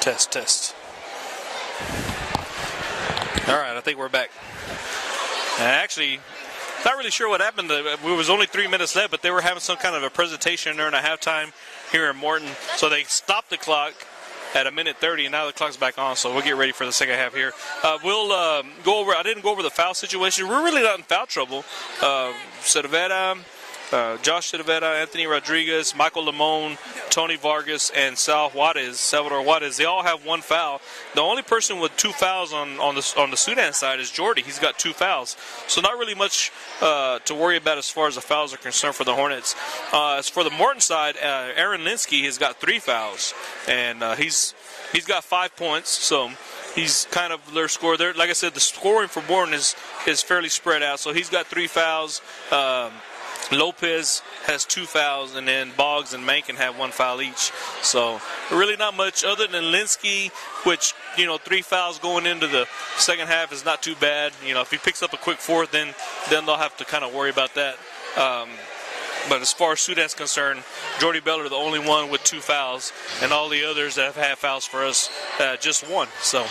Test. All right, I think we're back. Actually, not really sure what happened. It was only 3 minutes left, but they were having some kind of a presentation during a halftime here in Morton. So they stopped the clock at 1:30, and now the clock's back on. So we'll get ready for the second half here. We'll go over. I didn't go over the foul situation. We're really not in foul trouble. Cervera, Josh Cervera, Anthony Rodriguez, Michael Limon, Tony Vargas, and Salvador Juarez. They all have 1 foul. The only person with 2 fouls on the Sudan side is Jordy. He's got 2 fouls. So not really much to worry about as far as the fouls are concerned for the Hornets. As for the Morton side, Aaron Linsky has got 3 fouls, and he's got 5 points. So he's kind of their score there. Like I said, the scoring for Morton is fairly spread out. So he's got 3 fouls. Lopez has 2 fouls, and then Boggs and Mankin have 1 foul each. So really not much other than Linsky, which, 3 fouls going into the second half is not too bad. If he picks up a quick 4th, then they'll have to kind of worry about that. But as far as Sudan's concerned, Jordy Beller, the only one with 2 fouls, and all the others that have had fouls for us, just 1. So,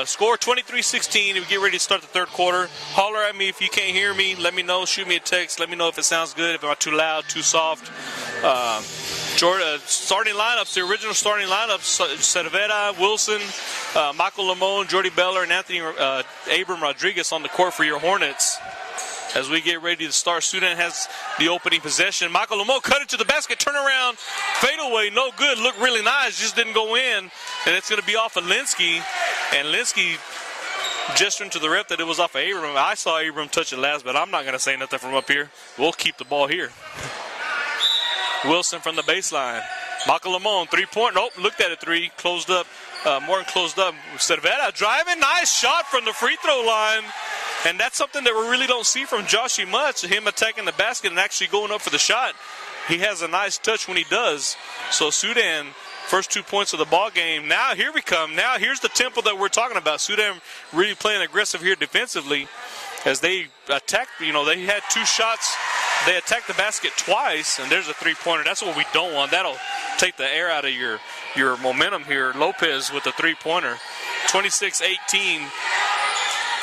score 23-16. We get ready to start the third quarter. Holler at me if you can't hear me. Let me know. Shoot me a text. Let me know if it sounds good, if I'm too loud, too soft. Starting lineups, the original starting lineups: Cervera, Wilson, Michael Limon, Jordy Beller, and Anthony Abram Rodriguez on the court for your Hornets. As we get ready to start, Sudan has the opening possession. Michael Limon cut it to the basket, turn around, fadeaway, no good. Looked really nice, just didn't go in. And it's going to be off of Linsky. And Linsky gesturing to the ref that it was off of Abram. I saw Abram touch it last, but I'm not going to say nothing from up here. We'll keep the ball here. Wilson from the baseline. Michael Limon, 3-point. Nope, looked at it, 3. Closed up. Morton closed up. Cervera driving. Nice shot from the free throw line. And that's something that we really don't see from Joshy much, him attacking the basket and actually going up for the shot. He has a nice touch when he does. So Sudan, first 2 points of the ball game. Now here we come. Now here's the tempo that we're talking about. Sudan really playing aggressive here defensively as they attacked. They had 2 shots. They attacked the basket twice, and there's a 3-pointer. That's what we don't want. That'll take the air out of your momentum here. Lopez with the 3-pointer. 26-18.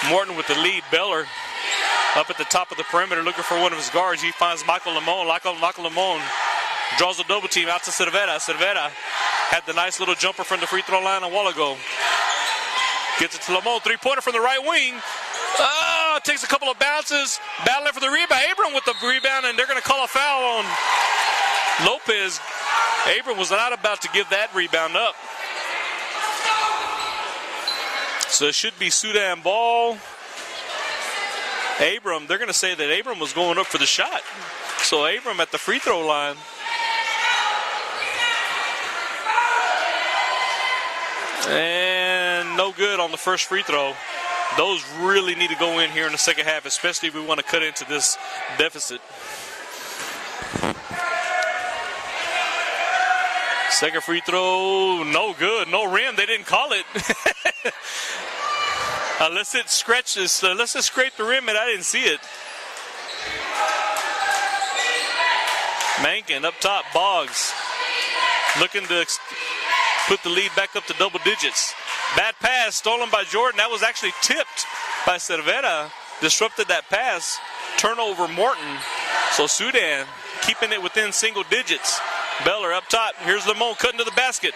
Morton with the lead. Beller up at the top of the perimeter looking for one of his guards. He finds Michael Limon. Michael Limon draws a double team out to Cervera. Cervera had the nice little jumper from the free throw line a while ago. Gets it to Limon. 3-pointer from the right wing. Takes a couple of bounces. Battling for the rebound. Abram with the rebound, and they're going to call a foul on Lopez. Abram was not about to give that rebound up. So it should be Sudan ball. Abram, they're going to say that Abram was going up for the shot. So Abram at the free throw line. And no good on the first free throw. Those really need to go in here in the second half, especially if we want to cut into this deficit. Second free throw, no good, no rim. They didn't call it. Unless it scratches, unless it scraped the rim, and I didn't see it. Mankin up top, Boggs looking to put the lead back up to double digits. Bad pass stolen by Jordan. That was actually tipped by Cervera. Disrupted that pass. Turnover Morton. So Sudan keeping it within single digits. Beller up top. Here's Limon cutting to the basket.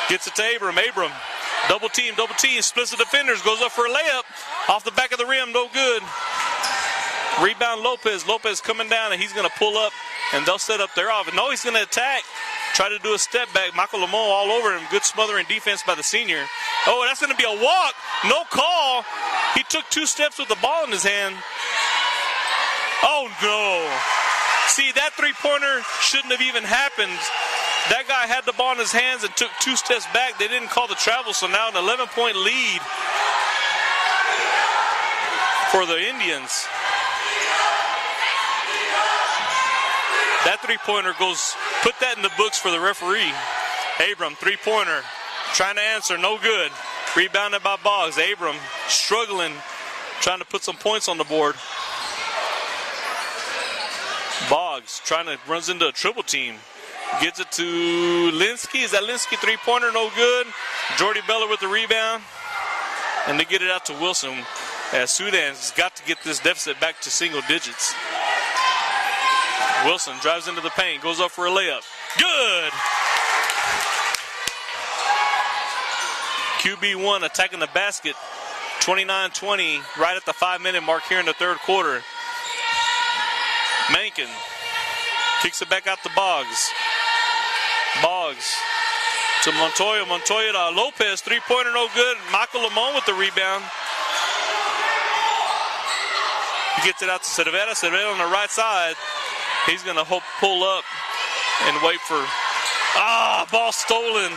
Gets it to Abram. Abram. Double team. Splits the defenders. Goes up for a layup. Off the back of the rim. No good. Rebound Lopez. Lopez coming down, and he's going to pull up, and they'll set up their off. No, he's going to attack. Try to do a step back. Michael Limon all over him. Good smothering defense by the senior. Oh, that's going to be a walk. No call. He took 2 steps with the ball in his hand. Oh, no. See, that 3-pointer shouldn't have even happened. That guy had the ball in his hands and took 2 steps back. They didn't call the travel, so now an 11-point lead for the Indians. That 3-pointer goes, put that in the books for the referee. Abram, 3-pointer, trying to answer, no good. Rebounded by Boggs. Abram struggling, trying to put some points on the board. Boggs runs into a triple team. Gets it to Linsky. Is that Linsky three-pointer? No good. Jordy Bella with the rebound. And they get it out to Wilson as Sudan's got to get this deficit back to single digits. Wilson drives into the paint, goes up for a layup. Good! QB1 attacking the basket. 29-20, right at the 5-minute mark here in the third quarter. Mankin kicks it back out to Boggs. Boggs to Montoya. Montoya to Lopez. Three-pointer, no good. Michael Lamone with the rebound. He gets it out to Cervera. Cervera on the right side. He's going to pull up and wait for... ball stolen.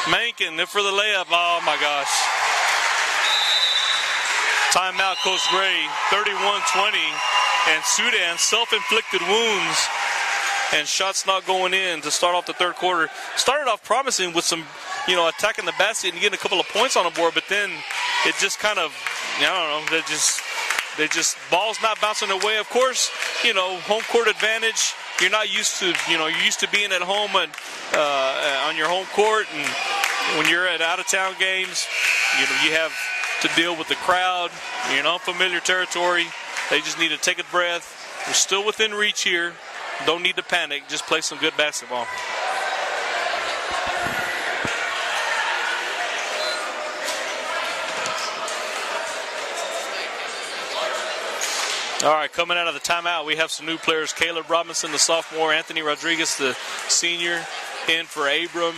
Mankin for the layup. Oh, my gosh. Timeout, Coach Gray. 31-20. And Sudan, self-inflicted wounds. And shots not going in to start off the third quarter. Started off promising with some, attacking the basket and getting a couple of points on the board, but then it just kind of, I don't know, they just balls not bouncing their way. Of course, home court advantage. You're not used to, you're used to being at home and on your home court, and when you're at out-of-town games, you have to deal with the crowd. You're in unfamiliar territory. They just need to take a breath. We're still within reach here. Don't need to panic. Just play some good basketball. All right, coming out of the timeout, we have some new players. Caleb Robinson, the sophomore. Anthony Rodriguez, the senior, in for Abram.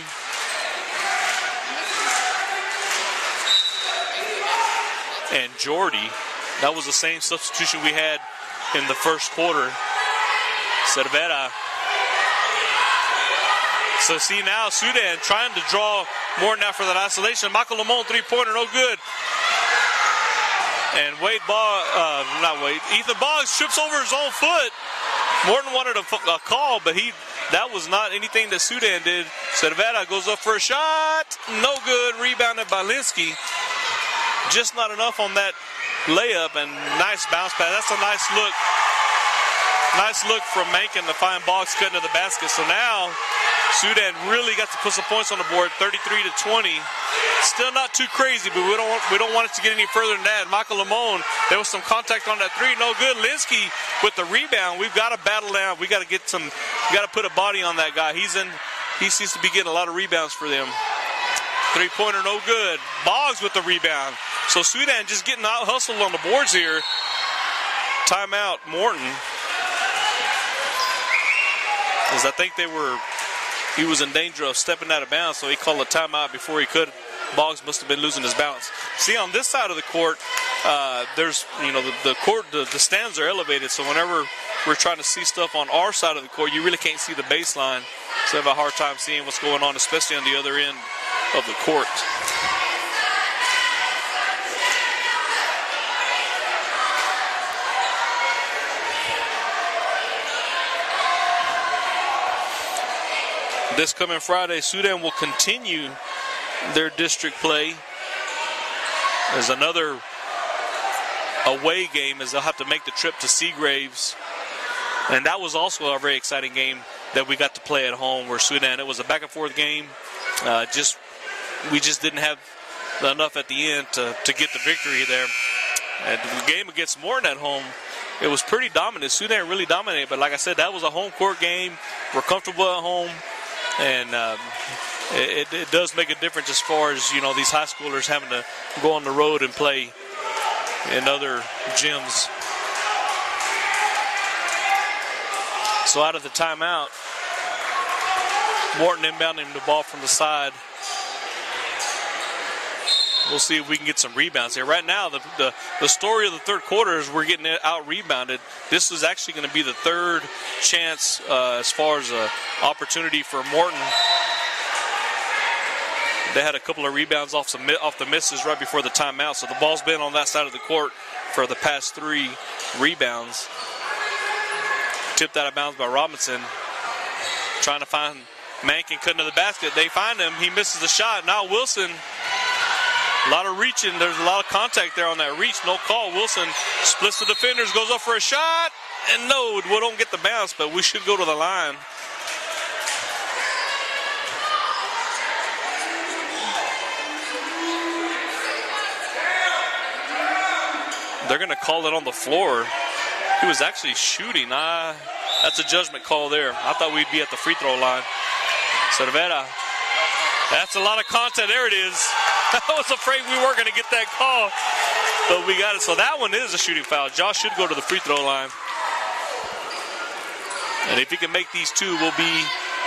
And Jordy. That was the same substitution we had in the first quarter. Cervera. So see now Sudan trying to draw more now for that isolation. Michael Lamone, three-pointer, no good. And Ethan Boggs trips over his own foot. Morton wanted a call, but that was not anything that Sudan did. Cervera goes up for a shot. No good. Rebounded by Linsky. Just not enough on that layup, and nice bounce pass. That's a nice look. Nice look from Mankin to find Boggs cutting to the basket. So now Sudan really got to put some points on the board, 33-20. Still not too crazy, but we don't want it to get any further than that. Michael Lamone, there was some contact on that three, no good. Linsky with the rebound. We've got to battle down. We got to put a body on that guy. He seems to be getting a lot of rebounds for them. Three-pointer, no good. Boggs with the rebound. So Sudan just getting out hustled on the boards here. Timeout, Morton. Because I think he was in danger of stepping out of bounds, so he called a timeout before he could. Boggs must have been losing his balance. See, on this side of the court, there's, the court, the stands are elevated, so whenever we're trying to see stuff on our side of the court, you really can't see the baseline. So I have a hard time seeing what's going on, especially on the other end of the court. This coming Friday, Sudan will continue their district play. There's another away game as they'll have to make the trip to Seagraves. And that was also a very exciting game that we got to play at home where Sudan, it was a back and forth game. We just didn't have enough at the end to get the victory there. And the game against Morton at home, it was pretty dominant. Sudan really dominated, but like I said, that was a home court game. We're comfortable at home. And it does make a difference as far as, these high schoolers having to go on the road and play in other gyms. So out of the timeout, Morton inbounding the ball from the side. We'll see if we can get some rebounds here. Right now, the story of the third quarter is we're getting out-rebounded. This is actually going to be the third chance as far as an opportunity for Morton. They had a couple of rebounds off the misses right before the timeout, so the ball's been on that side of the court for the past 3 rebounds. Tipped out of bounds by Robinson. Trying to find Mankin cutting to the basket. They find him. He misses the shot. Now Wilson. A lot of reaching. There's a lot of contact there on that reach. No call. Wilson splits the defenders, goes up for a shot. And no, we don't get the bounce, but we should go to the line. they're going to call it on the floor. He was actually shooting. That's a judgment call there. I thought we'd be at the free throw line. Cervera. That's a lot of content. There it is. I was afraid we weren't going to get that call, but we got it. So that one is a shooting foul. Josh should go to the free throw line. And if he can make these two, we'll be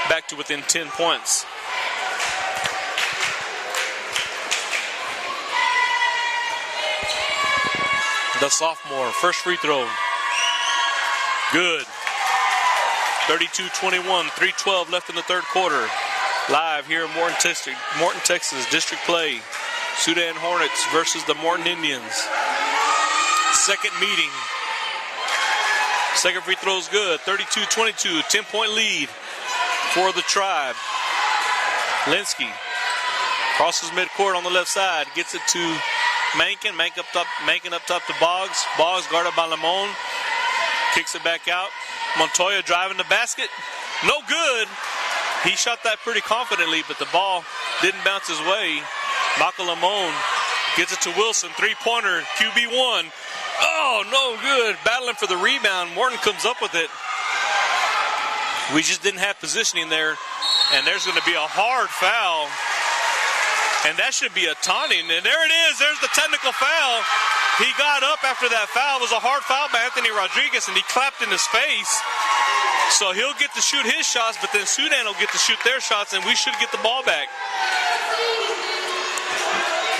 back to within 10 points. The sophomore, first free throw. Good. 32-21, 3:12 left in the third quarter. Live here in Morton, Texas, district play. Nettes and Hornets versus the Morton Indians. Second meeting. Second free throw is good. 32-22, 10-point lead for the Tribe. Linsky crosses midcourt on the left side. Gets it to Mankin. Mankin up top to Boggs. Boggs guarded by Limon. Kicks it back out. Montoya driving the basket. No good. He shot that pretty confidently, but the ball didn't bounce his way. Michael Limon gets it to Wilson. Three-pointer. QB1. Oh, no good. Battling for the rebound. Morton comes up with it. We just didn't have positioning there. And there's going to be a hard foul. And that should be a taunting. And there it is. There's the technical foul. He got up after that foul. It was a hard foul by Anthony Rodriguez, and he clapped in his face. So he'll get to shoot his shots, but then Sudan will get to shoot their shots, and we should get the ball back.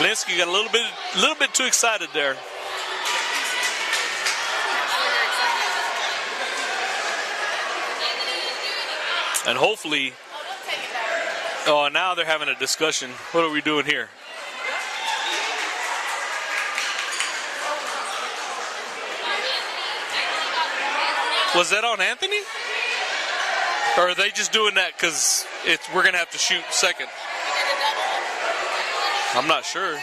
Linsky got a little bit too excited there. And hopefully, now they're having a discussion. What are we doing here? Was that on Anthony? Or are they just doing that because we're going to have to shoot second? I'm not sure.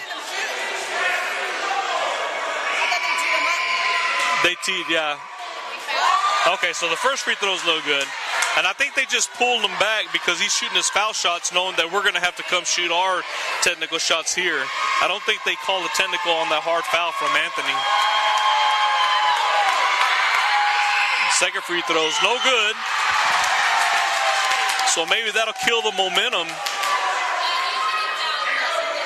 They teed, yeah. Okay, so the first free throw is no good. And I think they just pulled him back because he's shooting his foul shots knowing that we're going to have to come shoot our technical shots here. I don't think they call the technical on that hard foul from Anthony. Second free throw is no good. So maybe that'll kill the momentum.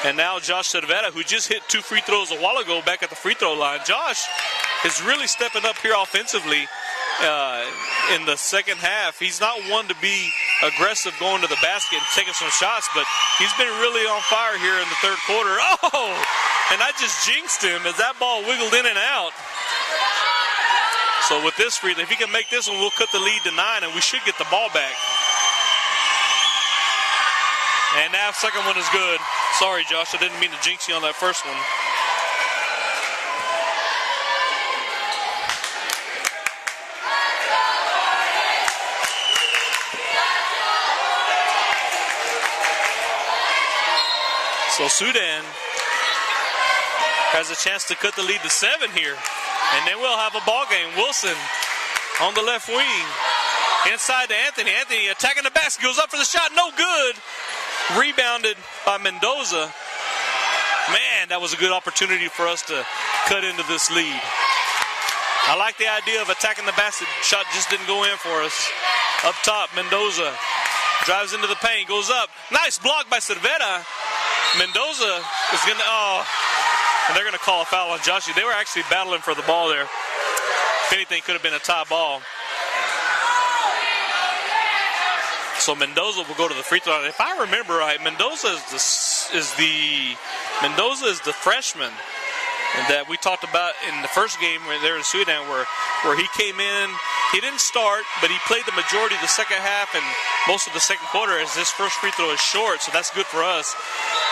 And now Josh Cervera, who just hit 2 free throws a while ago back at the free throw line. Josh is really stepping up here offensively in the second half. He's not one to be aggressive going to the basket and taking some shots, but he's been really on fire here in the third quarter. Oh! And I just jinxed him as that ball wiggled in and out. So with this free throw, if he can make this one, we'll cut the lead to 9, and we should get the ball back. And now second one is good. Sorry, Josh, I didn't mean to jinx you on that first one. So Sudan has a chance to cut the lead to 7 here. And then we'll have a ball game. Wilson on the left wing. Inside to Anthony. Anthony attacking the basket. Goes up for the shot. No good. Rebounded by Mendoza. Man, that was a good opportunity for us to cut into this lead. I like the idea of attacking the basket. Shot just didn't go in for us. Up top, Mendoza drives into the paint. Goes up. Nice block by Cervera. Mendoza is going to... And they're going to call a foul on Joshie. They were actually battling for the ball there. If anything, could have been a tie ball. So Mendoza will go to the free throw line. If I remember right, Mendoza is the freshman that we talked about in the first game there in Sudan, where he came in. He didn't start, but he played the majority of the second half and most of the second quarter, as this first free throw is short, so that's good for us.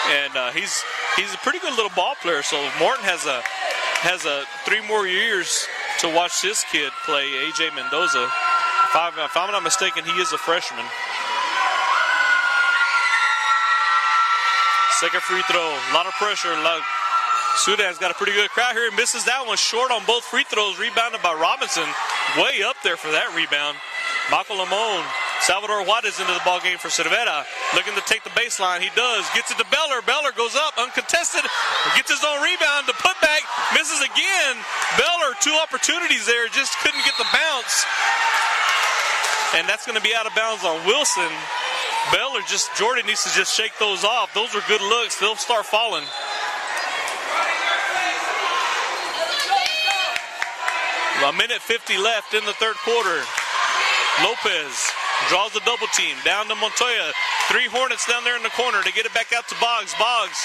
And he's a pretty good little ball player. So Morton has a 3 more years to watch this kid play, AJ Mendoza. If I'm not mistaken, he is a freshman. Second free throw, a lot of pressure. Sudan's got a pretty good crowd here. Misses that one short on both free throws. Rebounded by Robinson. Way up there for that rebound. Michael Limon Salvador Juarez into the ball game for Cervera. Looking to take the baseline. He does. Gets it to Beller. Beller goes up uncontested. Gets his own rebound. The putback misses again. Beller, 2 opportunities there. Just couldn't get the bounce. And that's going to be out of bounds on Wilson. Beller Jordan needs to just shake those off. Those are good looks. They'll start falling. A minute 50 left in the third quarter. Lopez draws the double team down to Montoya. 3 Hornets down there in the corner. They get it back out to Boggs. Boggs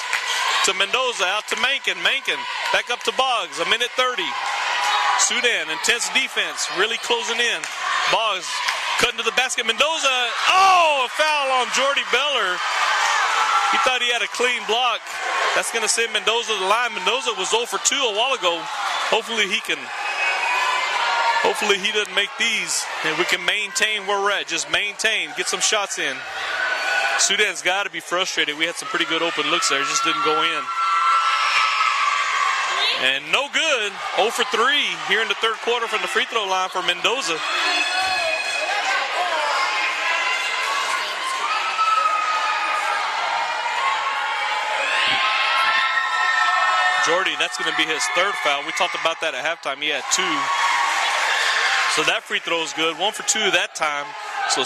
to Mendoza. Out to Mankin. Mankin back up to Boggs. A minute 30. Sudan, intense defense. Really closing in. Boggs cutting to the basket. Mendoza. Oh, a foul on Jordy Beller. He thought he had a clean block. That's going to send Mendoza to the line. Mendoza was 0 for 2 a while ago. Hopefully he doesn't make these, and we can maintain where we're at. Just maintain, get some shots in. Sudan's got to be frustrated. We had some pretty good open looks there, just didn't go in. And no good. 0 for 3 here in the third quarter from the free throw line for Mendoza. Jordy, that's going to be his 3rd foul. We talked about that at halftime. He had 2. So that free throw is good. 1 for 2 that time. So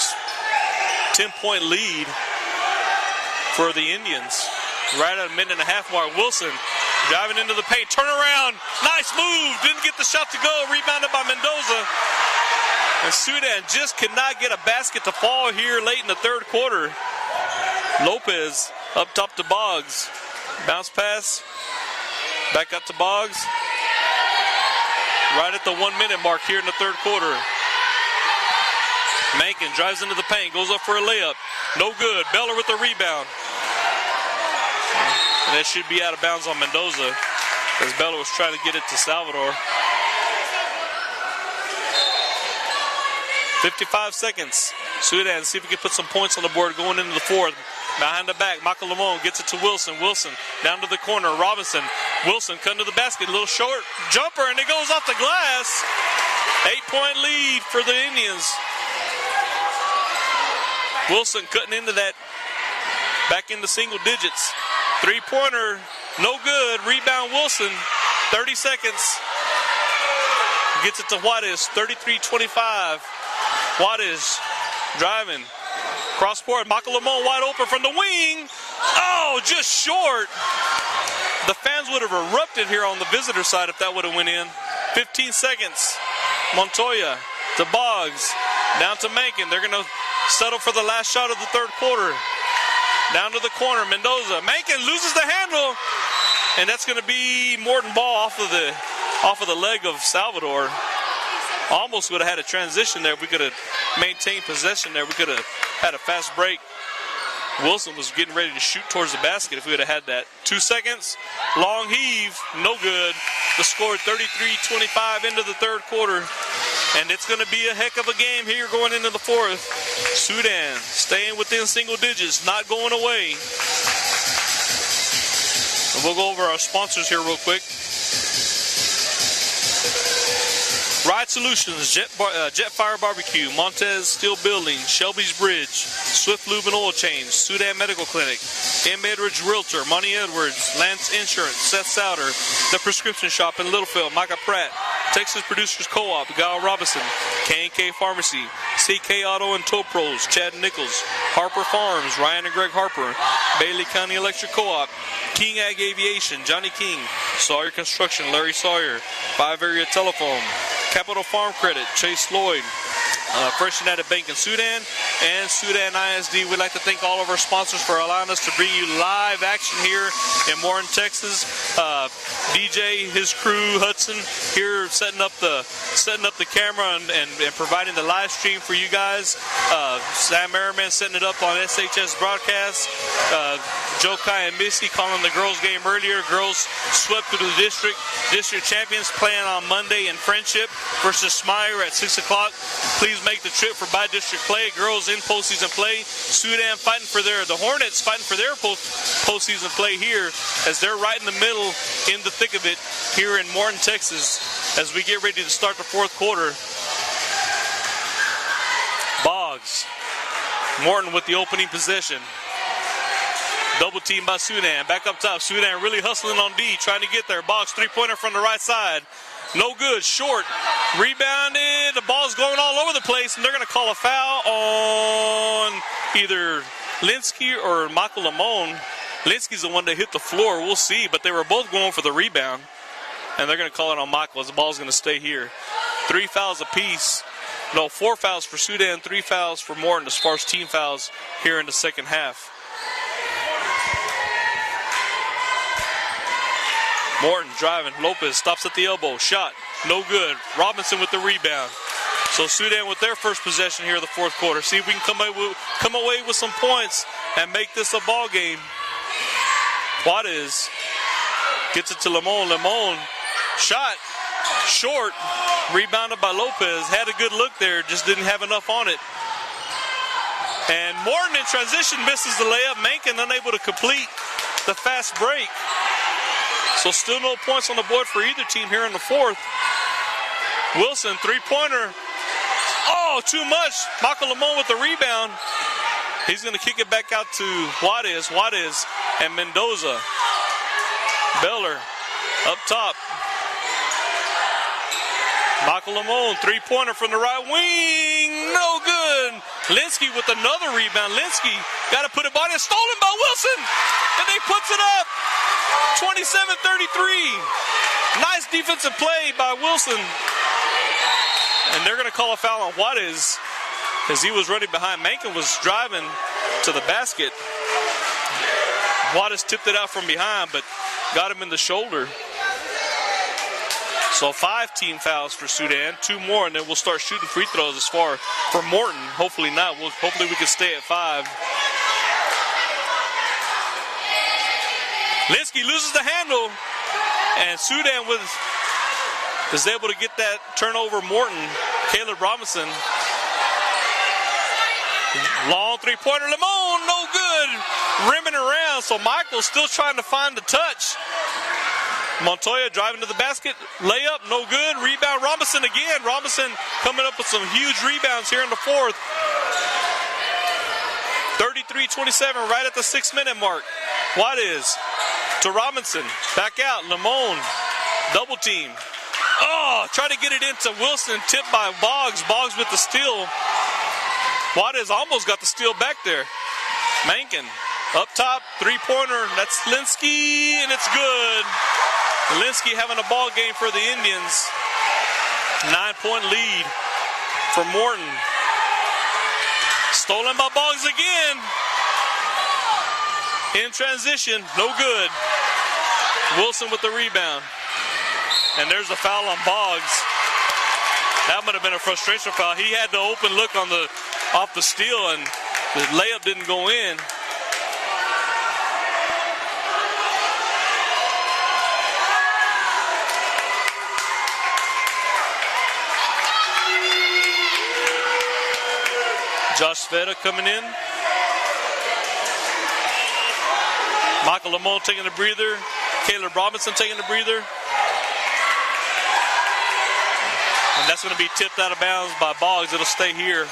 10-point lead for the Indians. Right at a minute and a half mark. Wilson driving into the paint. Turn around. Nice move. Didn't get the shot to go. Rebounded by Mendoza. And Sudan just cannot get a basket to fall here late in the third quarter. Lopez up top to Boggs. Bounce pass. Back up to Boggs. Right at the 1 minute mark here in the third quarter. Mankin drives into the paint, goes up for a layup. No good. Beller with the rebound. And that should be out of bounds on Mendoza, as Beller was trying to get it to Salvador. 55 seconds. Sudan, see if we can put some points on the board going into the fourth. Behind the back, Michael Lamone gets it to Wilson. Wilson down to the corner. Robinson. Wilson come to the basket. A little short jumper, and it goes off the glass. 8-point lead for the Indians. Wilson cutting into that. Back into single digits. 3-pointer. No good. Rebound Wilson. 30 seconds. Gets it to Juarez. 33-25. Juarez driving. Cross court, Michael Lamone wide open from the wing. Oh, just short. The fans would have erupted here on the visitor side if that would have went in. 15 seconds. Montoya to Boggs. Down to Mankin. They're going to settle for the last shot of the third quarter. Down to the corner, Mendoza. Mankin loses the handle. And that's going to be Morton ball off of the leg of Salvador. Almost would have had a transition there. We could have maintained possession there. We could have had a fast break. Wilson was getting ready to shoot towards the basket if we would have had that. 2 seconds. Long heave. No good. The score 33-25 into the third quarter. And it's going to be a heck of a game here going into the fourth. Sudan staying within single digits, not going away. And we'll go over our sponsors here real quick. Ride Solutions, Jet Fire Barbecue, Montez Steel Building, Shelby's Bridge, Swift Lube and Oil Change, Sudan Medical Clinic, M. Edwards Realtor, Monty Edwards, Lance Insurance, Seth Souter, The Prescription Shop in Littlefield, Micah Pratt, Texas Producers Co-op, Guile Robinson, K&K Pharmacy, CK Auto and Tow Pros, Chad Nichols, Harper Farms, Ryan and Greg Harper, Bailey County Electric Co-op, King Ag Aviation, Johnny King, Sawyer Construction, Larry Sawyer, 5 Area Telephone, Capital Farm Credit, Chase Lloyd, First United Bank in Sudan, and Sudan ISD. We'd like to thank all of our sponsors for allowing us to bring you live action here in Morton, Texas. DJ, his crew, Hudson, here setting up the camera and providing the live stream for you guys. Sam Merriman setting it up on SHS broadcast. Joe Kai and Missy calling the girls game earlier. Girls swept through the district champions playing on Monday in Friendship versus Smyer at 6 o'clock. Please make the trip for by-district play. Girls in postseason play. Sudan fighting for the Hornets fighting for their postseason play here as they're right in the middle, in the thick of it here in Morton, Texas, as we get ready to start the fourth quarter. Boggs Morton with the opening possession. Double team by Sudan. Back up top. Sudan really hustling on D, trying to get there. Box three-pointer from the right side. No good. Short. Rebounded. The ball's going all over the place, and they're going to call a foul on either Linsky or Michael Lamone. Linsky's the one that hit the floor. We'll see, but they were both going for the rebound, and they're going to call it on Michael as the ball's going to stay here. 3 fouls apiece. No, 4 fouls for Sudan, 3 fouls for Morton as far as team fouls here in the second half. Morton driving. Lopez stops at the elbow. Shot. No good. Robinson with the rebound. So Sudan with their first possession here in the fourth quarter. See if we can come away with some points and make this a ball game. Juarez gets it to Lamone. Lamone shot. Short. Rebounded by Lopez. Had a good look there. Just didn't have enough on it. And Morton in transition misses the layup. Mencken unable to complete the fast break. So still no points on the board for either team here in the fourth. Wilson, three-pointer. Oh, too much. Michael Lamone with the rebound. He's going to kick it back out to Juarez. Juarez and Mendoza. Beller up top. Michael Lamone, three-pointer from the right wing. No good. Linsky with another rebound. Linsky got to put it by it. Stolen by Wilson. And they puts it up. 27-33. Nice defensive play by Wilson. And they're going to call a foul on Juarez as he was running behind. Mencken was driving to the basket. Juarez tipped it out from behind, but got him in the shoulder. So 5 team fouls for Sudan, 2 more, and then we'll start shooting free throws as far for Morton. Hopefully not. Hopefully we can stay at 5. Linsky loses the handle, and Sudan is able to get that turnover. Morton, Caleb Robinson. Long three-pointer, Lamone, no good. Rimming around, so Michael's still trying to find the touch. Montoya driving to the basket, layup, no good. Rebound, Robinson again. Robinson coming up with some huge rebounds here in the fourth. 33-27, right at the 6-minute mark. Juarez to Robinson, back out, Lamone, double team. Oh, try to get it into Wilson, tipped by Boggs. Boggs with the steal. Juarez almost got the steal back there. Mencken up top, three-pointer. That's Linsky, and it's good. Linsky having a ball game for the Indians. 9-point lead for Morton. Stolen by Boggs again. In transition, no good. Wilson with the rebound. And there's a foul on Boggs. That might have been a frustration foul. He had the open look on off the steal, and the layup didn't go in. Josh Sveda coming in. Michael Lamone taking a breather. Caleb Robinson taking a breather. And that's going to be tipped out of bounds by Boggs. It'll stay here.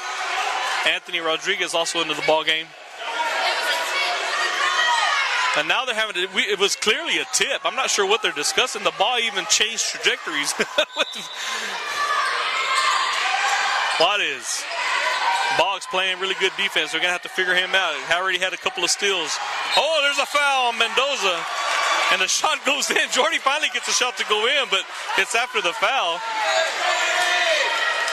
Anthony Rodriguez also into the ball game. And now they're having it was clearly a tip. I'm not sure what they're discussing. The ball even changed trajectories. What is? Boggs playing really good defense. They're going to have to figure him out. He already had a couple of steals. Oh, there's a foul on Mendoza. And the shot goes in. Jordy finally gets a shot to go in, but it's after the foul.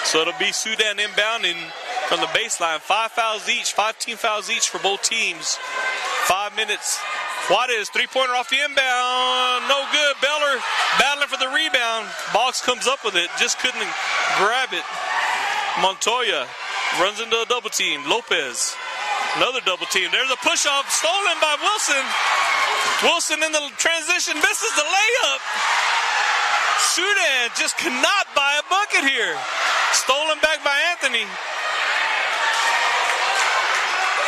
So it'll be Sudan inbounding from the baseline. 5 fouls each, 5 team fouls each for both teams. 5 minutes. Juarez, three-pointer off the inbound. No good. Beller battling for the rebound. Boggs comes up with it. Just couldn't grab it. Montoya runs into a double team. Lopez, another double team. There's a push-off stolen by Wilson. Wilson in the transition misses the layup. Sudan just cannot buy a bucket here. Stolen back by Anthony.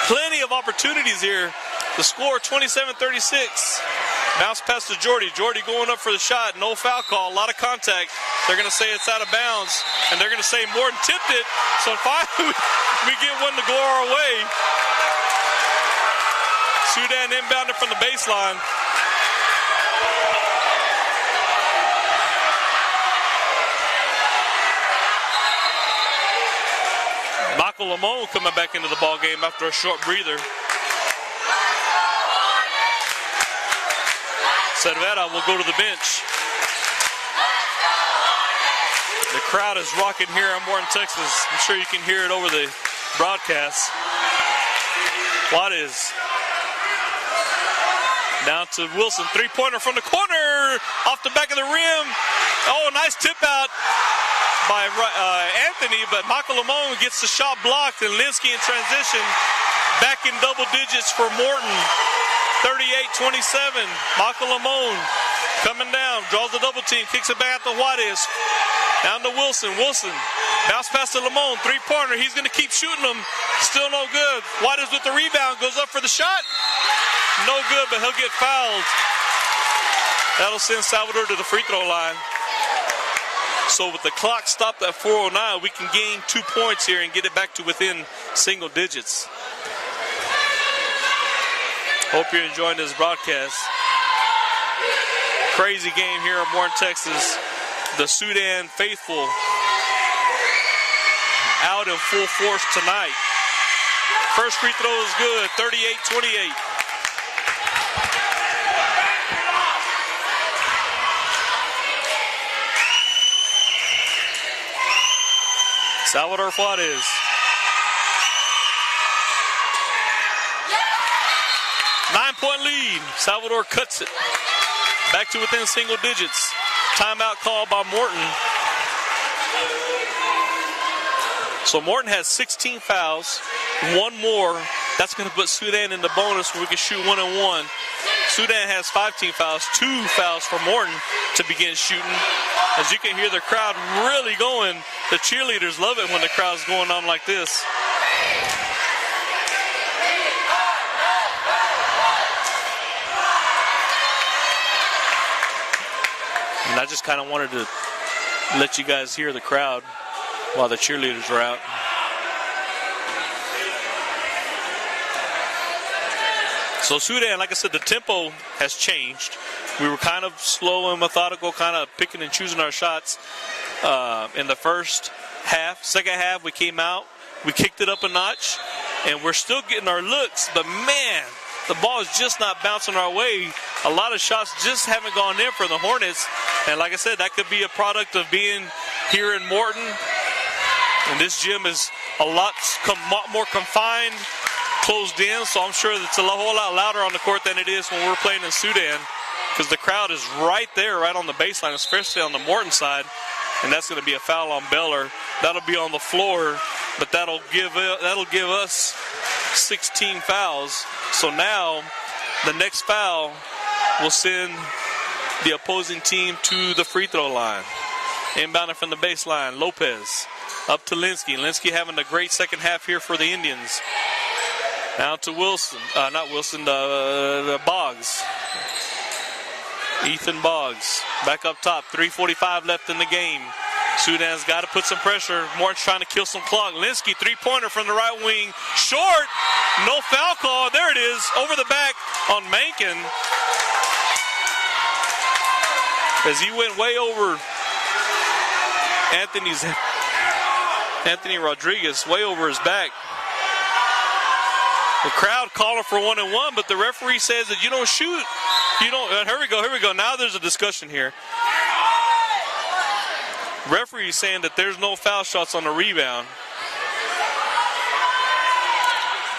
Plenty of opportunities here. The score 27-36. Bounce pass to Jordy. Jordy going up for the shot. No foul call. A lot of contact. They're going to say it's out of bounds. And they're going to say Morton tipped it. So we get one to go our way. Sudan inbounder from the baseline. Michael Lamone coming back into the ball game after a short breather. Cervera will go to the bench. The crowd is rocking here in Morton, Texas. I'm sure you can hear it over the broadcast. Juarez down to Wilson. Three-pointer from the corner. Off the back of the rim. Oh, nice tip out by Anthony, but Michael Lamone gets the shot blocked, and Linsky in transition. Back in double digits for Morton. 38-27. Michael Lamone coming down, draws the double team, kicks it back to Juarez. Down to Wilson. Wilson bounce pass to Lamone. Three-pointer. He's going to keep shooting them. Still no good. Juarez with the rebound. Goes up for the shot. No good, but he'll get fouled. That'll send Salvador to the free throw line. So with the clock stopped at 4:09, we can gain 2 points here and get it back to within single digits. Hope you're enjoying this broadcast. Crazy game here in Morton, Texas. The Sudan faithful out in full force tonight. First free throw is good, 38-28. Salvador Juarez. Nine-point lead. Salvador cuts it. Back to within single digits. Timeout called by Morton. So Morton has 16 fouls. One more. That's going to put Sudan in the bonus where we can shoot 1-and-1. Sudan has 15 fouls. 2 fouls for Morton to begin shooting. As you can hear the crowd really going. The cheerleaders love it when the crowd's going on like this. And I just kind of wanted to let you guys hear the crowd while the cheerleaders are out. So Sudan, like I said, the tempo has changed. We were kind of slow and methodical, kind of picking and choosing our shots in the first half. Second half, we came out, we kicked it up a notch, and we're still getting our looks. But, man, the ball is just not bouncing our way. A lot of shots just haven't gone in for the Hornets. And like I said, that could be a product of being here in Morton. And this gym is a lot more confined, closed in. So I'm sure it's a whole lot louder on the court than it is when we're playing in Sudan. Because the crowd is right there, right on the baseline, especially on the Morton side. And that's going to be a foul on Beller. That'll be on the floor, but that'll give us 16 fouls. So now the next foul will send the opposing team to the free throw line. Inbounding from the baseline, Lopez up to Linsky. Linsky having a great second half here for the Indians. Now to Wilson, Boggs. Ethan Boggs back up top. 3:45 left in the game. Sudan's got to put some pressure. Morton's trying to kill some clock. Linsky, three-pointer from the right wing. Short. No foul call. There it is. Over the back on Mankin. As he went way over Anthony Rodriguez, way over his back. The crowd calling for 1-and-1, but the referee says that you don't shoot. You don't. Here we go. Now there's a discussion here. Referee saying that there's no foul shots on the rebound.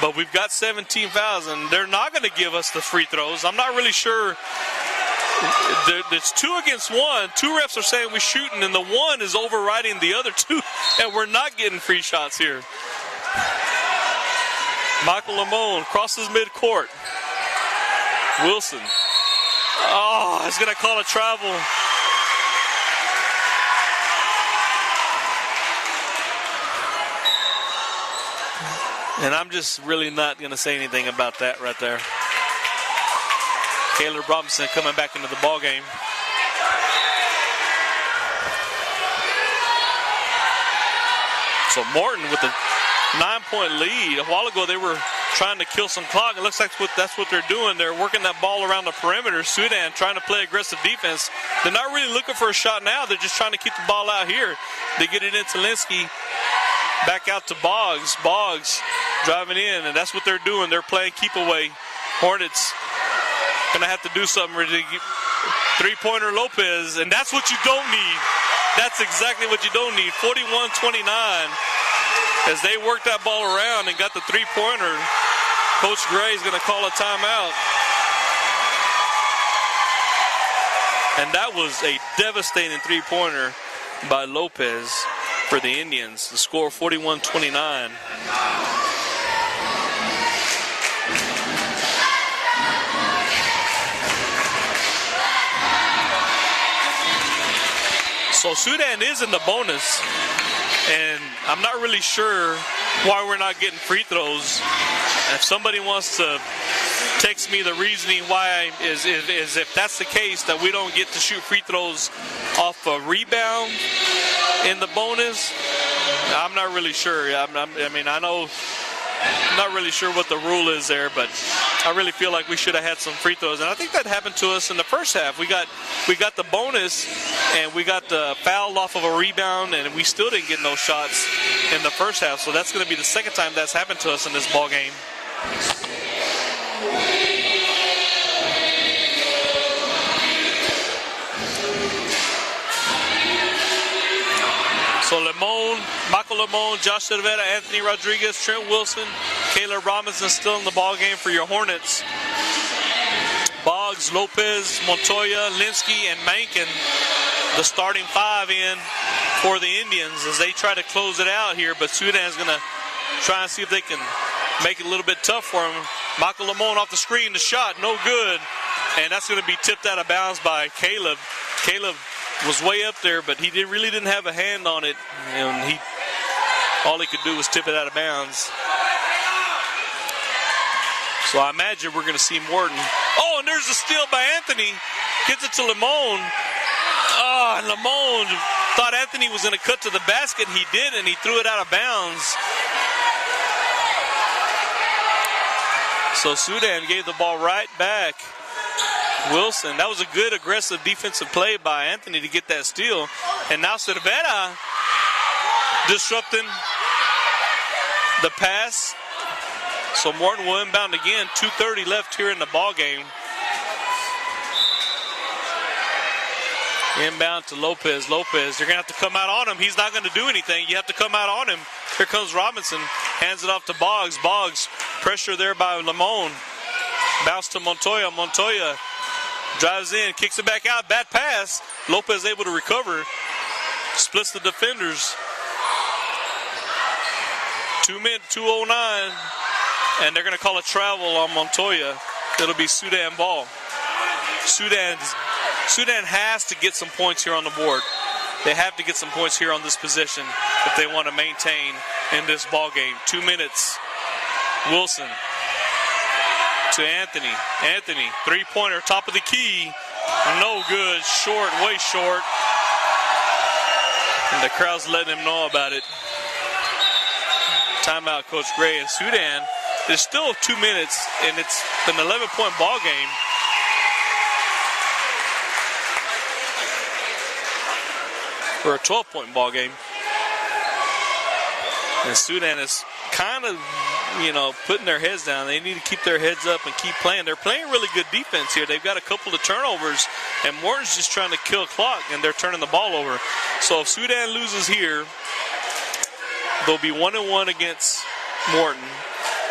But we've got 17 fouls, and they're not going to give us the free throws. I'm not really sure. It's 2 against 1. 2 refs are saying we're shooting, and the 1 is overriding the other 2, and we're not getting free shots here. Michael Lamone crosses midcourt. Wilson. Oh, he's going to call a travel. And I'm just really not going to say anything about that right there. Caleb Robinson coming back into the ball game. So Morton with the 9-point lead. A while ago, they were trying to kill some clock. It looks like that's what they're doing. They're working that ball around the perimeter. Sudan trying to play aggressive defense. They're not really looking for a shot now. They're just trying to keep the ball out here. They get it into Linsky. Back out to Boggs. Boggs driving in, and that's what they're doing. They're playing keep away. Hornets going to have to do something. Three-pointer Lopez, and that's what you don't need. That's exactly what you don't need. 41-29. As they work that ball around and got the three-pointer, Coach Gray is going to call a timeout. And that was a devastating three-pointer by Lopez for the Indians. The score 41-29. So Sudan is in the bonus, and I'm not really sure why we're not getting free throws. If somebody wants to text me the reasoning why is if that's the case, that we don't get to shoot free throws off a rebound in the bonus, I'm not really sure. I know I'm not really sure what the rule is there, but I really feel like we should have had some free throws, and I think that happened to us in the first half. We got the bonus, and we got the foul off of a rebound, and we still didn't get no shots in the first half. So that's going to be the second time that's happened to us in this ball game. So Michael Lemon, Josh Cervera, Anthony Rodriguez, Trent Wilson, Caleb Robinson still in the ball game for your Hornets. Boggs, Lopez, Montoya, Linsky, and Mankin, the starting five in for the Indians as they try to close it out here. But Sudan's going to try and see if they can make it a little bit tough for him. Michael Lemon off the screen, the shot, no good. And that's going to be tipped out of bounds by Caleb. Caleb was way up there, but he really didn't have a hand on it, and all he could do was tip it out of bounds. So I imagine we're going to see Morton. Oh, and there's a steal by Anthony. Gets it to Lemon. Oh, and Lemon thought Anthony was going to cut to the basket. He did, and he threw it out of bounds. So Sudan gave the ball right back. Wilson, that was a good aggressive defensive play by Anthony to get that steal. And now Cervera disrupting the pass. So Morton will inbound again. 2:30 left here in the ball game. Inbound to Lopez. Lopez, you're going to have to come out on him. He's not going to do anything. You have to come out on him. Here comes Robinson. Hands it off to Boggs. Boggs, pressure there by Lemon. Bounce to Montoya. Montoya drives in, kicks it back out. Bad pass. Lopez able to recover. Splits the defenders. 2:09. And they're going to call a travel on Montoya. It'll be Sudan ball. Sudan has to get some points here on the board. They have to get some points here on this position if they want to maintain in this ball game. 2 minutes. Wilson to Anthony. Anthony, three-pointer, top of the key. No good. Short, way short. And the crowd's letting him know about it. Timeout, Coach Gray. And Sudan, there's still 2 minutes, and it's an 11-point ball game. For a 12-point ball game. And Sudan is kind of, putting their heads down. They need to keep their heads up and keep playing. They're playing really good defense here. They've got a couple of turnovers, and Morton's just trying to kill clock, and they're turning the ball over. So if Sudan loses here, they'll be 1-1 against Morton.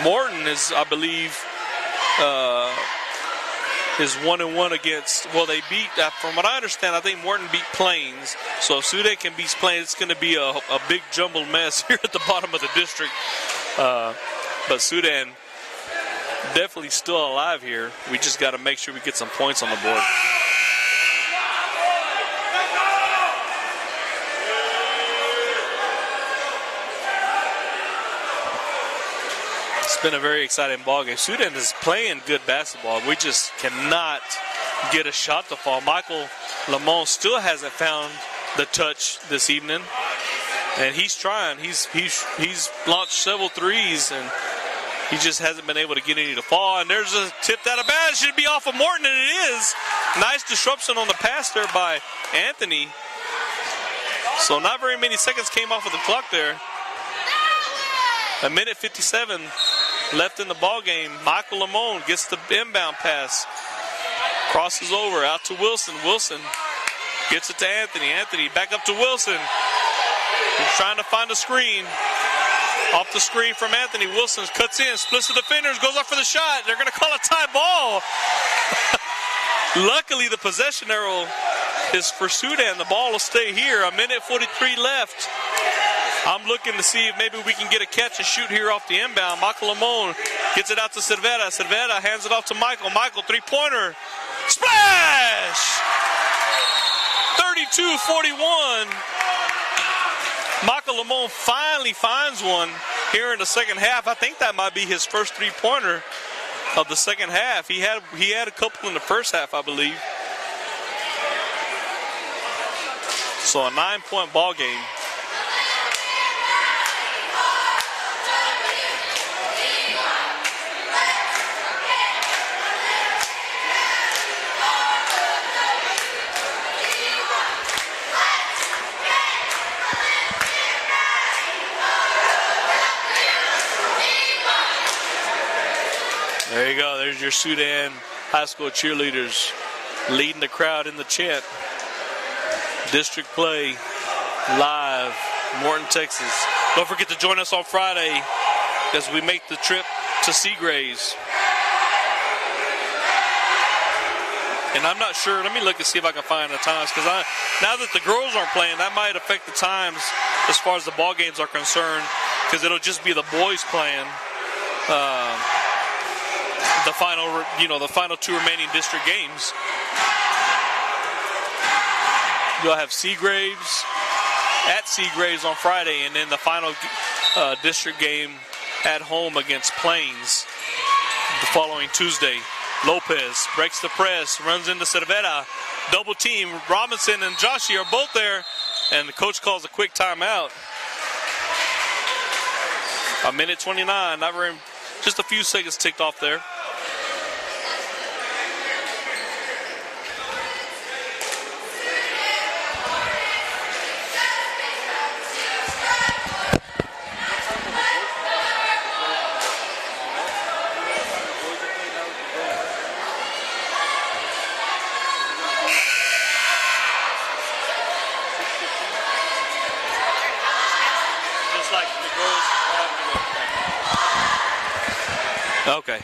Morton is, I believe, is 1-1 against, they beat, from what I understand, I think Morton beat Plains. So if Sudan can beat Plains, it's going to be a big jumbled mess here at the bottom of the district. But Sudan definitely still alive here. We just got to make sure we get some points on the board. It's been a very exciting ball game. Sudan is playing good basketball. We just cannot get a shot to fall. Michael Lemon still hasn't found the touch this evening. And he's trying. He's launched several threes, and he just hasn't been able to get any to fall. And there's a tipped out of bounds. Should be off of Morton, and it is. Nice disruption on the pass there by Anthony. So not very many seconds came off of the clock there. 1:57 left in the ball game. Michael Lamone gets the inbound pass. Crosses over out to Wilson. Wilson gets it to Anthony. Anthony back up to Wilson. He's trying to find a screen. Off the screen from Anthony. Wilson cuts in, splits the defenders, goes up for the shot. They're going to call a tie ball. Luckily, the possession arrow is for Sudan. The ball will stay here. 1:43 left. I'm looking to see if maybe we can get a catch and shoot here off the inbound. Michael Lamone gets it out to Cervera. Cervera hands it off to Michael. Michael, three-pointer. Splash! 32-41. Michael Lamone finally finds one here in the second half. I think that might be his first three-pointer of the second half. He had a couple in the first half, I believe. So a 9-point ball game. There you go. There's your Sudan High School cheerleaders leading the crowd in the chant. District play live, Morton, Texas. Don't forget to join us on Friday as we make the trip to Seagraves. And I'm not sure. Let me look and see if I can find the times, because now that the girls aren't playing, that might affect the times as far as the ball games are concerned, because it'll just be the boys playing. The final two remaining district games. You'll have Seagraves at Seagraves on Friday, and then the final district game at home against Plains the following Tuesday. Lopez breaks the press, runs into Cervera, double team. Robinson and Joshi are both there, and the coach calls a quick timeout. 1:29, not very, just a few seconds ticked off there. Okay.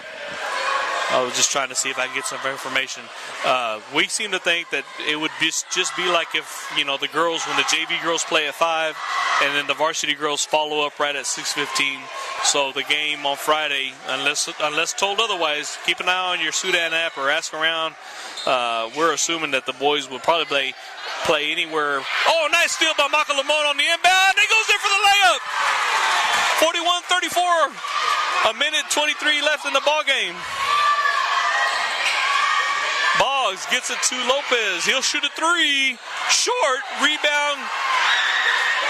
I was just trying to see if I can get some information. We seem to think that it would just be like if, the girls, when the JV girls play at 5, and then the varsity girls follow up right at 6:15. So the game on Friday, unless told otherwise, keep an eye on your Sudan app or ask around. We're assuming that the boys will probably play anywhere. Oh, nice steal by Michael Lamone on the inbound. He goes in for the layup. 41-34. 1:23 left in the ball game. Boggs gets it to Lopez. He'll shoot a three. Short. Rebound.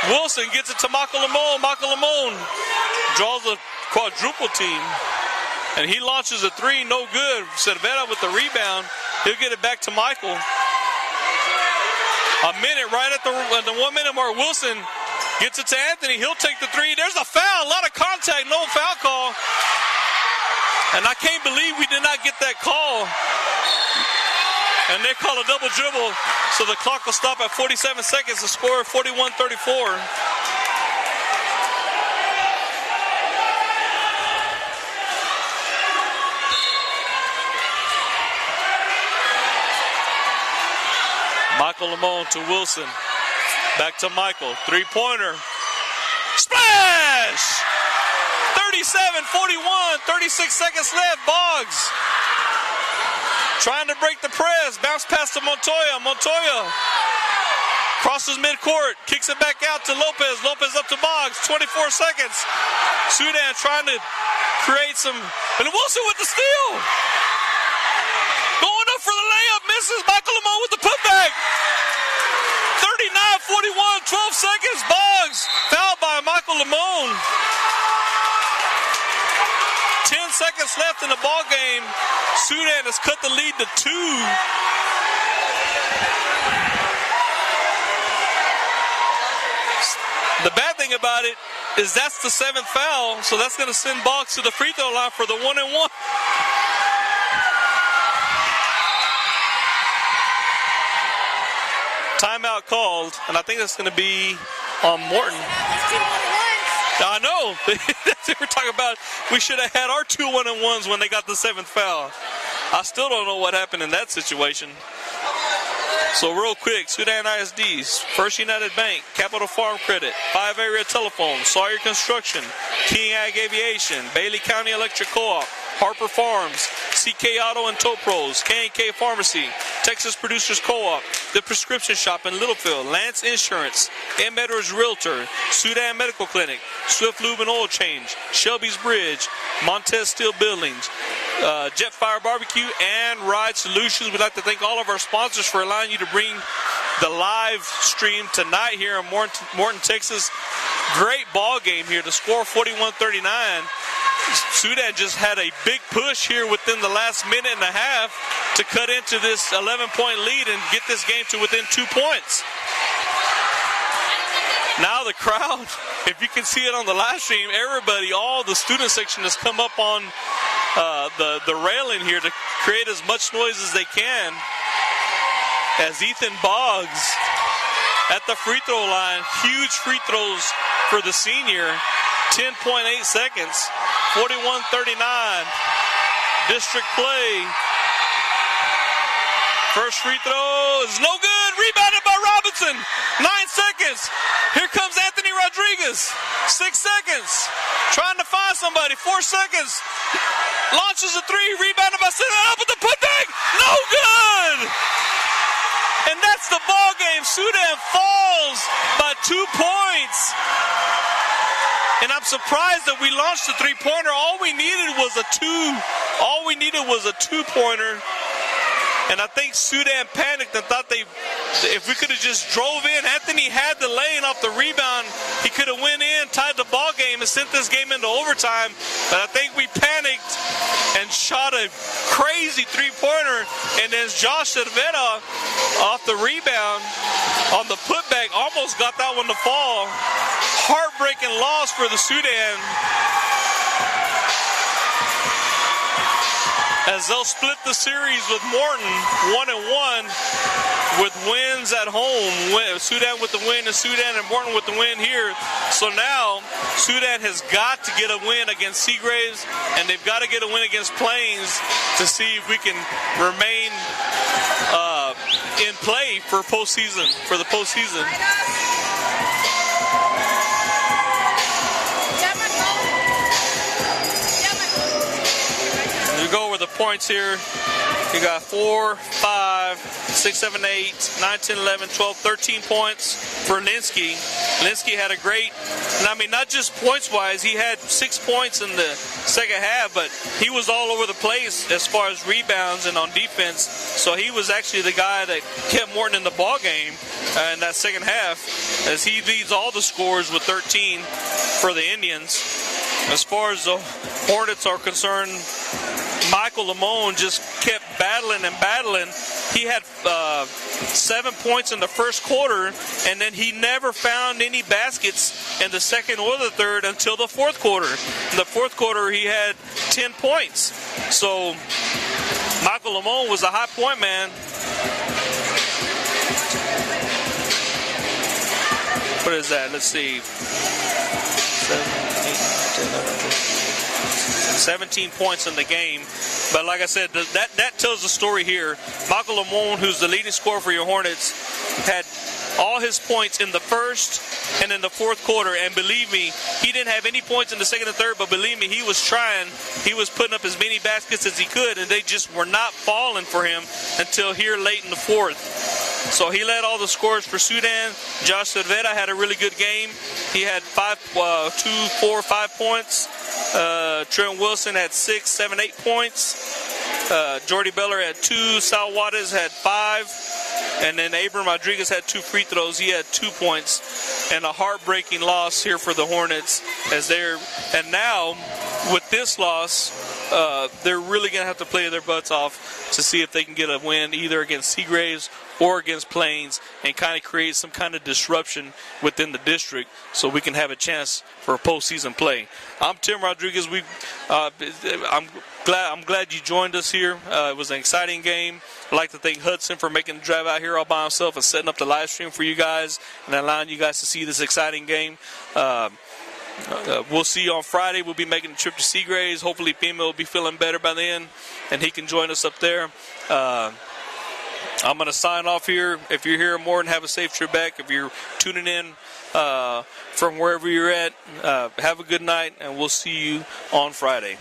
Wilson gets it to Michael Lamone. Michael Lamone draws a quadruple team. And he launches a three. No good. Cervera with the rebound. He'll get it back to Michael. A minute right at the 1 minute mark. Wilson gets it to Anthony. He'll take the three. There's a foul. A lot of contact. No foul call. And I can't believe we did not get that call. And they call a double dribble. So the clock will stop at 47 seconds. The score 41-34. Michael Lamone to Wilson. Back to Michael. Three-pointer. Splash! 37-41. 36 seconds left. Boggs trying to break the press. Bounce pass to Montoya. Montoya crosses midcourt. Kicks it back out to Lopez. Lopez up to Boggs. 24 seconds. Sudan trying to create some. And Wilson with the steal. Going up for the layup. Misses. Michael Lamone with the putback. 39-41, 12 seconds. Boggs fouled by Michael Lamone. 10 seconds left in the ball game. Sudan has cut the lead to 2. The bad thing about it is that's the 7th foul, so that's going to send Boggs to the free throw line for the 1-and-1. Timeout called, and I think that's going to be on Morton. I know. That's what we're talking about. We should have had our 2 1-and-1s when they got the 7th foul. I still don't know what happened in that situation. So real quick, Sudan ISDs, First United Bank, Capital Farm Credit, 5 Area Telephone, Sawyer Construction, King Ag Aviation, Bailey County Electric Co-op, Harper Farms, CK Auto and Tow Pros, K&K Pharmacy, Texas Producers Co-op, The Prescription Shop in Littlefield, Lance Insurance, M. Edwards Realtor, Sudan Medical Clinic, Swift Lube and Oil Change, Shelby's Bridge, Montez Steel Buildings, Jetfire Barbecue, and Ride Solutions. We'd like to thank all of our sponsors for allowing you to bring the live stream tonight here in Morton, Texas. Great ball game here. The score 41-39. Sudan just had a big push here within the last minute and a half to cut into this 11-point lead and get this game to within 2 points. Now the crowd, if you can see it on the live stream, everybody, all the student section has come up on the railing here to create as much noise as they can. As Ethan Boggs at the free throw line, huge free throws for the senior, 10.8 seconds, 41-39, district play. First free throw is no good, rebounded by Robinson, 9 seconds. Here comes Anthony Rodriguez, 6 seconds, trying to find somebody, 4 seconds. Launches a 3, rebounded by Sudan, up with the putback, no good! And that's the ball game. Sudan falls by 2 points. And I'm surprised that we launched a 3-pointer. All we needed was a 2-pointer. And I think Sudan panicked and thought if we could have just drove in, Anthony had the lane off the rebound. He could have went in, tied the ball game, and sent this game into overtime. But I think we panicked and shot a crazy 3-pointer. And then Josh Cervera off the rebound on the putback almost got that one to fall. Heartbreaking loss for the Sudan, as they'll split the series with Morton 1-1 with wins at home. Sudan with the win and Sudan and Morton with the win here. So now Sudan has got to get a win against Seagraves, and they've got to get a win against Plains to see if we can remain in play for the postseason. We go over the points here. You got 4, 5, 6, 7, 8, 9, 10, 11, 12, 13 points for Linsky. Linsky had a great, not just points-wise, he had 6 points in the second half, but he was all over the place as far as rebounds and on defense. So he was actually the guy that kept Morton in the ball game in that second half, as he leads all the scores with 13 for the Indians. As far as the Hornets are concerned, Michael Lamone just kept battling and battling. He had 7 points in the first quarter, and then he never found any baskets in the second or the third until the fourth quarter. In the fourth quarter, he had 10 points. So Michael Lamone was a high point man. What is that? Let's see. 17 points in the game. But like I said, that tells the story here. Michael Lamone, who's the leading scorer for your Hornets, had all his points in the first and in the fourth quarter. And believe me, he didn't have any points in the second and third, but believe me, he was trying. He was putting up as many baskets as he could, and they just were not falling for him until here late in the fourth. So he led all the scores for Sudan. Josh Cervera had a really good game. He had 5 points. Trent Wilson had 6, 7, 8 points. Jordy Beller had 2. Sal Waters had 5. And then Abram Rodriguez had 2 free throws. He had 2 points. And a heartbreaking loss here for the Hornets. And now, with this loss, they're really going to have to play their butts off to see if they can get a win either against Seagraves or against Plains and kind of create some kind of disruption within the district so we can have a chance for a postseason play. I'm Tim Rodriguez. I'm glad you joined us here. It was an exciting game. I'd like to thank Hudson for making the drive out here all by himself and setting up the live stream for you guys and allowing you guys to see this exciting game. We'll see you on Friday. We'll be making the trip to Seagraves. Hopefully Pima will be feeling better by then and he can join us up there. I'm going to sign off here. If you're here in Morton, have a safe trip back. If you're tuning in from wherever you're at, have a good night, and we'll see you on Friday.